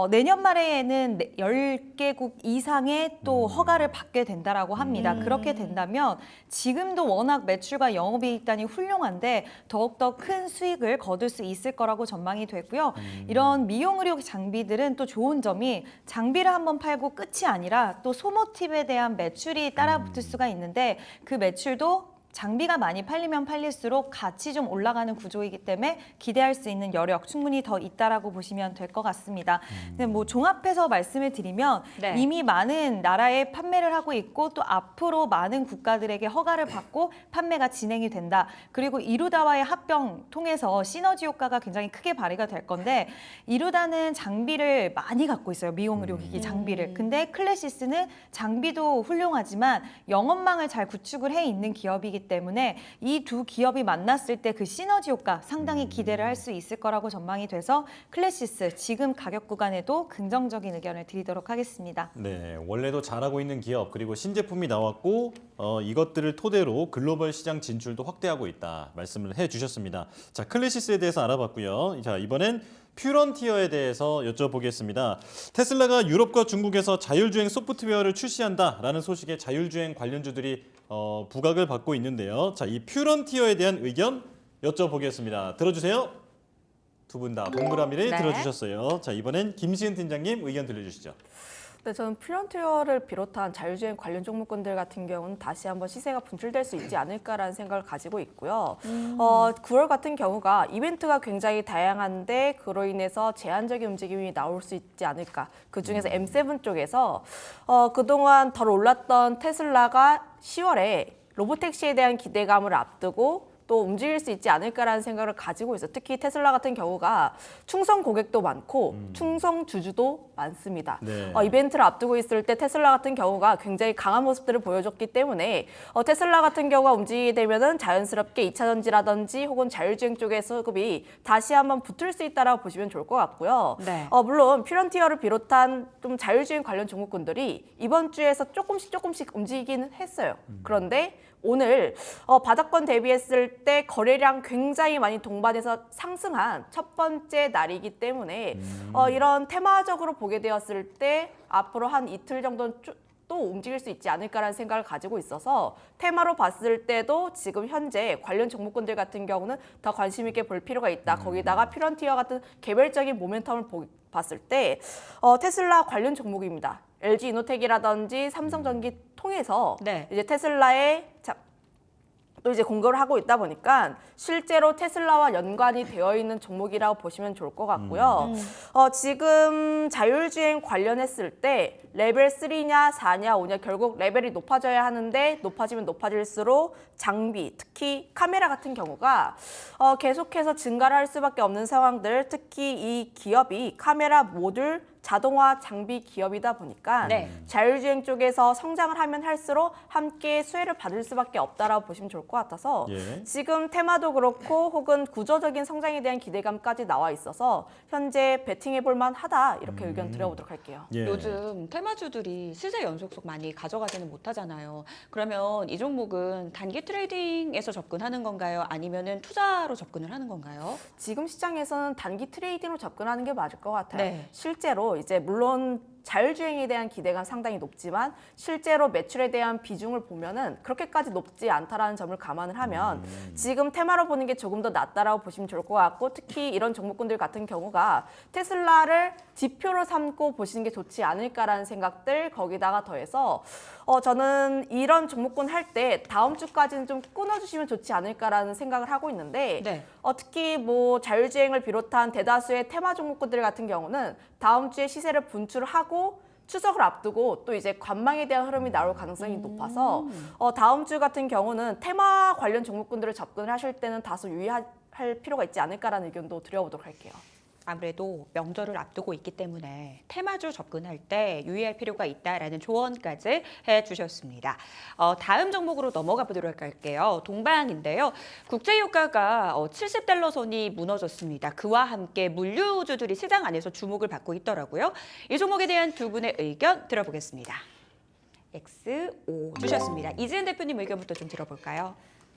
Speaker 7: 내년 말에는 10개국 이상의 또 허가를 받게 된다라고 합니다. 그렇게 된다면 지금도 워낙 매출과 영업이익단이 훌륭한데 더욱더 큰 수익을 거둘 수 있을 거라고 전망이 되고요. 이런 미용의료 장비들은 또 좋은 점이 장비를 한번 팔고 끝이 아니라 또 소모팁에 대한 매출이 따라붙을 수가 있는데 그 매출도 장비가 많이 팔리면 팔릴수록 같이 좀 올라가는 구조이기 때문에 기대할 수 있는 여력 충분히 더 있다라고 보시면 될 것 같습니다. 근데 뭐 종합해서 말씀을 드리면
Speaker 1: 네.
Speaker 7: 이미 많은 나라에 판매를 하고 있고 또 앞으로 많은 국가들에게 허가를 받고 판매가 진행이 된다. 그리고 이루다와의 합병 통해서 시너지 효과가 굉장히 크게 발휘가 될 건데 이루다는 장비를 많이 갖고 있어요. 미용 의료기기 장비를. 근데 클래시스는 장비도 훌륭하지만 영업망을 잘 구축을 해 있는 기업이기 때문에 이 두 기업이 만났을 때 그 시너지 효과 상당히 기대를 할 수 있을 거라고 전망이 돼서 클래시스 지금 가격 구간에도 긍정적인 의견을 드리도록 하겠습니다.
Speaker 2: 네, 원래도 잘하고 있는 기업 그리고 신제품이 나왔고 이것들을 토대로 글로벌 시장 진출도 확대하고 있다 말씀을 해주셨습니다. 자, 클래시스에 대해서 알아봤고요. 자, 이번엔 퓨런티어에 대해서 여쭤보겠습니다. 테슬라가 유럽과 중국에서 자율주행 소프트웨어를 출시한다라는 소식에 자율주행 관련주들이 부각을 받고 있는데요. 자, 이 퓨런티어에 대한 의견 여쭤보겠습니다. 들어주세요. 두 분 다 동그라미를
Speaker 1: 네.
Speaker 2: 들어주셨어요. 자, 이번엔 김시은 팀장님 의견 들려주시죠.
Speaker 8: 네, 저는 퓨런티어를 비롯한 자율주행 관련 종목군들 같은 경우는 다시 한번 시세가 분출될 수 있지 않을까라는 생각을 가지고 있고요. 9월 같은 경우가 이벤트가 굉장히 다양한데 그로 인해서 제한적인 움직임이 나올 수 있지 않을까. 그중에서 M7 쪽에서 그동안 덜 올랐던 테슬라가 10월에 로보택시에 대한 기대감을 앞두고 또 움직일 수 있지 않을까라는 생각을 가지고 있어요. 특히 테슬라 같은 경우가 충성 고객도 많고 충성 주주도 많습니다.
Speaker 2: 네.
Speaker 8: 이벤트를 앞두고 있을 때 테슬라 같은 경우가 굉장히 강한 모습들을 보여줬기 때문에 테슬라 같은 경우가 움직이게 되면은 자연스럽게 2차 전지라든지 혹은 자율주행 쪽의 수급이 다시 한번 붙을 수 있다라고 보시면 좋을 것 같고요.
Speaker 1: 네.
Speaker 8: 물론 퓨런티어를 비롯한 좀 자율주행 관련 종목군들이 이번 주에서 조금씩 움직이기는 했어요. 그런데 오늘 바닥권 대비했을 때 거래량 굉장히 많이 동반해서 상승한 첫 번째 날이기 때문에 이런 테마적으로 보게 되었을 때 앞으로 한 이틀 정도는 또 움직일 수 있지 않을까라는 생각을 가지고 있어서 테마로 봤을 때도 지금 현재 관련 종목군들 같은 경우는 더 관심 있게 볼 필요가 있다. 거기다가 퓨런티어 같은 개별적인 모멘텀을 봤을 때 테슬라 관련 종목입니다. LG 이노텍이라든지 삼성전기 통해서
Speaker 1: 네.
Speaker 8: 이제 테슬라의 또 이제 공급을 하고 있다 보니까 실제로 테슬라와 연관이 되어 있는 종목이라고 보시면 좋을 것 같고요. 지금 자율주행 관련했을 때 레벨 3냐 4냐 5냐 결국 레벨이 높아져야 하는데 높아지면 높아질수록 장비, 특히 카메라 같은 경우가 계속해서 증가를 할 수밖에 없는 상황들, 특히 이 기업이 카메라 모듈 자동화 장비 기업이다 보니까
Speaker 1: 네.
Speaker 8: 자율주행 쪽에서 성장을 하면 할수록 함께 수혜를 받을 수밖에 없다라고 보시면 좋을 것 같아서
Speaker 2: 예.
Speaker 8: 지금 테마도 그렇고 혹은 구조적인 성장에 대한 기대감까지 나와 있어서 현재 베팅해 볼 만하다 이렇게 의견 드려보도록 할게요.
Speaker 2: 예.
Speaker 1: 요즘 테마주들이 시세 연속속 많이 가져가지는 못하잖아요. 그러면 이 종목은 단기 트레이딩에서 접근하는 건가요? 아니면은 투자로 접근을 하는 건가요?
Speaker 8: 지금 시장에서는 단기 트레이딩으로 접근하는 게 맞을 것 같아요.
Speaker 1: 네.
Speaker 8: 실제로 이제 물론 자율주행에 대한 기대가 상당히 높지만 실제로 매출에 대한 비중을 보면은 그렇게까지 높지 않다라는 점을 감안을 하면 지금 테마로 보는 게 조금 더 낫다라고 보시면 좋을 것 같고 특히 이런 종목군들 같은 경우가 테슬라를 지표로 삼고 보시는 게 좋지 않을까라는 생각들 거기다가 더해서 저는 이런 종목군 할 때 다음 주까지는 좀 끊어주시면 좋지 않을까라는 생각을 하고 있는데
Speaker 1: 네.
Speaker 8: 특히 뭐 자율주행을 비롯한 대다수의 테마 종목군들 같은 경우는 다음 주에 시세를 분출하고 추석을 앞두고 또 이제 관망에 대한 흐름이 나올 가능성이 높아서 다음 주 같은 경우는 테마 관련 종목군들을 접근을 하실 때는 다소 유의할 필요가 있지 않을까라는 의견도 드려보도록 할게요.
Speaker 1: 아무래도 명절을 앞두고 있기 때문에 테마주 접근할 때 유의할 필요가 있다라는 조언까지 해주셨습니다. 다음 종목으로 넘어가 보도록 할게요. 동방인데요. 국제유가가 70달러 선이 무너졌습니다. 그와 함께 물류주들이 시장 안에서 주목을 받고 있더라고요. 이 종목에 대한 두 분의 의견 들어보겠습니다. X, O 주셨습니다. 이지은 대표님 의견부터 좀 들어볼까요?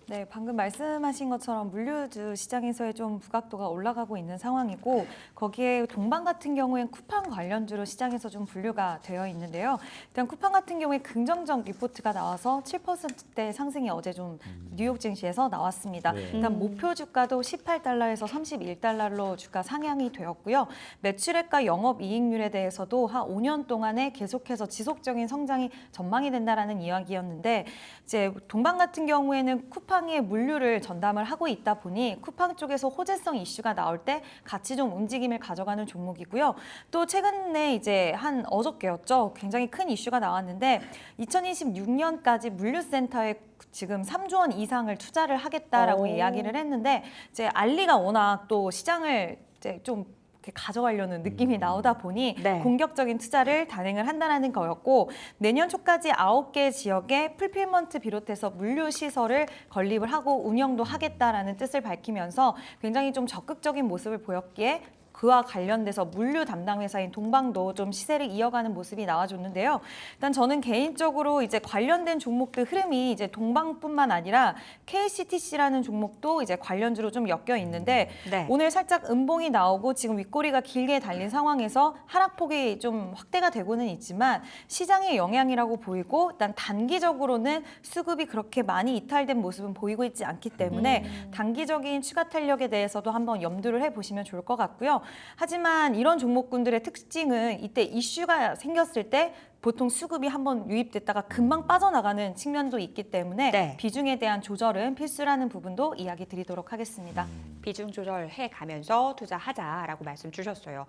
Speaker 7: 네, 방금 말씀하신 것처럼 물류주 시장에서의 좀 부각도가 올라가고 있는 상황이고 거기에 동방 같은 경우엔 쿠팡 관련주로 시장에서 좀 분류가 되어 있는데요. 일단 쿠팡 같은 경우에 긍정적 리포트가 나와서 7%대 상승이 어제 좀 뉴욕 증시에서 나왔습니다.
Speaker 2: 네.
Speaker 7: 일단 목표 주가도 18달러에서 31달러로 주가 상향이 되었고요. 매출액과 영업이익률에 대해서도 한 5년 동안에 계속해서 지속적인 성장이 전망이 된다라는 이야기였는데 이제 동방 같은 경우에는 쿠팡의 물류를 전담을 하고 있다 보니 쿠팡 쪽에서 호재성 이슈가 나올 때 같이 좀 움직임을 가져가는 종목이고요. 또 최근에 이제 한 어저께였죠. 굉장히 큰 이슈가 나왔는데 2026년까지 물류센터에 지금 3조 원 이상을 투자를 하겠다라고 이야기를 했는데 이제 알리가 워낙 또 시장을 이제 좀 이렇게 가져가려는 느낌이 나오다 보니
Speaker 1: 네.
Speaker 7: 공격적인 투자를 단행을 한다는 거였고 내년 초까지 9개 지역에 풀필먼트 비롯해서 물류 시설을 건립을 하고 운영도 하겠다라는 뜻을 밝히면서 굉장히 좀 적극적인 모습을 보였기에 그와 관련돼서 물류 담당 회사인 동방도 좀 시세를 이어가는 모습이 나와줬는데요. 일단 저는 개인적으로 이제 관련된 종목들 흐름이 이제 동방뿐만 아니라 KCTC라는 종목도 이제 관련주로 좀 엮여 있는데
Speaker 1: 네.
Speaker 7: 오늘 살짝 음봉이 나오고 지금 윗꼬리가 길게 달린 상황에서 하락폭이 좀 확대가 되고는 있지만 시장의 영향이라고 보이고 일단 단기적으로는 수급이 그렇게 많이 이탈된 모습은 보이고 있지 않기 때문에 단기적인 추가 탄력에 대해서도 한번 염두를 해보시면 좋을 것 같고요. 하지만 이런 종목군들의 특징은 이때 이슈가 생겼을 때 보통 수급이 한번 유입됐다가 금방 빠져나가는 측면도 있기 때문에
Speaker 1: 네.
Speaker 7: 비중에 대한 조절은 필수라는 부분도 이야기 드리도록 하겠습니다.
Speaker 1: 비중 조절해 가면서 투자하자라고 말씀 주셨어요.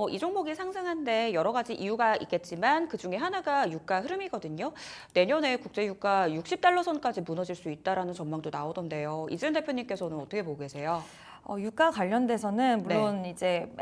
Speaker 1: 이 종목이 상승한데 여러 가지 이유가 있겠지만 그중에 하나가 유가 흐름이거든요. 내년에 국제 유가 60달러 선까지 무너질 수 있다라는 전망도 나오던데요. 이지은 대표님께서는 어떻게 보고 계세요?
Speaker 7: 유가 관련돼서는 물론 이제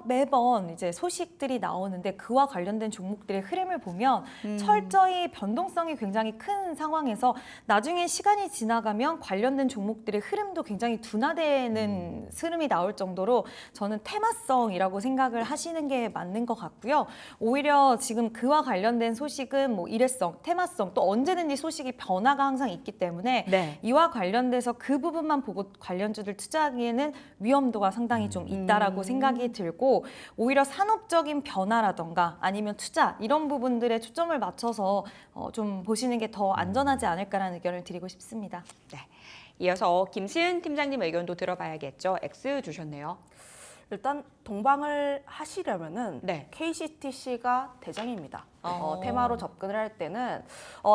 Speaker 7: 매번 이제 소식들이 나오는데 그와 관련된 종목들의 흐름을 보면 철저히 변동성이 굉장히 큰 상황에서 나중에 시간이 지나가면 관련된 종목들의 흐름도 굉장히 둔화되는 흐름이 나올 정도로 저는 테마성이라고 생각을 하시는 게 맞는 것 같고요. 오히려 지금 그와 관련된 소식은 뭐 일회성, 테마성 또 언제든지 소식이 변화가 항상 있기 때문에
Speaker 1: 네.
Speaker 7: 이와 관련돼서 그 부분만 보고 관련주들 투자하기에는 위험도가 상당히 좀 있다라고 생각이 들고 오히려 산업적인 변화라던가 아니면 투자 이런 부분들에 초점을 맞춰서 좀 보시는 게 더 안전하지 않을까라는 의견을 드리고 싶습니다.
Speaker 1: 네. 이어서 김시은 팀장님 의견도 들어봐야겠죠. X 주셨네요.
Speaker 8: 일단 동방을 하시려면은
Speaker 1: 네.
Speaker 8: KCTC가 대장입니다. 테마로 접근을 할 때는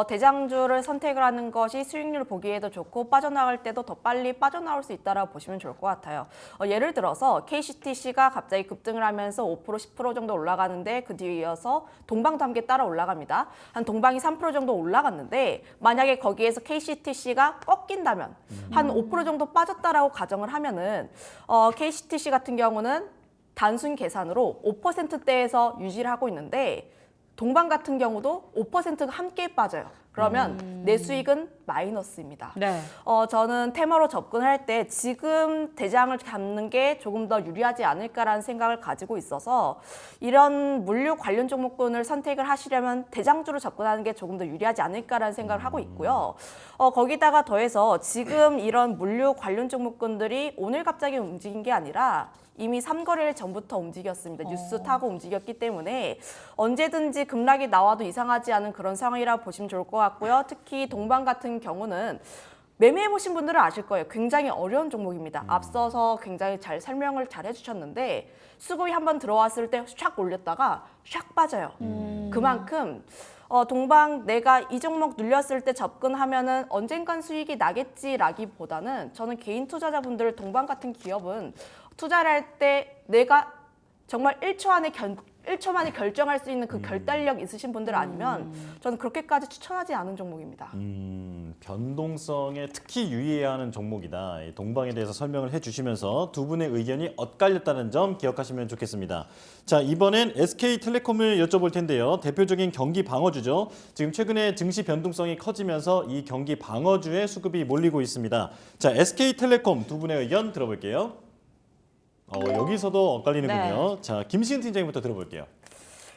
Speaker 8: 대장주를 선택을 하는 것이 수익률을 보기에도 좋고 빠져나갈 때도 더 빨리 빠져나올 수 있다라고 보시면 좋을 것 같아요. 예를 들어서 KCTC가 갑자기 급등을 하면서 5% 10% 정도 올라가는데 그 뒤에 이어서 동방도 함께 따라 올라갑니다. 한 동방이 3% 정도 올라갔는데 만약에 거기에서 KCTC가 꺾인다면 한 5% 정도 빠졌다라고 가정을 하면은 KCTC 같은 경우는 단순 계산으로 5%대에서 유지를 하고 있는데 동방 같은 경우도 5%가 함께 빠져요. 그러면 내 수익은 마이너스입니다.
Speaker 1: 네.
Speaker 8: 저는 테마로 접근할 때 지금 대장을 잡는 게 조금 더 유리하지 않을까라는 생각을 가지고 있어서 이런 물류 관련 종목군을 선택을 하시려면 대장주로 접근하는 게 조금 더 유리하지 않을까라는 생각을 하고 있고요. 거기다가 더해서 지금 이런 물류 관련 종목군들이 오늘 갑자기 움직인 게 아니라 이미 3거래일 전부터 움직였습니다. 뉴스 타고 움직였기 때문에 언제든지 급락이 나와도 이상하지 않은 그런 상황이라고 보시면 좋을 것 같고요. 특히 동방 같은 경우는 매매해보신 분들은 아실 거예요. 굉장히 어려운 종목입니다. 앞서서 굉장히 잘 설명을 잘 해주셨는데 수급이 한번 들어왔을 때 샥 올렸다가 샥 빠져요. 그만큼 동방 내가 이 종목 눌렸을 때 접근하면은 언젠간 수익이 나겠지라기보다는 저는 개인 투자자분들 동방 같은 기업은 투자를 할 때 내가 정말 1초 만에 결정할 수 있는 그 결단력 있으신 분들 아니면 저는 그렇게까지 추천하지 않은 종목입니다.
Speaker 2: 변동성에 특히 유의해야 하는 종목이다. 이 동방에 대해서 설명을 해주시면서 두 분의 의견이 엇갈렸다는 점 기억하시면 좋겠습니다. 자, 이번엔 SK텔레콤을 여쭤볼 텐데요. 대표적인 경기 방어주죠. 지금 최근에 증시 변동성이 커지면서 이 경기 방어주에 수급이 몰리고 있습니다. 자, SK텔레콤 두 분의 의견 들어볼게요. 여기서도 엇갈리는군요.
Speaker 1: 네.
Speaker 2: 자, 김시은 팀장님부터 들어볼게요.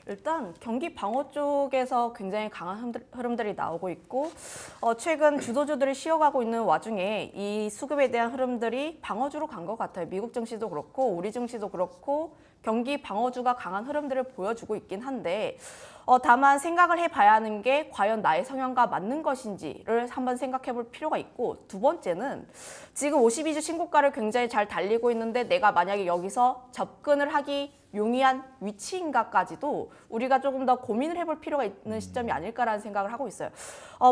Speaker 8: 일단 경기 방어 쪽에서 굉장히 강한 흐름들이 나오고 있고 최근 주도주들이 쉬어가고 있는 와중에 이 수급에 대한 흐름들이 방어주로 간 것 같아요. 미국 증시도 그렇고 우리 증시도 그렇고 경기 방어주가 강한 흐름들을 보여주고 있긴 한데 다만 생각을 해봐야 하는 게 과연 나의 성향과 맞는 것인지를 한번 생각해 볼 필요가 있고 두 번째는 지금 52주 신고가를 굉장히 잘 달리고 있는데 내가 만약에 여기서 접근을 하기 용이한 위치인가까지도 우리가 조금 더 고민을 해볼 필요가 있는 시점이 아닐까라는 생각을 하고 있어요.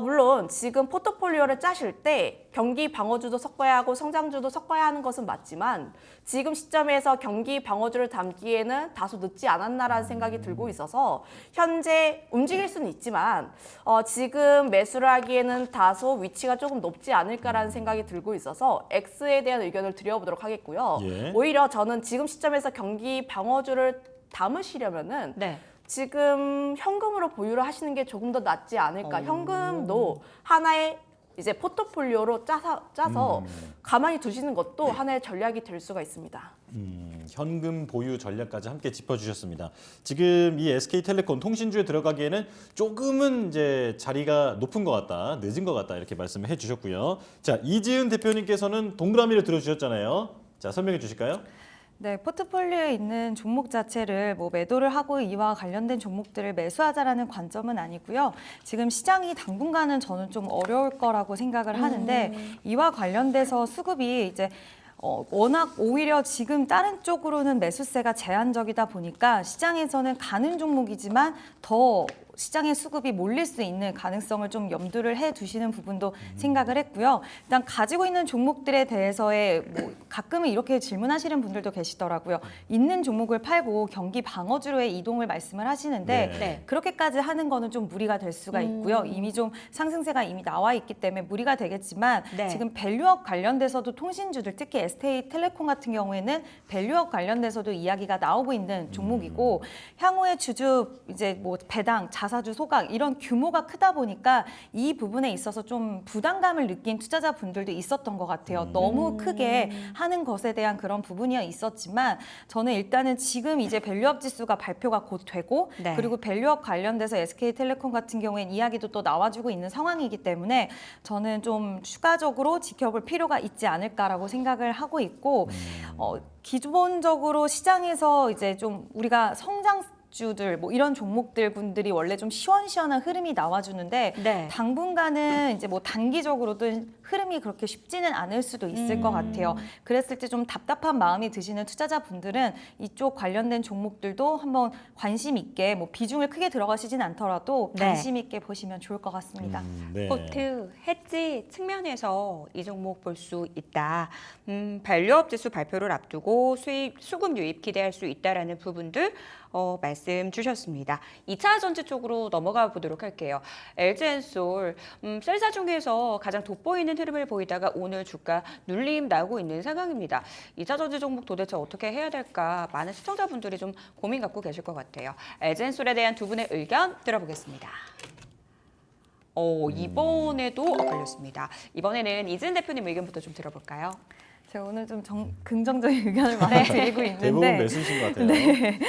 Speaker 8: 물론 지금 포트폴리오를 짜실 때 경기 방어주도 섞어야 하고 성장주도 섞어야 하는 것은 맞지만 지금 시점에서 경기 방어주를 담기에는 다소 늦지 않았나라는 생각이 들고 있어서 현재 움직일 수는 있지만 지금 매수를 하기에는 다소 위치가 조금 높지 않을까라는 생각이 들고 있어서 X에 대한 의견을 드려보도록 하겠고요.
Speaker 2: 예.
Speaker 8: 오히려 저는 지금 시점에서 경기 방어주를 담으시려면은
Speaker 1: 네.
Speaker 8: 지금 현금으로 보유를 하시는 게 조금 더 낫지 않을까. 현금도 하나의 이제 포트폴리오로 짜서 가만히 두시는 것도 하나의 전략이 될 수가 있습니다.
Speaker 2: 현금 보유 전략까지 함께 짚어주셨습니다. 지금 이 SK텔레콤 통신주에 들어가기에는 조금은 이제 자리가 높은 것 같다, 늦은 것 같다 이렇게 말씀을 해주셨고요. 자, 이지은 대표님께서는 동그라미를 들어주셨잖아요. 자, 설명해 주실까요?
Speaker 7: 네, 포트폴리오에 있는 종목 자체를 매도를 하고 이와 관련된 종목들을 매수하자라는 관점은 아니고요. 지금 시장이 당분간은 저는 좀 어려울 거라고 생각을 하는데 이와 관련돼서 수급이 이제 워낙 오히려 지금 다른 쪽으로는 매수세가 제한적이다 보니까 시장에서는 가는 종목이지만 더 시장의 수급이 몰릴 수 있는 가능성을 좀 염두를 해 두시는 부분도 생각을 했고요. 일단 가지고 있는 종목들에 대해서의 가끔은 이렇게 질문하시는 분들도 계시더라고요. 있는 종목을 팔고 경기 방어주로의 이동을 말씀을 하시는데
Speaker 2: 네.
Speaker 7: 그렇게까지 하는 거는 좀 무리가 될 수가 있고요. 이미 좀 상승세가 이미 나와 있기 때문에 무리가 되겠지만
Speaker 1: 네.
Speaker 7: 지금 밸류업 관련돼서도 통신주들 특히 SK텔레콤 같은 경우에는 밸류업 관련돼서도 이야기가 나오고 있는 종목이고 향후의 주주 이제 배당 자사주 소각 이런 규모가 크다 보니까 이 부분에 있어서 좀 부담감을 느낀 투자자분들도 있었던 것 같아요. 너무 크게 하는 것에 대한 그런 부분이 있었지만 저는 일단은 지금 이제 밸류업 지수가 발표가 곧 되고
Speaker 1: 네.
Speaker 7: 그리고 밸류업 관련돼서 SK텔레콤 같은 경우에는 이야기도 또 나와주고 있는 상황이기 때문에 저는 좀 추가적으로 지켜볼 필요가 있지 않을까라고 생각을 하고 있고 기본적으로 시장에서 이제 좀 우리가 성장 약주들 뭐 이런 종목들 분들이 원래 좀 시원시원한 흐름이 나와주는데
Speaker 1: 네.
Speaker 7: 당분간은 이제 뭐 단기적으로든 흐름이 그렇게 쉽지는 않을 수도 있을 것 같아요. 그랬을 때 좀 답답한 마음이 드시는 투자자분들은 이쪽 관련된 종목들도 한번 관심 있게 뭐 비중을 크게 들어가시진 않더라도
Speaker 1: 네.
Speaker 7: 관심 있게 보시면 좋을 것 같습니다.
Speaker 2: 네.
Speaker 1: 포트 해지 측면에서 이 종목 볼 수 있다. 밸류업 지수 발표를 앞두고 수급 유입 기대할 수 있다라는 부분들 말씀 주셨습니다. 2차 전지 쪽으로 넘어가 보도록 할게요. LG엔솔 셀사 중에서 가장 돋보이는 흐름을 보이다가 오늘 주가 눌림 나오고 있는 상황입니다. 2차 전지 종목 도대체 어떻게 해야 될까 많은 시청자분들이 좀 고민 갖고 계실 것 같아요. LG엔솔에 대한 두 분의 의견 들어보겠습니다. 이번에도 걸렸습니다. 이번에는 이진 대표님 의견부터 좀 들어볼까요?
Speaker 7: 제가 오늘 좀 긍정적인 의견을 많이 드리고 있는데
Speaker 2: 대부분 매수신 것 같아요.
Speaker 7: 네.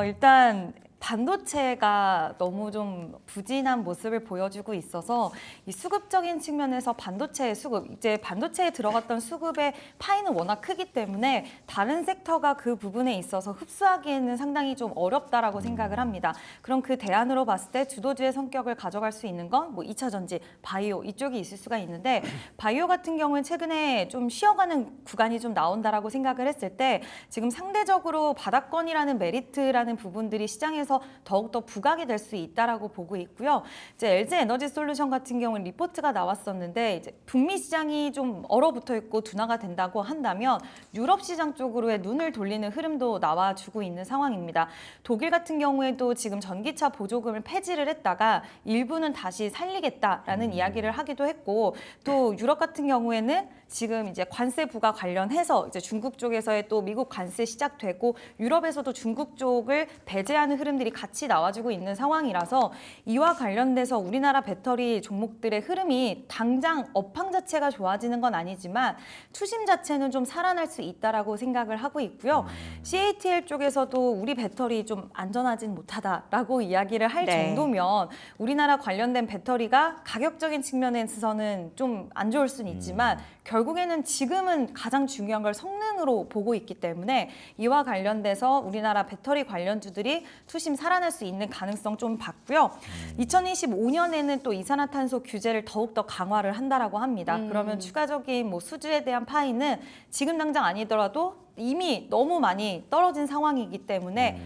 Speaker 7: 일단 반도체가 너무 좀 부진한 모습을 보여주고 있어서 이 수급적인 측면에서 반도체의 수급, 이제 반도체에 들어갔던 수급의 파이는 워낙 크기 때문에 다른 섹터가 그 부분에 있어서 흡수하기에는 상당히 좀 어렵다라고 생각을 합니다. 그럼 그 대안으로 봤을 때 주도주의 성격을 가져갈 수 있는 건 뭐 2차 전지, 바이오 이쪽이 있을 수가 있는데 바이오 같은 경우는 최근에 좀 쉬어가는 구간이 좀 나온다라고 생각을 했을 때 지금 상대적으로 바닥권이라는 메리트라는 부분들이 시장에서 더욱더 부각이 될 수 있다라고 보고 있고요. 이제 LG 에너지 솔루션 같은 경우는 리포트가 나왔었는데 이제 북미 시장이 좀 얼어붙어 있고 둔화가 된다고 한다면 유럽 시장 쪽으로의 눈을 돌리는 흐름도 나와주고 있는 상황입니다. 독일 같은 경우에도 지금 전기차 보조금을 폐지를 했다가 일부는 다시 살리겠다라는 이야기를 하기도 했고 또 유럽 같은 경우에는 지금 이제 관세 부과 관련해서 이제 중국 쪽에서의 또 미국 관세 시작되고 유럽에서도 중국 쪽을 배제하는 흐름들이 같이 나와주고 있는 상황이라서 이와 관련돼서 우리나라 배터리 종목들의 흐름이 당장 업황 자체가 좋아지는 건 아니지만 투심 자체는 좀 살아날 수 있다라고 생각을 하고 있고요. CATL 쪽에서도 우리 배터리 좀 안전하진 못하다라고 이야기를 할
Speaker 1: 네.
Speaker 7: 정도면 우리나라 관련된 배터리가 가격적인 측면에서는 좀 안 좋을 수는 있지만 결국에는 지금은 가장 중요한 걸 성능으로 보고 있기 때문에 이와 관련돼서 우리나라 배터리 관련주들이 투심 살아날 수 있는 가능성 좀 봤고요. 2025년에는 또 이산화탄소 규제를 더욱더 강화를 한다라고 합니다. 그러면 추가적인 뭐 수주에 대한 파이는 지금 당장 아니더라도 이미 너무 많이 떨어진 상황이기 때문에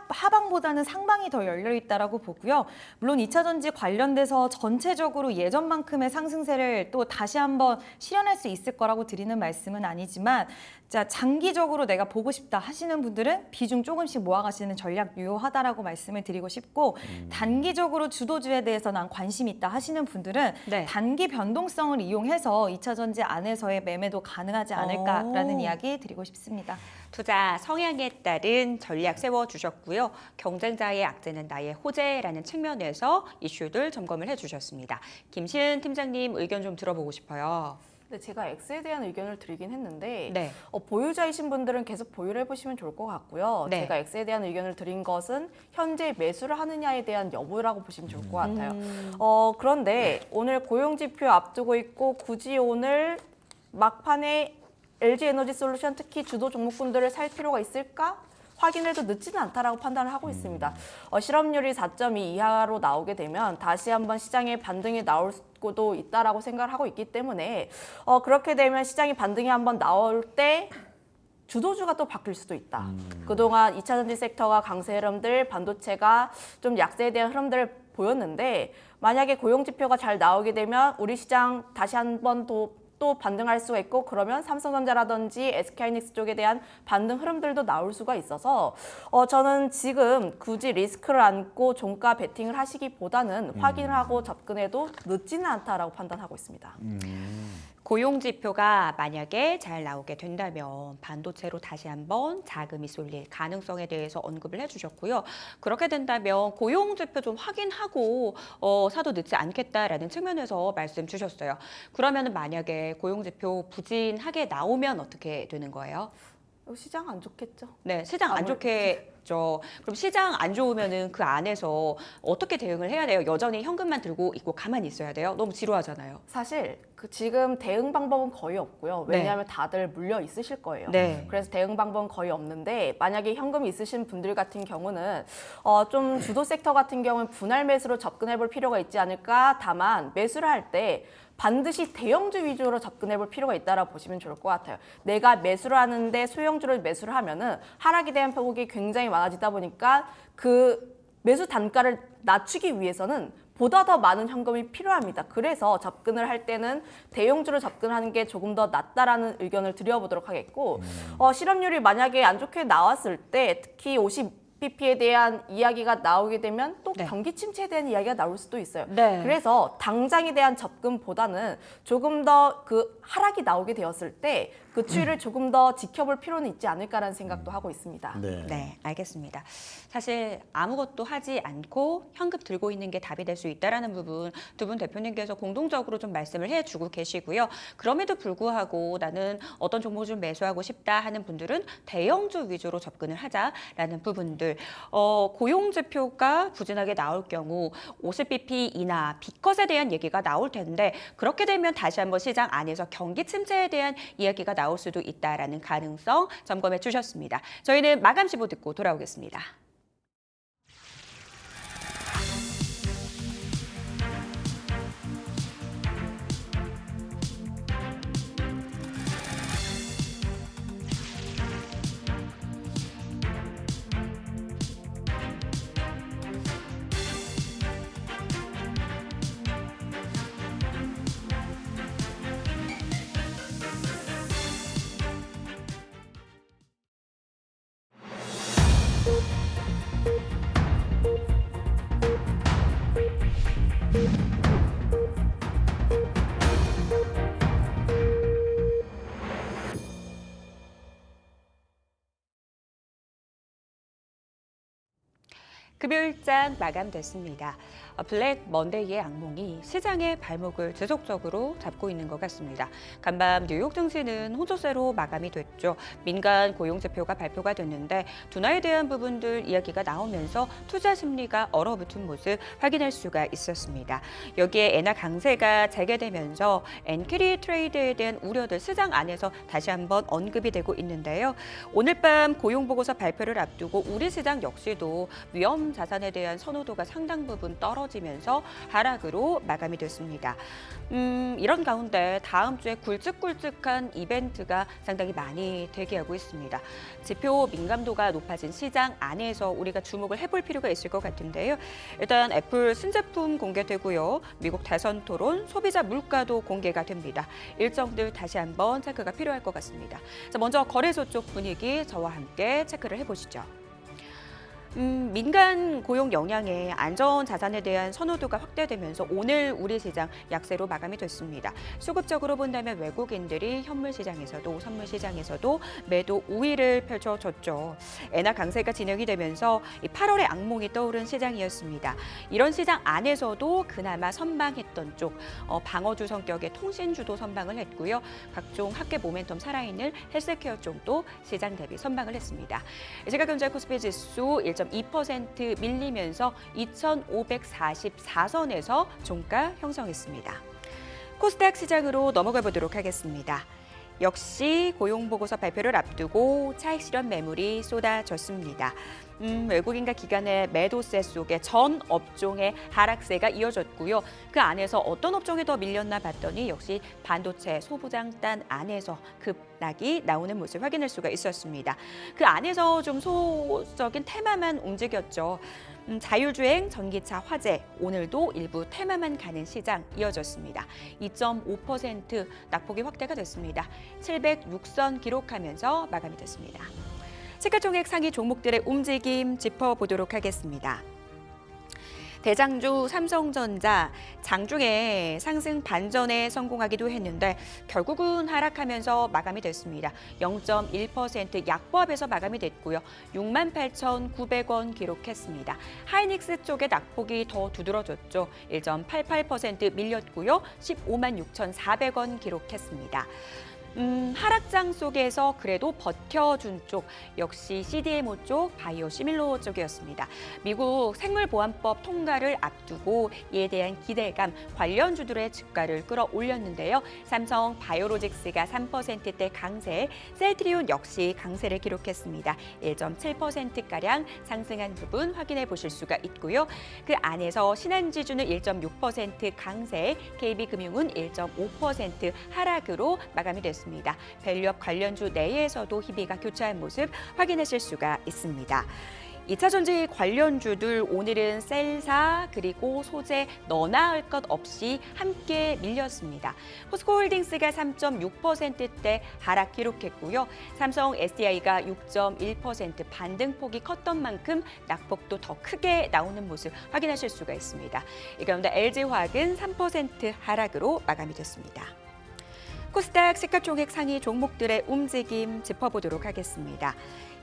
Speaker 7: 하방보다는 상방이 더 열려 있다라고 보고요. 물론 2차 전지 관련돼서 전체적으로 예전만큼의 상승세를 또 다시 한번 실현할 수 있을 거라고 드리는 말씀은 아니지만 자, 장기적으로 내가 보고 싶다 하시는 분들은 비중 조금씩 모아가시는 전략 유효하다라고 말씀을 드리고 싶고 단기적으로 주도주에 대해서 난 관심 있다 하시는 분들은
Speaker 1: 네.
Speaker 7: 단기 변동성을 이용해서 2차 전지 안에서의 매매도 가능하지 않을까라는 이야기 드리고 싶습니다.
Speaker 1: 투자 성향에 따른 전략 세워주셨고요. 경쟁자의 악재는 나의 호재라는 측면에서 이슈들 점검을 해주셨습니다. 김시은 팀장님 의견 좀 들어보고 싶어요.
Speaker 8: 근데 제가 X에 대한 의견을 드리긴 했는데
Speaker 1: 네.
Speaker 8: 보유자이신 분들은 계속 보유를 해보시면 좋을 것 같고요.
Speaker 1: 네.
Speaker 8: 제가 X에 대한 의견을 드린 것은 현재 매수를 하느냐에 대한 여부라고 보시면 좋을 것 같아요. 그런데 오늘 고용지표 앞두고 있고 굳이 오늘 막판에 LG에너지솔루션 특히 주도 종목군들을 살 필요가 있을까? 확인해도 늦지는 않다라고 판단을 하고 있습니다. 실업률이 4.2 이하로 나오게 되면 다시 한번 시장에 반등이 나올 수도 있다라고 생각을 하고 있기 때문에 그렇게 되면 시장이 반등이 한번 나올 때 주도주가 또 바뀔 수도 있다. 그동안 2차 전지 섹터가 강세 흐름들, 반도체가 좀 약세에 대한 흐름들을 보였는데 만약에 고용지표가 잘 나오게 되면 우리 시장 다시 한번 또 반등할 수가 있고 그러면 삼성전자라든지 SK하이닉스 쪽에 대한 반등 흐름들도 나올 수가 있어서 저는 지금 굳이 리스크를 안고 종가 베팅을 하시기보다는 확인을 하고 접근해도 늦지는 않다라고 판단하고 있습니다.
Speaker 1: 고용지표가 만약에 잘 나오게 된다면 반도체로 다시 한번 자금이 쏠릴 가능성에 대해서 언급을 해주셨고요. 그렇게 된다면 고용지표 좀 확인하고 사도 늦지 않겠다라는 측면에서 말씀 주셨어요. 그러면 만약에 고용지표 부진하게 나오면 어떻게 되는 거예요?
Speaker 8: 시장 안 좋겠죠?
Speaker 1: 네, 시장 안 좋게 됐죠. 그럼 시장 안 좋으면은 그 안에서 어떻게 대응을 해야 돼요? 여전히 현금만 들고 있고 가만히 있어야 돼요? 너무 지루하잖아요.
Speaker 8: 사실 지금 대응 방법은 거의 없고요.
Speaker 1: 네.
Speaker 8: 왜냐하면 다들 물려 있으실 거예요.
Speaker 1: 네.
Speaker 8: 그래서 대응 방법은 거의 없는데 만약에 현금이 있으신 분들 같은 경우는 좀 주도 섹터 같은 경우는 분할 매수로 접근해 볼 필요가 있지 않을까. 다만 매수를 할 때 반드시 대형주 위주로 접근해 볼 필요가 있다라고 보시면 좋을 것 같아요. 내가 매수를 하는데 소형주를 매수를 하면은 하락에 대한 폭이 굉장히 많아지다 보니까 그 매수 단가를 낮추기 위해서는 보다 더 많은 현금이 필요합니다. 그래서 접근을 할 때는 대형주로 접근하는 게 조금 더 낫다라는 의견을 드려보도록 하겠고, 실업률이 만약에 안 좋게 나왔을 때 특히 50bp에 대한 이야기가 나오게 되면 또
Speaker 1: 네.
Speaker 8: 경기 침체에 대한 이야기가 나올 수도 있어요.
Speaker 1: 네.
Speaker 8: 그래서 당장에 대한 접근보다는 조금 더 그 하락이 나오게 되었을 때 그 추이를 조금 더 지켜볼 필요는 있지 않을까라는 생각도 하고 있습니다.
Speaker 2: 네.
Speaker 1: 네, 알겠습니다. 사실 아무것도 하지 않고 현금 들고 있는 게 답이 될 수 있다라는 부분 두 분 대표님께서 공동적으로 좀 말씀을 해주고 계시고요. 그럼에도 불구하고 나는 어떤 종목을 좀 매수하고 싶다 하는 분들은 대형주 위주로 접근을 하자라는 부분들. 고용 지표가 부진하게 나올 경우 50bp 이나 B컷에 대한 얘기가 나올 텐데 그렇게 되면 다시 한번 시장 안에서 경기 침체에 대한 이야기가 나올 수도 있다라는 가능성 점검해 주셨습니다. 저희는 마감 시보 듣고 돌아오겠습니다. 금요일장 마감됐습니다. 블랙 먼데이의 악몽이 시장의 발목을 지속적으로 잡고 있는 것 같습니다. 간밤 뉴욕 증시는 호조세로 마감이 됐죠. 민간 고용 지표가 발표가 됐는데 둔화에 대한 부분들 이야기가 나오면서 투자 심리가 얼어붙은 모습 확인할 수가 있었습니다. 여기에 엔화 강세가 재개되면서 엔캐리 트레이드에 대한 우려들 시장 안에서 다시 한번 언급이 되고 있는데요. 오늘 밤 고용 보고서 발표를 앞두고 우리 시장 역시도 위험 자산에 대한 선호도가 상당 부분 떨어지면서 하락으로 마감이 됐습니다. 이런 가운데 다음 주에 굵직굵직한 이벤트가 상당히 많이 대기하고 있습니다. 지표 민감도가 높아진 시장 안에서 우리가 주목을 해볼 필요가 있을 것 같은데요. 일단 애플 신제품 공개되고요. 미국 대선 토론, 소비자 물가도 공개가 됩니다. 일정들 다시 한번 체크가 필요할 것 같습니다. 자, 먼저 거래소 쪽 분위기 저와 함께 체크를 해보시죠. 민간 고용 영향에 안전 자산에 대한 선호도가 확대되면서 오늘 우리 시장 약세로 마감이 됐습니다. 수급적으로 본다면 외국인들이 현물 시장에서도 선물 시장에서도 매도 우위를 펼쳐줬죠. 엔화 강세가 진행이 되면서 8월의 악몽이 떠오른 시장이었습니다. 이런 시장 안에서도 그나마 선방했던 쪽 방어주 성격의 통신주도 선방을 했고요. 각종 학계 모멘텀 살아있는 헬스케어 쪽도 시장 대비 선방을 했습니다. 제가 현재 코스피 지수 1.2% 밀리면서 2,544선에서 종가 형성했습니다. 코스닥 시장으로 넘어가 보도록 하겠습니다. 역시 고용보고서 발표를 앞두고 차익 실현 매물이 쏟아졌습니다. 외국인과 기관의 매도세 속에 전 업종의 하락세가 이어졌고요. 그 안에서 어떤 업종에 더 밀렸나 봤더니 역시 반도체 소부장단 안에서 급락이 나오는 모습 확인할 수가 있었습니다. 그 안에서 좀 소적인 테마만 움직였죠. 자율주행, 전기차, 화재, 오늘도 일부 테마만 가는 시장 이어졌습니다. 2.5% 낙폭이 확대가 됐습니다. 706선 기록하면서 마감이 됐습니다. 시가총액 상위 종목들의 움직임 짚어보도록 하겠습니다. 대장주 삼성전자 장중에 상승 반전에 성공하기도 했는데 결국은 하락하면서 마감이 됐습니다. 0.1% 약보합에서 마감이 됐고요. 68,900원 기록했습니다. 하이닉스 쪽의 낙폭이 더 두드러졌죠. 1.88% 밀렸고요. 156,400원 기록했습니다. 하락장 속에서 그래도 버텨준 쪽 역시 CDMO 쪽, 바이오시밀러 쪽이었습니다. 미국 생물보안법 통과를 앞두고 이에 대한 기대감, 관련주들의 주가를 끌어올렸는데요. 삼성 바이오로직스가 3%대 강세, 셀트리온 역시 강세를 기록했습니다. 1.7%가량 상승한 부분 확인해 보실 수가 있고요. 그 안에서 신한지주는 1.6% 강세, KB금융은 1.5% 하락으로 마감이 됐습니다. 밸류업 관련주 내에서도 희비가 교차한 모습 확인하실 수가 있습니다. 2차 전지 관련주들 오늘은 셀사 그리고 소재 너나 할 것 없이 함께 밀렸습니다. 포스코홀딩스가 3.6%대 하락 기록했고요. 삼성 SDI가 6.1% 반등폭이 컸던 만큼 낙폭도 더 크게 나오는 모습 확인하실 수가 있습니다. 이 가운데 LG화학은 3% 하락으로 마감이 됐습니다. 코스닥 시가총액 상위 종목들의 움직임 짚어보도록 하겠습니다.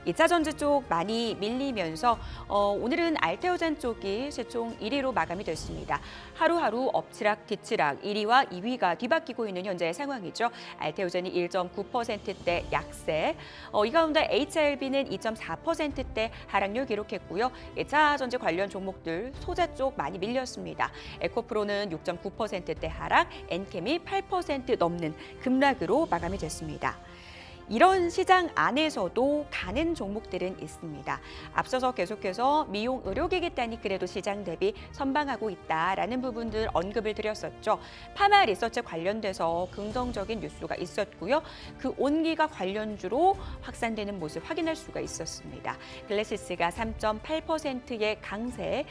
Speaker 1: 2차 전지 쪽 많이 밀리면서 오늘은 알테오젠 쪽이 시총 1위로 마감이 됐습니다. 하루하루 엎치락 뒤치락 1위와 2위가 뒤바뀌고 있는 현재의 상황이죠. 알테오젠이 1.9%대 약세, 이 가운데 HLB는 2.4%대 하락률 기록했고요. 2차 전지 관련 종목들 소재 쪽 많이 밀렸습니다. 에코프로는 6.9%대 하락, 엔캠이 8% 넘는 급락으로 마감이 됐습니다. 이런 시장 안에서도 가는 종목들은 있습니다. 앞서서 계속해서 미용 의료기기단이 그래도 시장 대비 선방하고 있다라는 부분들 언급을 드렸었죠. 파마 리서치 관련돼서 긍정적인 뉴스가 있었고요. 그 온기가 관련주로 확산되는 모습 확인할 수가 있었습니다. 글래시스가 3.8%의 강세,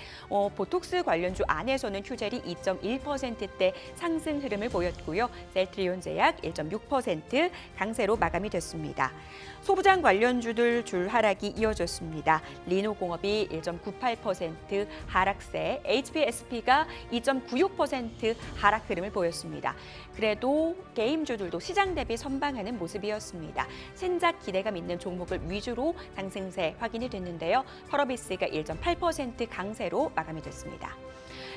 Speaker 1: 보톡스 관련주 안에서는 휴젤이 2.1%대 상승 흐름을 보였고요. 셀트리온 제약 1.6% 강세로 마감이 됐습니다. 소부장 관련주들 줄 하락이 이어졌습니다. 리노공업이 1.98% 하락세, HPSP가 2.96% 하락 흐름을 보였습니다. 그래도 게임주들도 시장 대비 선방하는 모습이었습니다. 신작 기대감 있는 종목을 위주로 상승세 확인이 됐는데요. 펄어비스가 1.8% 강세로 마감이 됐습니다.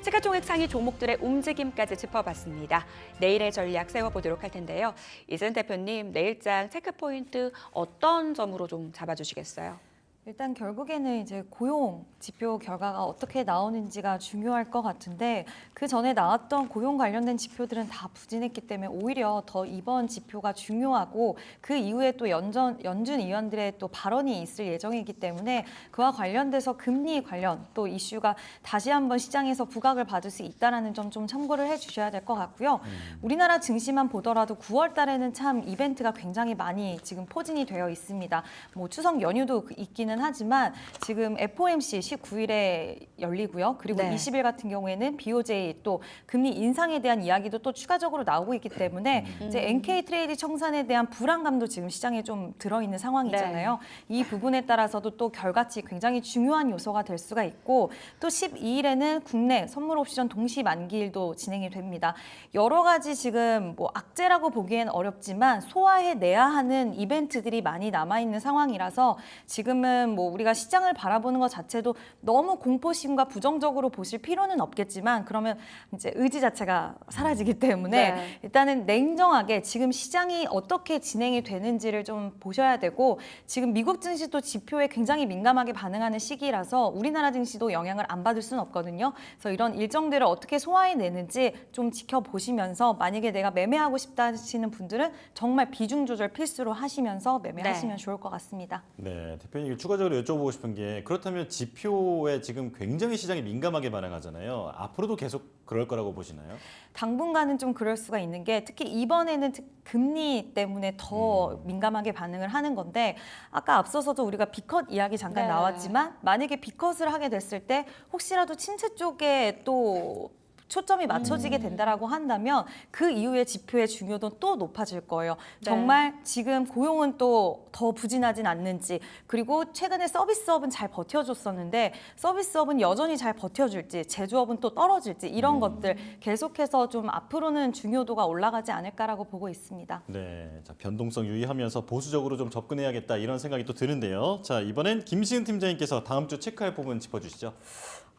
Speaker 1: 시가총액 상위 종목들의 움직임까지 짚어봤습니다. 내일의 전략 세워보도록 할 텐데요. 이준 대표님, 내일장 체크포인트 어떤 점으로 좀 잡아주시겠어요?
Speaker 7: 일단 결국에는 이제 고용 지표 결과가 어떻게 나오는지가 중요할 것 같은데 그 전에 나왔던 고용 관련된 지표들은 다 부진했기 때문에 오히려 더 이번 지표가 중요하고 그 이후에 또 연준 위원들의 또 발언이 있을 예정이기 때문에 그와 관련돼서 금리 관련 또 이슈가 다시 한번 시장에서 부각을 받을 수 있다는 점 좀 참고를 해주셔야 될 것 같고요. 우리나라 증시만 보더라도 9월 달에는 참 이벤트가 굉장히 많이 지금 포진이 되어 있습니다. 뭐 추석 연휴도 있기는 하지만 지금 FOMC 19일에 열리고요. 그리고
Speaker 1: 네.
Speaker 7: 20일 같은 경우에는 BOJ 또 금리 인상에 대한 이야기도 또 추가적으로 나오고 있기 때문에 이제 NK 트레이드 청산에 대한 불안감도 지금 시장에 좀 들어있는 상황이잖아요. 이 부분에 따라서도 또 결과치 굉장히 중요한 요소가 될 수가 있고 또 12일에는 국내 선물 옵션 동시 만기일도 진행이 됩니다. 여러 가지 지금 뭐 악재라고 보기엔 어렵지만 소화해내야 하는 이벤트들이 많이 남아있는 상황이라서 지금은 뭐 우리가 시장을 바라보는 것 자체도 너무 공포심과 부정적으로 보실 필요는 없겠지만 그러면 이제 의지 자체가 사라지기 때문에
Speaker 1: 네.
Speaker 7: 일단은 냉정하게 지금 시장이 어떻게 진행이 되는지를 좀 보셔야 되고 지금 미국 증시도 지표에 굉장히 민감하게 반응하는 시기라서 우리나라 증시도 영향을 안 받을 수는 없거든요. 그래서 이런 일정들을 어떻게 소화해내는지 좀 지켜보시면서 만약에 내가 매매하고 싶다 하시는 분들은 정말 비중 조절 필수로 하시면서 매매하시면 좋을 것 같습니다.
Speaker 2: 네, 대표님 추가적으로 여쭤보고 싶은 게 그렇다면 지표에 지금 굉장히 시장이 민감하게 반응하잖아요. 앞으로도 계속 그럴 거라고 보시나요?
Speaker 7: 당분간은 좀 그럴 수가 있는 게 특히 이번에는 금리 때문에 더 민감하게 반응을 하는 건데 아까 앞서서도 우리가 B컷 이야기 잠깐
Speaker 1: 네.
Speaker 7: 나왔지만 만약에 B컷을 하게 됐을 때 혹시라도 침체 쪽에 또 초점이 맞춰지게 된다라고 한다면 그 이후에 지표의 중요도는 또 높아질 거예요.
Speaker 1: 네.
Speaker 7: 정말 지금 고용은 또 더 부진하진 않는지 그리고 최근에 서비스업은 잘 버텨줬었는데 서비스업은 여전히 잘 버텨줄지 제조업은 또 떨어질지 이런 것들 계속해서 좀 앞으로는 중요도가 올라가지 않을까라고 보고 있습니다.
Speaker 2: 네, 자, 변동성 유의하면서 보수적으로 좀 접근해야겠다 이런 생각이 또 드는데요. 자, 이번엔 김시은 팀장님께서 다음 주 체크할 부분 짚어주시죠.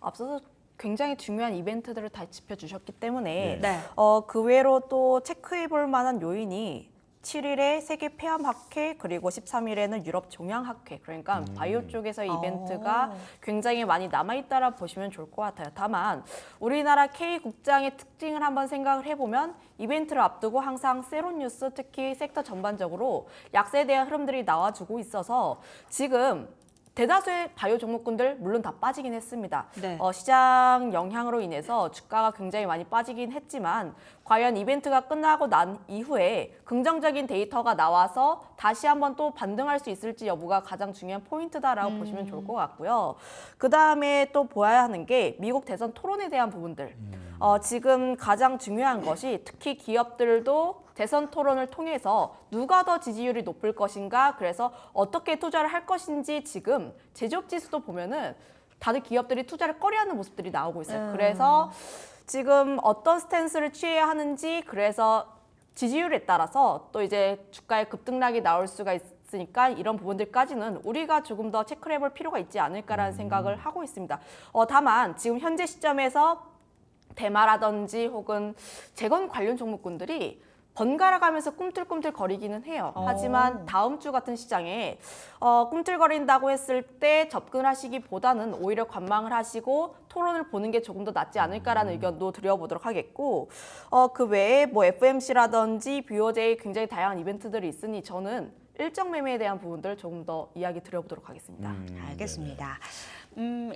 Speaker 8: 앞서서 굉장히 중요한 이벤트들을 다 짚어주셨기 때문에
Speaker 2: 네.
Speaker 8: 그 외로 또 체크해볼 만한 요인이 17일에 세계 폐암학회 그리고 13일에는 유럽 종양학회 그러니까 바이오 쪽에서 이벤트가 굉장히 많이 남아있다라 보시면 좋을 것 같아요. 다만 우리나라 K국장의 특징을 한번 생각을 해보면 이벤트를 앞두고 항상 세론뉴스 특히 섹터 전반적으로 약세에 대한 흐름들이 나와주고 있어서 지금 대다수의 바이오 종목군들 물론 다 빠지긴 했습니다.
Speaker 1: 네.
Speaker 8: 시장 영향으로 인해서 주가가 굉장히 많이 빠지긴 했지만 과연 이벤트가 끝나고 난 이후에 긍정적인 데이터가 나와서 다시 한번 또 반등할 수 있을지 여부가 가장 중요한 포인트다라고 보시면 좋을 것 같고요. 그다음에 또 보아야 하는 게 미국 대선 토론에 대한 부분들. 지금 가장 중요한 것이 특히 기업들도 대선 토론을 통해서 누가 더 지지율이 높을 것인가 그래서 어떻게 투자를 할 것인지 지금 제조업 지수도 보면은 다들 기업들이 투자를 꺼려하는 모습들이 나오고 있어요. 그래서 지금 어떤 스탠스를 취해야 하는지 그래서 지지율에 따라서 또 이제 주가의 급등락이 나올 수가 있으니까 이런 부분들까지는 우리가 조금 더 체크를 해볼 필요가 있지 않을까라는 생각을 하고 있습니다. 다만 지금 현재 시점에서 대마라든지 혹은 재건 관련 종목군들이 번갈아 가면서 꿈틀꿈틀 거리기는 해요. 하지만 다음 주 같은 시장에 꿈틀거린다고 했을 때 접근을 하시기보다는 오히려 관망을 하시고 토론을 보는 게 조금 더 낫지 않을까라는 의견도 드려보도록 하겠고 그 외에 뭐 FMC라든지 BOJ 굉장히 다양한 이벤트들이 있으니 저는 일정 매매에 대한 부분들 조금 더 이야기 드려보도록 하겠습니다.
Speaker 1: 알겠습니다.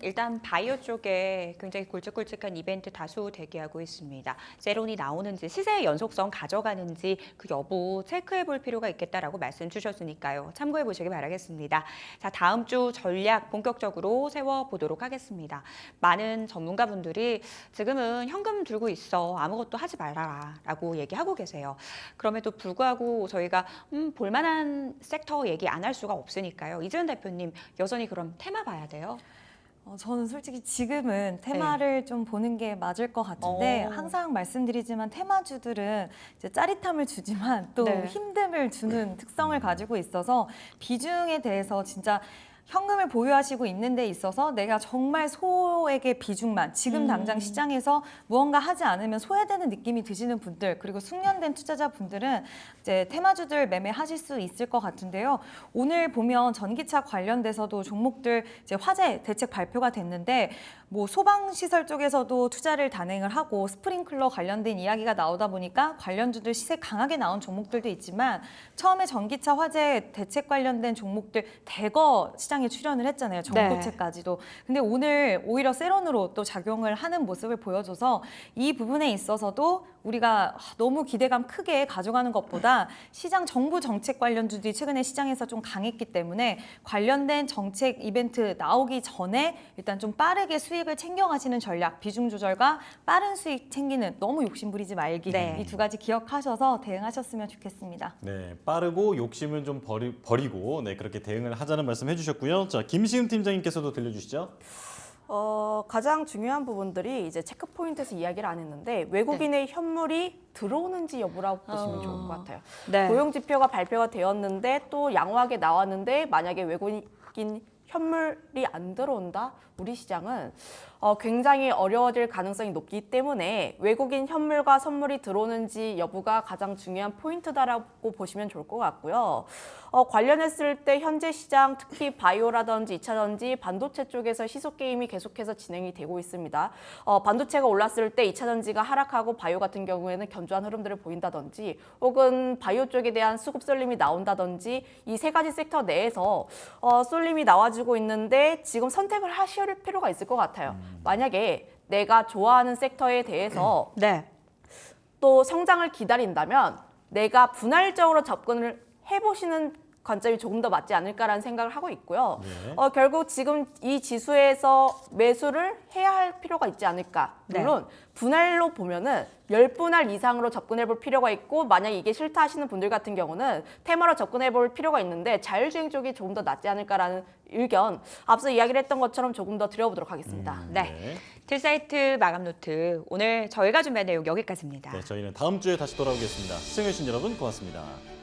Speaker 1: 일단 바이오 쪽에 굉장히 굵직굵직한 이벤트 다수 대기하고 있습니다. 세론이 나오는지 시세의 연속성 가져가는지 그 여부 체크해 볼 필요가 있겠다라고 말씀 주셨으니까요. 참고해 보시기 바라겠습니다. 자, 다음 주 전략 본격적으로 세워보도록 하겠습니다. 많은 전문가분들이 지금은 현금 들고 있어 아무것도 하지 말아라 라고 얘기하고 계세요. 그럼에도 불구하고 저희가 볼만한 섹터 얘기 안 할 수가 없으니까요. 이재현 대표님 여전히 그럼 테마 봐야 돼요?
Speaker 7: 저는 솔직히 지금은 테마를 좀 보는 게 맞을 것 같은데 항상 말씀드리지만 테마주들은 이제 짜릿함을 주지만 또 힘듦을 주는 특성을 가지고 있어서 비중에 대해서 진짜 현금을 보유하시고 있는 데 있어서 내가 정말 소액의 비중만 지금 당장 시장에서 무언가 하지 않으면 소외되는 느낌이 드시는 분들 그리고 숙련된 투자자분들은 이제 테마주들 매매하실 수 있을 것 같은데요. 오늘 보면 전기차 관련돼서도 종목들 이제 화재 대책 발표가 됐는데 뭐 소방시설 쪽에서도 투자를 단행을 하고 스프링클러 관련된 이야기가 나오다 보니까 관련주들 시세 강하게 나온 종목들도 있지만 처음에 전기차 화재 대책 관련된 종목들 대거 시장에 출연을 했잖아요. 정부채까지도. 근데 오늘 오히려 세론으로 또 작용을 하는 모습을 보여줘서 이 부분에 있어서도 우리가 너무 기대감 크게 가져가는 것보다 시장 정부 정책 관련주들이 최근에 시장에서 좀 강했기 때문에 관련된 정책 이벤트 나오기 전에 일단 좀 빠르게 수익을 챙겨가시는 전략, 비중 조절과 빠른 수익 챙기는 너무 욕심 부리지 말기 이 두 가지 기억하셔서 대응하셨으면 좋겠습니다.
Speaker 2: 네, 빠르고 욕심은 좀 버리고 네, 그렇게 대응을 하자는 말씀 해주셨고요. 자, 김시은 팀장님께서도 들려주시죠.
Speaker 8: 가장 중요한 부분들이 이제 체크 포인트에서 이야기를 안 했는데 외국인의 현물이 들어오는지 여부라고 보시면 좋을 것 같아요. 고용 지표가 발표가 되었는데 또 양호하게 나왔는데 만약에 외국인 현물이 안 들어온다? 우리 시장은 굉장히 어려워질 가능성이 높기 때문에 외국인 현물과 선물이 들어오는지 여부가 가장 중요한 포인트다라고 보시면 좋을 것 같고요. 관련했을 때 현재 시장 특히 바이오라든지 2차전지 반도체 쪽에서 희소 게임이 계속해서 진행이 되고 있습니다. 반도체가 올랐을 때 2차전지가 하락하고 바이오 같은 경우에는 견조한 흐름들을 보인다든지 혹은 바이오 쪽에 대한 수급 쏠림이 나온다든지 이 세 가지 섹터 내에서 쏠림이 나와주고 있는데 지금 선택을 하실 필요가 있을 것 같아요. 만약에 내가 좋아하는 섹터에 대해서 또 성장을 기다린다면 내가 분할적으로 접근을 해보시는 관점이 조금 더 맞지 않을까라는 생각을 하고 있고요. 결국 지금 이 지수에서 매수를 해야 할 필요가 있지 않을까. 물론 분할로 보면은 10분할 이상으로 접근해 볼 필요가 있고 만약에 이게 싫다 하시는 분들 같은 경우는 테마로 접근해 볼 필요가 있는데 자율주행 쪽이 조금 더 낫지 않을까라는 의견 앞서 이야기를 했던 것처럼 조금 더 드려보도록 하겠습니다.
Speaker 1: 틸사이트 마감 노트 오늘 저희가 준비한 내용 여기까지입니다.
Speaker 2: 네, 저희는 다음 주에 다시 돌아오겠습니다. 시청해주신 여러분 고맙습니다.